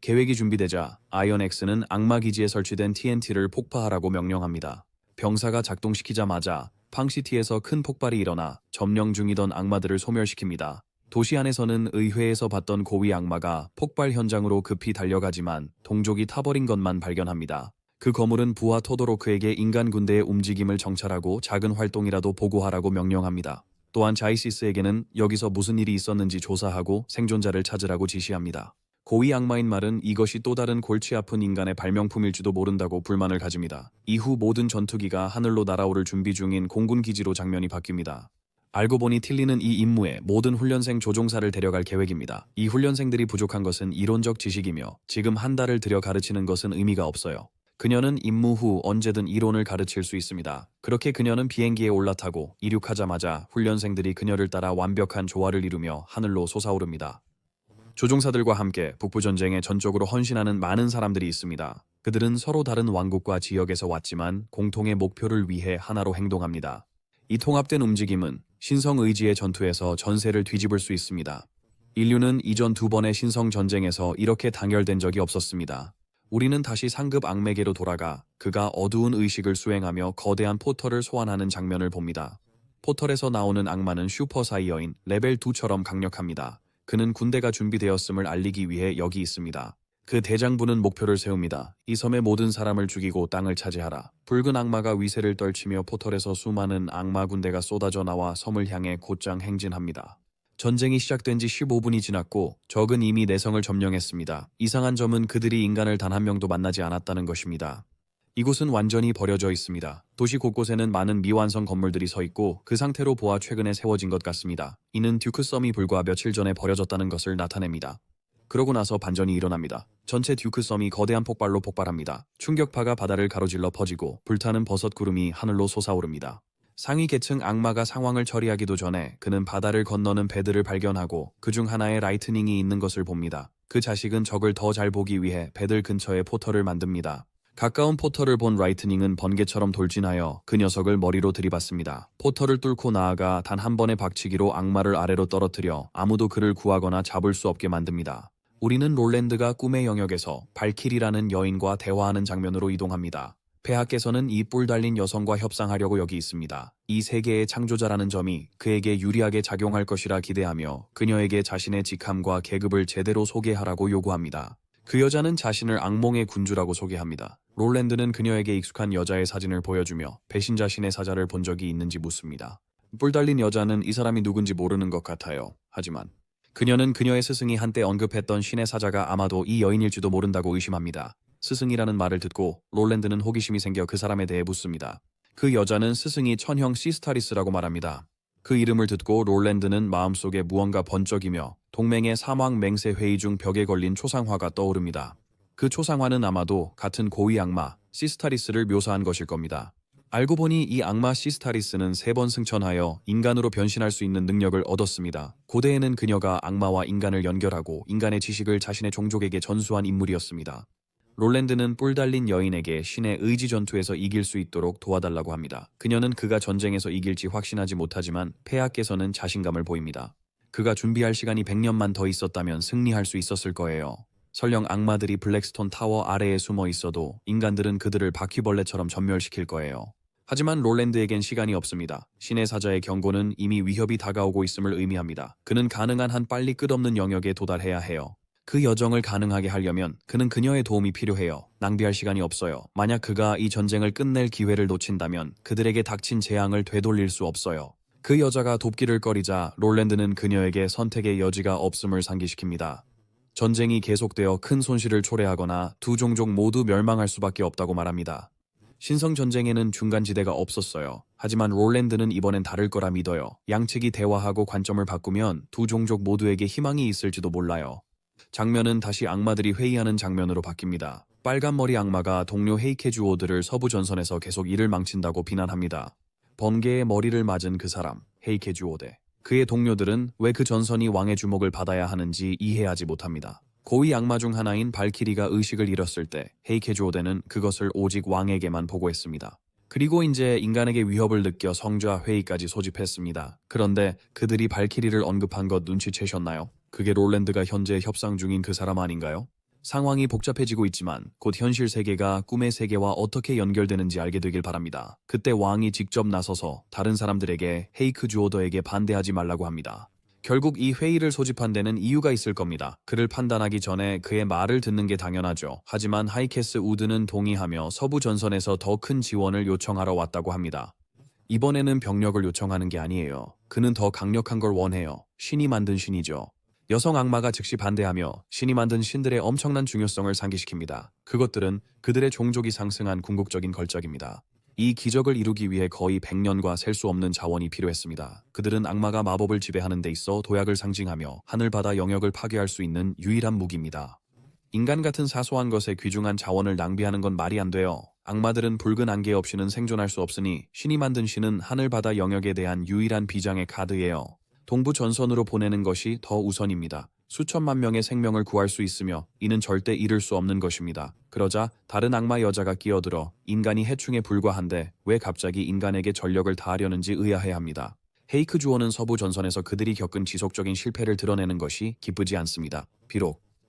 계획이 준비되자 아이언엑스는 악마기지에 설치된 TNT를 폭파하라고 명령합니다. 병사가 작동시키자마자 팡시티에서 큰 폭발이 일어나 점령 중이던 악마들을 소멸시킵니다. 도시 안에서는 의회에서 봤던 고위 악마가 폭발 현장으로 급히 달려가지만 동족이 타버린 것만 발견합니다. 그 거물은 부하 토도로크에게 인간 군대의 움직임을 정찰하고 작은 활동이라도 보고하라고 명령합니다. 또한 자이시스에게는 여기서 무슨 일이 있었는지 조사하고 생존자를 찾으라고 지시합니다. 고위 악마인 말은 이것이 또 다른 골치 아픈 인간의 발명품일지도 모른다고 불만을 가집니다. 이후 모든 전투기가 하늘로 날아오를 준비 중인 공군 기지로 장면이 바뀝니다. 알고 보니 틸리는 이 임무에 모든 훈련생 조종사를 데려갈 계획입니다. 이 훈련생들이 부족한 것은 이론적 지식이며 지금 한 달을 들여 가르치는 것은 의미가 없어요. 그녀는 임무 후 언제든 이론을 가르칠 수 있습니다. 그렇게 그녀는 비행기에 올라타고 이륙하자마자 훈련생들이 그녀를 따라 완벽한 조화를 이루며 하늘로 솟아오릅니다. 조종사들과 함께 북부전쟁에 전적으로 헌신하는 많은 사람들이 있습니다. 그들은 서로 다른 왕국과 지역에서 왔지만 공통의 목표를 위해 하나로 행동합니다. 이 통합된 움직임은 신성의지의 전투에서 전세를 뒤집을 수 있습니다. 인류는 이전 2번의 신성 전쟁에서 이렇게 단결된 적이 없었습니다. 우리는 다시 상급 악매계로 돌아가 그가 어두운 의식을 수행하며 거대한 포털을 소환하는 장면을 봅니다. 포털에서 나오는 악마는 슈퍼사이어인 레벨 2처럼 강력합니다. 그는 군대가 준비되었음을 알리기 위해 여기 있습니다. 그 대장부는 목표를 세웁니다. 이 섬의 모든 사람을 죽이고 땅을 차지하라. 붉은 악마가 위세를 떨치며 포털에서 수많은 악마 군대가 쏟아져 나와 섬을 향해 곧장 행진합니다. 전쟁이 시작된 지 15분이 지났고 적은 이미 내성을 점령했습니다. 이상한 점은 그들이 인간을 단 한 명도 만나지 않았다는 것입니다. 이곳은 완전히 버려져 있습니다. 도시 곳곳에는 많은 미완성 건물들이 서 있고 그 상태로 보아 최근에 세워진 것 같습니다. 이는 듀크섬이 불과 며칠 전에 버려졌다는 것을 나타냅니다. 그러고 나서 반전이 일어납니다. 전체 듀크섬이 거대한 폭발로 폭발합니다. 충격파가 바다를 가로질러 퍼지고 불타는 버섯 구름이 하늘로 솟아오릅니다. 상위 계층 악마가 상황을 처리하기도 전에 그는 바다를 건너는 배들을 발견하고 그중 하나에 라이트닝이 있는 것을 봅니다. 그 자식은 적을 더 잘 보기 위해 배들 근처에 포털을 만듭니다. 가까운 포털을 본 라이트닝은 번개처럼 돌진하여 그 녀석을 머리로 들이받습니다. 포털을 뚫고 나아가 단 한 번의 박치기로 악마를 아래로 떨어뜨려 아무도 그를 구하거나 잡을 수 없게 만듭니다. 우리는 롤랜드가 꿈의 영역에서 발키리라는 여인과 대화하는 장면으로 이동합니다. 폐하께서는 이 뿔 달린 여성과 협상하려고 여기 있습니다. 이 세계의 창조자라는 점이 그에게 유리하게 작용할 것이라 기대하며 그녀에게 자신의 직함과 계급을 제대로 소개하라고 요구합니다. 그 여자는 자신을 악몽의 군주라고 소개합니다. 롤랜드는 그녀에게 익숙한 여자의 사진을 보여주며 배신자 신의 사자를 본 적이 있는지 묻습니다. 뿔 달린 여자는 이 사람이 누군지 모르는 것 같아요. 하지만 그녀는 그녀의 스승이 한때 언급했던 신의 사자가 아마도 이 여인일지도 모른다고 의심합니다. 스승이라는 말을 듣고 롤랜드는 호기심이 생겨 그 사람에 대해 묻습니다. 그 여자는 스승이 천형 시스타리스라고 말합니다. 그 이름을 듣고 롤랜드는 마음속에 무언가 번쩍이며 동맹의 사막 맹세 회의 중 벽에 걸린 초상화가 떠오릅니다. 그 초상화는 아마도 같은 고위 악마 시스타리스를 묘사한 것일 겁니다. 알고 보니 이 악마 시스타리스는 3번 승천하여 인간으로 변신할 수 있는 능력을 얻었습니다. 고대에는 그녀가 악마와 인간을 연결하고 인간의 지식을 자신의 종족에게 전수한 인물이었습니다. 롤랜드는 뿔 달린 여인에게 신의 의지 전투에서 이길 수 있도록 도와달라고 합니다. 그녀는 그가 전쟁에서 이길지 확신하지 못하지만 폐하께서는 자신감을 보입니다. 그가 준비할 시간이 100년만 더 있었다면 승리할 수 있었을 거예요. 설령 악마들이 블랙스톤 타워 아래에 숨어 있어도 인간들은 그들을 바퀴벌레처럼 전멸시킬 거예요. 하지만 롤랜드에겐 시간이 없습니다. 신의 사자의 경고는 이미 위협이 다가오고 있음을 의미합니다. 그는 가능한 한 빨리 끝없는 영역에 도달해야 해요. 그 여정을 가능하게 하려면 그는 그녀의 도움이 필요해요. 낭비할 시간이 없어요. 만약 그가 이 전쟁을 끝낼 기회를 놓친다면 그들에게 닥친 재앙을 되돌릴 수 없어요. 그 여자가 돕기를 꺼리자 롤랜드는 그녀에게 선택의 여지가 없음을 상기시킵니다. 전쟁이 계속되어 큰 손실을 초래하거나 두 종족 모두 멸망할 수밖에 없다고 말합니다. 신성 전쟁에는 중간지대가 없었어요. 하지만 롤랜드는 이번엔 다를 거라 믿어요. 양측이 대화하고 관점을 바꾸면 두 종족 모두에게 희망이 있을지도 몰라요. 장면은 다시 악마들이 회의하는 장면으로 바뀝니다. 빨간머리 악마가 동료 헤이케주오드를 서부 전선에서 계속 일을 망친다고 비난합니다. 번개의 머리를 맞은 그 사람, 헤이케주오드. 그의 동료들은 왜 그 전선이 왕의 주목을 받아야 하는지 이해하지 못합니다. 고위 악마 중 하나인 발키리가 의식을 잃었을 때 헤이케주오드는 그것을 오직 왕에게만 보고했습니다. 그리고 이제 인간에게 위협을 느껴 성좌 회의까지 소집했습니다. 그런데 그들이 발키리를 언급한 것 눈치채셨나요? 그게 롤랜드가 현재 협상 중인 그 사람 아닌가요? 상황이 복잡해지고 있지만 곧 현실 세계가 꿈의 세계와 어떻게 연결되는지 알게 되길 바랍니다. 그때 왕이 직접 나서서 다른 사람들에게 헤이크주오더에게 반대하지 말라고 합니다. 결국 이 회의를 소집한 데는 이유가 있을 겁니다. 그를 판단하기 전에 그의 말을 듣는 게 당연하죠. 하지만 하이캐스 우드는 동의하며 서부 전선에서 더 큰 지원을 요청하러 왔다고 합니다. 이번에는 병력을 요청하는 게 아니에요. 그는 더 강력한 걸 원해요. 신이 만든 신이죠. 여성 악마가 즉시 반대하며 신이 만든 신들의 엄청난 중요성을 상기시킵니다. 그것들은 그들의 종족이 상승한 궁극적인 걸작입니다. 이 기적을 이루기 위해 거의 100년과 셀 수 없는 자원이 필요했습니다. 그들은 악마가 마법을 지배하는 데 있어 도약을 상징하며 하늘바다 영역을 파괴할 수 있는 유일한 무기입니다. 인간 같은 사소한 것에 귀중한 자원을 낭비하는 건 말이 안 돼요. 악마들은 붉은 안개 없이는 생존할 수 없으니 신이 만든 신은 하늘바다 영역에 대한 유일한 비장의 카드예요. 동부 전선으로 보내는 것이 더 우선입니다. 수천만 명의 생명을 구할 수 있으며 이는 절대 잃을 수 없는 것입니다. 그러자 다른 악마 여자가 끼어들어 인간이 해충에 불과한데 왜 갑자기 인간에게 전력을 다하려는지 의아해합니다. 헤이크 주어는 서부 전선에서 그들이 겪은 지속적인 실패를 드러내는 것이 기쁘지 않습니다.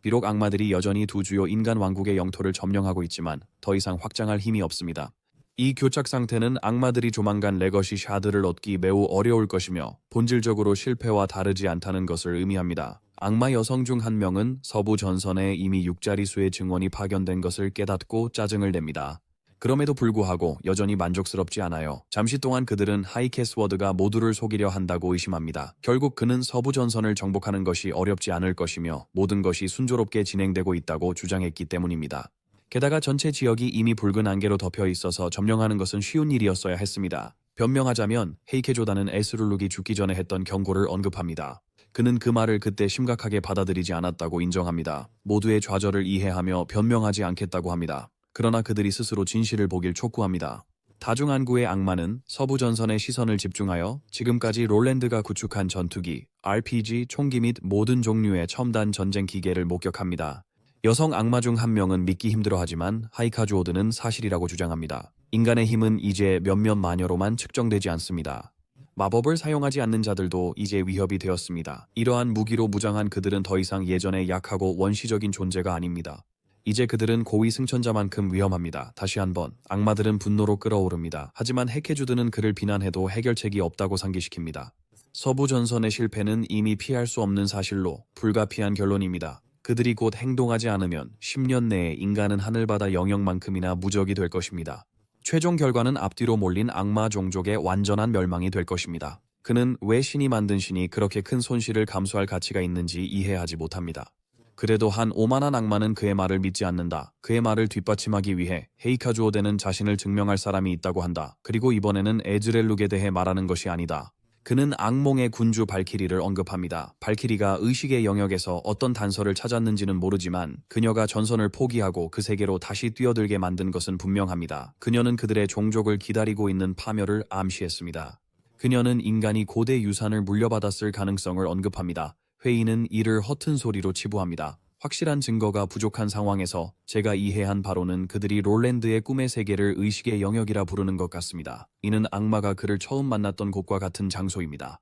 비록 악마들이 여전히 두 주요 인간 왕국의 영토를 점령하고 있지만 더 이상 확장할 힘이 없습니다. 이 교착 상태는 악마들이 조만간 레거시 샤드를 얻기 매우 어려울 것이며 본질적으로 실패와 다르지 않다는 것을 의미합니다. 악마 여성 중 한 명은 서부 전선에 이미 6자릿수의 증원이 파견된 것을 깨닫고 짜증을 냅니다. 그럼에도 불구하고 여전히 만족스럽지 않아요. 잠시 동안 그들은 하이캐스워드가 모두를 속이려 한다고 의심합니다. 결국 그는 서부 전선을 정복하는 것이 어렵지 않을 것이며 모든 것이 순조롭게 진행되고 있다고 주장했기 때문입니다. 게다가 전체 지역이 이미 붉은 안개로 덮여 있어서 점령하는 것은 쉬운 일이었어야 했습니다. 변명하자면 헤이케조다는 에스룰룩이 죽기 전에 했던 경고를 언급합니다. 그는 그 말을 그때 심각하게 받아들이지 않았다고 인정합니다. 모두의 좌절을 이해하며 변명하지 않겠다고 합니다. 그러나 그들이 스스로 진실을 보길 촉구합니다. 다중안구의 악마는 서부 전선에 시선을 집중하여 지금까지 롤랜드가 구축한 전투기, RPG, 총기 및 모든 종류의 첨단 전쟁 기계를 목격합니다. 여성 악마 중 한 명은 믿기 힘들어하지만 하이카주오드는 사실이라고 주장합니다. 인간의 힘은 이제 몇몇 마녀로만 측정되지 않습니다. 마법을 사용하지 않는 자들도 이제 위협이 되었습니다. 이러한 무기로 무장한 그들은 더 이상 예전의 약하고 원시적인 존재가 아닙니다. 이제 그들은 고위 승천자만큼 위험합니다. 다시 한번 악마들은 분노로 끓어오릅니다. 하지만 헤케주드는 그를 비난해도 해결책이 없다고 상기시킵니다. 서부 전선의 실패는 이미 피할 수 없는 사실로 불가피한 결론입니다. 그들이 곧 행동하지 않으면 10년 내에 인간은 하늘바다 영역만큼이나 무적이 될 것입니다. 최종 결과는 앞뒤로 몰린 악마 종족의 완전한 멸망이 될 것입니다. 그는 왜 신이 만든 신이 그렇게 큰 손실을 감수할 가치가 있는지 이해하지 못합니다. 그래도 한 오만한 악마는 그의 말을 믿지 않는다. 그의 말을 뒷받침하기 위해 헤이카주오데는 자신을 증명할 사람이 있다고 한다. 그리고 이번에는 에즈렐룩에 대해 말하는 것이 아니다. 그는 악몽의 군주 발키리를 언급합니다. 발키리가 의식의 영역에서 어떤 단서를 찾았는지는 모르지만 그녀가 전선을 포기하고 그 세계로 다시 뛰어들게 만든 것은 분명합니다. 그녀는 그들의 종족을 기다리고 있는 파멸을 암시했습니다. 그녀는 인간이 고대 유산을 물려받았을 가능성을 언급합니다. 회의는 이를 허튼 소리로 치부합니다. 확실한 증거가 부족한 상황에서 제가 이해한 바로는 그들이 롤랜드의 꿈의 세계를 의식의 영역이라 부르는 것 같습니다. 이는 악마가 그를 처음 만났던 곳과 같은 장소입니다.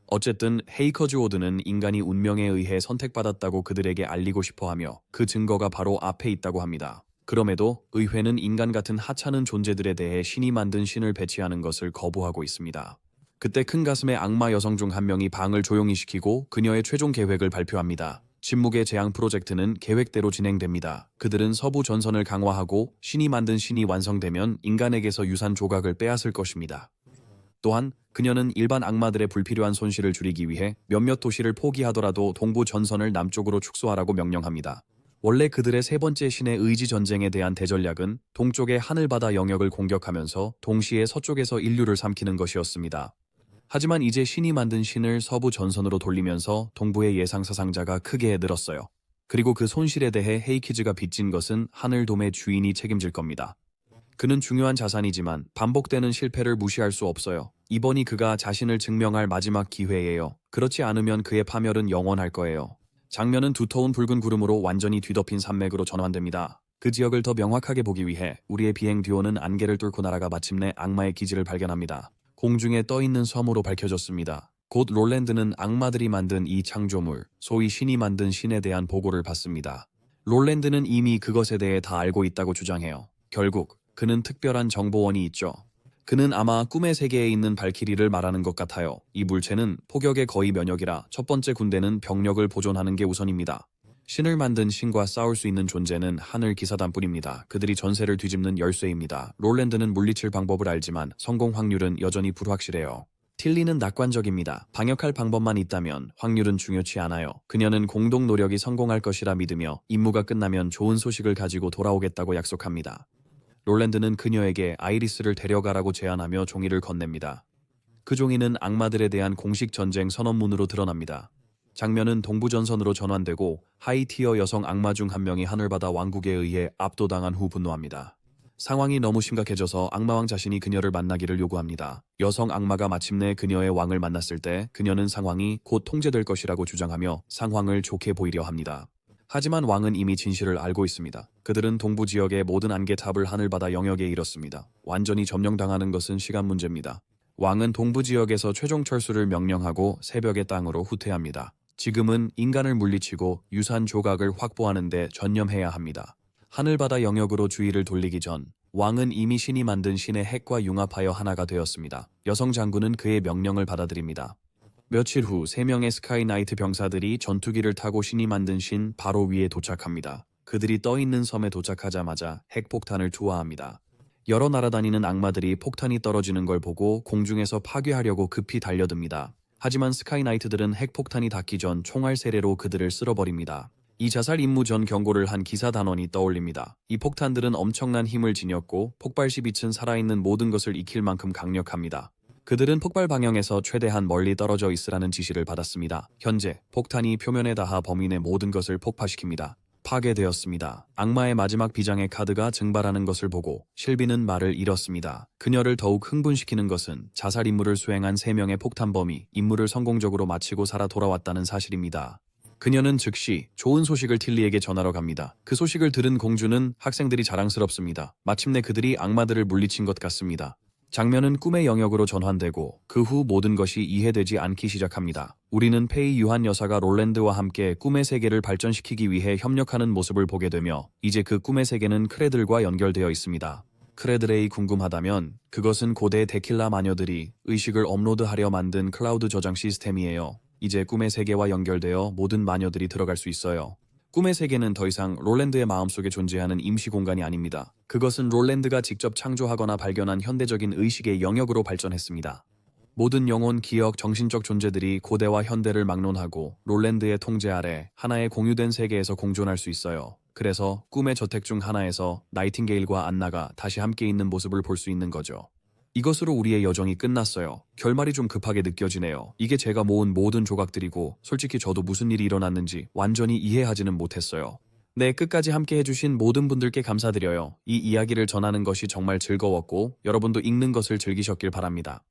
어쨌든 헤이커즈오드는 인간이 운명에 의해 선택받았다고 그들에게 알리고 싶어하며 그 증거가 바로 앞에 있다고 합니다. 그럼에도 의회는 인간 같은 하찮은 존재들에 대해 신이 만든 신을 배치하는 것을 거부하고 있습니다. 그때 큰 가슴의 악마 여성 중 한 명이 방을 조용히 시키고 그녀의 최종 계획을 발표합니다. 침묵의 재앙 프로젝트는 계획대로 진행됩니다. 그들은 서부 전선을 강화하고 신이 만든 신이 완성되면 인간에게서 유산 조각을 빼앗을 것입니다. 또한 그녀는 일반 악마들의 불필요한 손실을 줄이기 위해 몇몇 도시를 포기하더라도 동부 전선을 남쪽으로 축소하라고 명령합니다. 원래 그들의 세 번째 신의 의지 전쟁에 대한 대전략은 동쪽의 하늘바다 영역을 공격하면서 동시에 서쪽에서 인류를 삼키는 것이었습니다. 하지만 이제 신이 만든 신을 서부 전선으로 돌리면서 동부의 예상 사상자가 크게 늘었어요. 그리고 그 손실에 대해 헤이키즈가 빚진 것은 하늘돔의 주인이 책임질 겁니다. 그는 중요한 자산이지만 반복되는 실패를 무시할 수 없어요. 이번이 그가 자신을 증명할 마지막 기회예요. 그렇지 않으면 그의 파멸은 영원할 거예요. 장면은 두터운 붉은 구름으로 완전히 뒤덮인 산맥으로 전환됩니다. 그 지역을 더 명확하게 보기 위해 우리의 비행 듀오는 안개를 뚫고 날아가 마침내 악마의 기지를 발견합니다. 공중에 떠있는 섬으로 밝혀졌습니다. 곧 롤랜드는 악마들이 만든 이 창조물, 소위 신이 만든 신에 대한 보고를 받습니다. 롤랜드는 이미 그것에 대해 다 알고 있다고 주장해요. 결국 그는 특별한 정보원이 있죠. 그는 아마 꿈의 세계에 있는 발키리를 말하는 것 같아요. 이 물체는 포격에 거의 면역이라 첫 번째 군대는 병력을 보존하는 게 우선입니다. 신을 만든 신과 싸울 수 있는 존재는 하늘 기사단뿐입니다. 그들이 전세를 뒤집는 열쇠입니다. 롤랜드는 물리칠 방법을 알지만 성공 확률은 여전히 불확실해요. 틸리는 낙관적입니다. 방역할 방법만 있다면 확률은 중요치 않아요. 그녀는 공동 노력이 성공할 것이라 믿으며 임무가 끝나면 좋은 소식을 가지고 돌아오겠다고 약속합니다. 롤랜드는 그녀에게 아이리스를 데려가라고 제안하며 종이를 건넵니다. 그 종이는 악마들에 대한 공식 전쟁 선언문으로 드러납니다. 장면은 동부전선으로 전환되고 하이티어 여성 악마 중 한 명이 하늘바다 왕국에 의해 압도당한 후 분노합니다. 상황이 너무 심각해져서 악마왕 자신이 그녀를 만나기를 요구합니다. 여성 악마가 마침내 그녀의 왕을 만났을 때 그녀는 상황이 곧 통제될 것이라고 주장하며 상황을 좋게 보이려 합니다. 하지만 왕은 이미 진실을 알고 있습니다. 그들은 동부 지역의 모든 안개탑을 하늘바다 영역에 잃었습니다. 완전히 점령당하는 것은 시간 문제입니다. 왕은 동부 지역에서 최종 철수를 명령하고 새벽의 땅으로 후퇴합니다. 지금은 인간을 물리치고 유산 조각을 확보하는 데 전념해야 합니다. 하늘바다 영역으로 주의를 돌리기 전 왕은 이미 신이 만든 신의 핵과 융합하여 하나가 되었습니다. 여성 장군은 그의 명령을 받아들입니다. 며칠 후 3명의 스카이나이트 병사들이 전투기를 타고 신이 만든 신 바로 위에 도착합니다. 그들이 떠있는 섬에 도착하자마자 핵폭탄을 투하합니다. 여러 날아다니는 악마들이 폭탄이 떨어지는 걸 보고 공중에서 파괴하려고 급히 달려듭니다. 하지만 스카이나이트들은 핵폭탄이 닿기 전 총알 세례로 그들을 쓸어버립니다. 이 자살 임무 전 경고를 한 기사 단원이 떠올립니다. 이 폭탄들은 엄청난 힘을 지녔고 폭발 시 빛은 살아있는 모든 것을 익힐 만큼 강력합니다. 그들은 폭발 방향에서 최대한 멀리 떨어져 있으라는 지시를 받았습니다. 현재 폭탄이 표면에 닿아 범인의 모든 것을 폭파시킵니다. 파괴되었습니다. 악마의 마지막 비장의 카드가 증발하는 것을 보고 실비는 말을 잃었습니다. 그녀를 더욱 흥분시키는 것은 자살 임무를 수행한 3명의 폭탄범이 임무를 성공적으로 마치고 살아 돌아왔다는 사실입니다. 그녀는 즉시 좋은 소식을 틸리에게 전하러 갑니다. 그 소식을 들은 공주는 학생들이 자랑스럽습니다. 마침내 그들이 악마들을 물리친 것 같습니다. 장면은 꿈의 영역으로 전환되고 그 후 모든 것이 이해되지 않기 시작합니다. 우리는 페이 유한 여사가 롤랜드와 함께 꿈의 세계를 발전시키기 위해 협력하는 모습을 보게 되며 이제 그 꿈의 세계는 크레들과 연결되어 있습니다. 크레들에이 궁금하다면 그것은 고대 데킬라 마녀들이 의식을 업로드하려 만든 클라우드 저장 시스템이에요. 이제 꿈의 세계와 연결되어 모든 마녀들이 들어갈 수 있어요. 꿈의 세계는 더 이상 롤랜드의 마음속에 존재하는 임시 공간이 아닙니다. 그것은 롤랜드가 직접 창조하거나 발견한 현대적인 의식의 영역으로 발전했습니다. 모든 영혼, 기억, 정신적 존재들이 고대와 현대를 막론하고 롤랜드의 통제 아래 하나의 공유된 세계에서 공존할 수 있어요. 그래서 꿈의 저택 중 하나에서 나이팅게일과 안나가 다시 함께 있는 모습을 볼 수 있는 거죠. 이것으로 우리의 여정이 끝났어요. 결말이 좀 급하게 느껴지네요. 이게 제가 모은 모든 조각들이고 솔직히 저도 무슨 일이 일어났는지 완전히 이해하지는 못했어요. 네, 끝까지 함께 해주신 모든 분들께 감사드려요. 이 이야기를 전하는 것이 정말 즐거웠고 여러분도 읽는 것을 즐기셨길 바랍니다.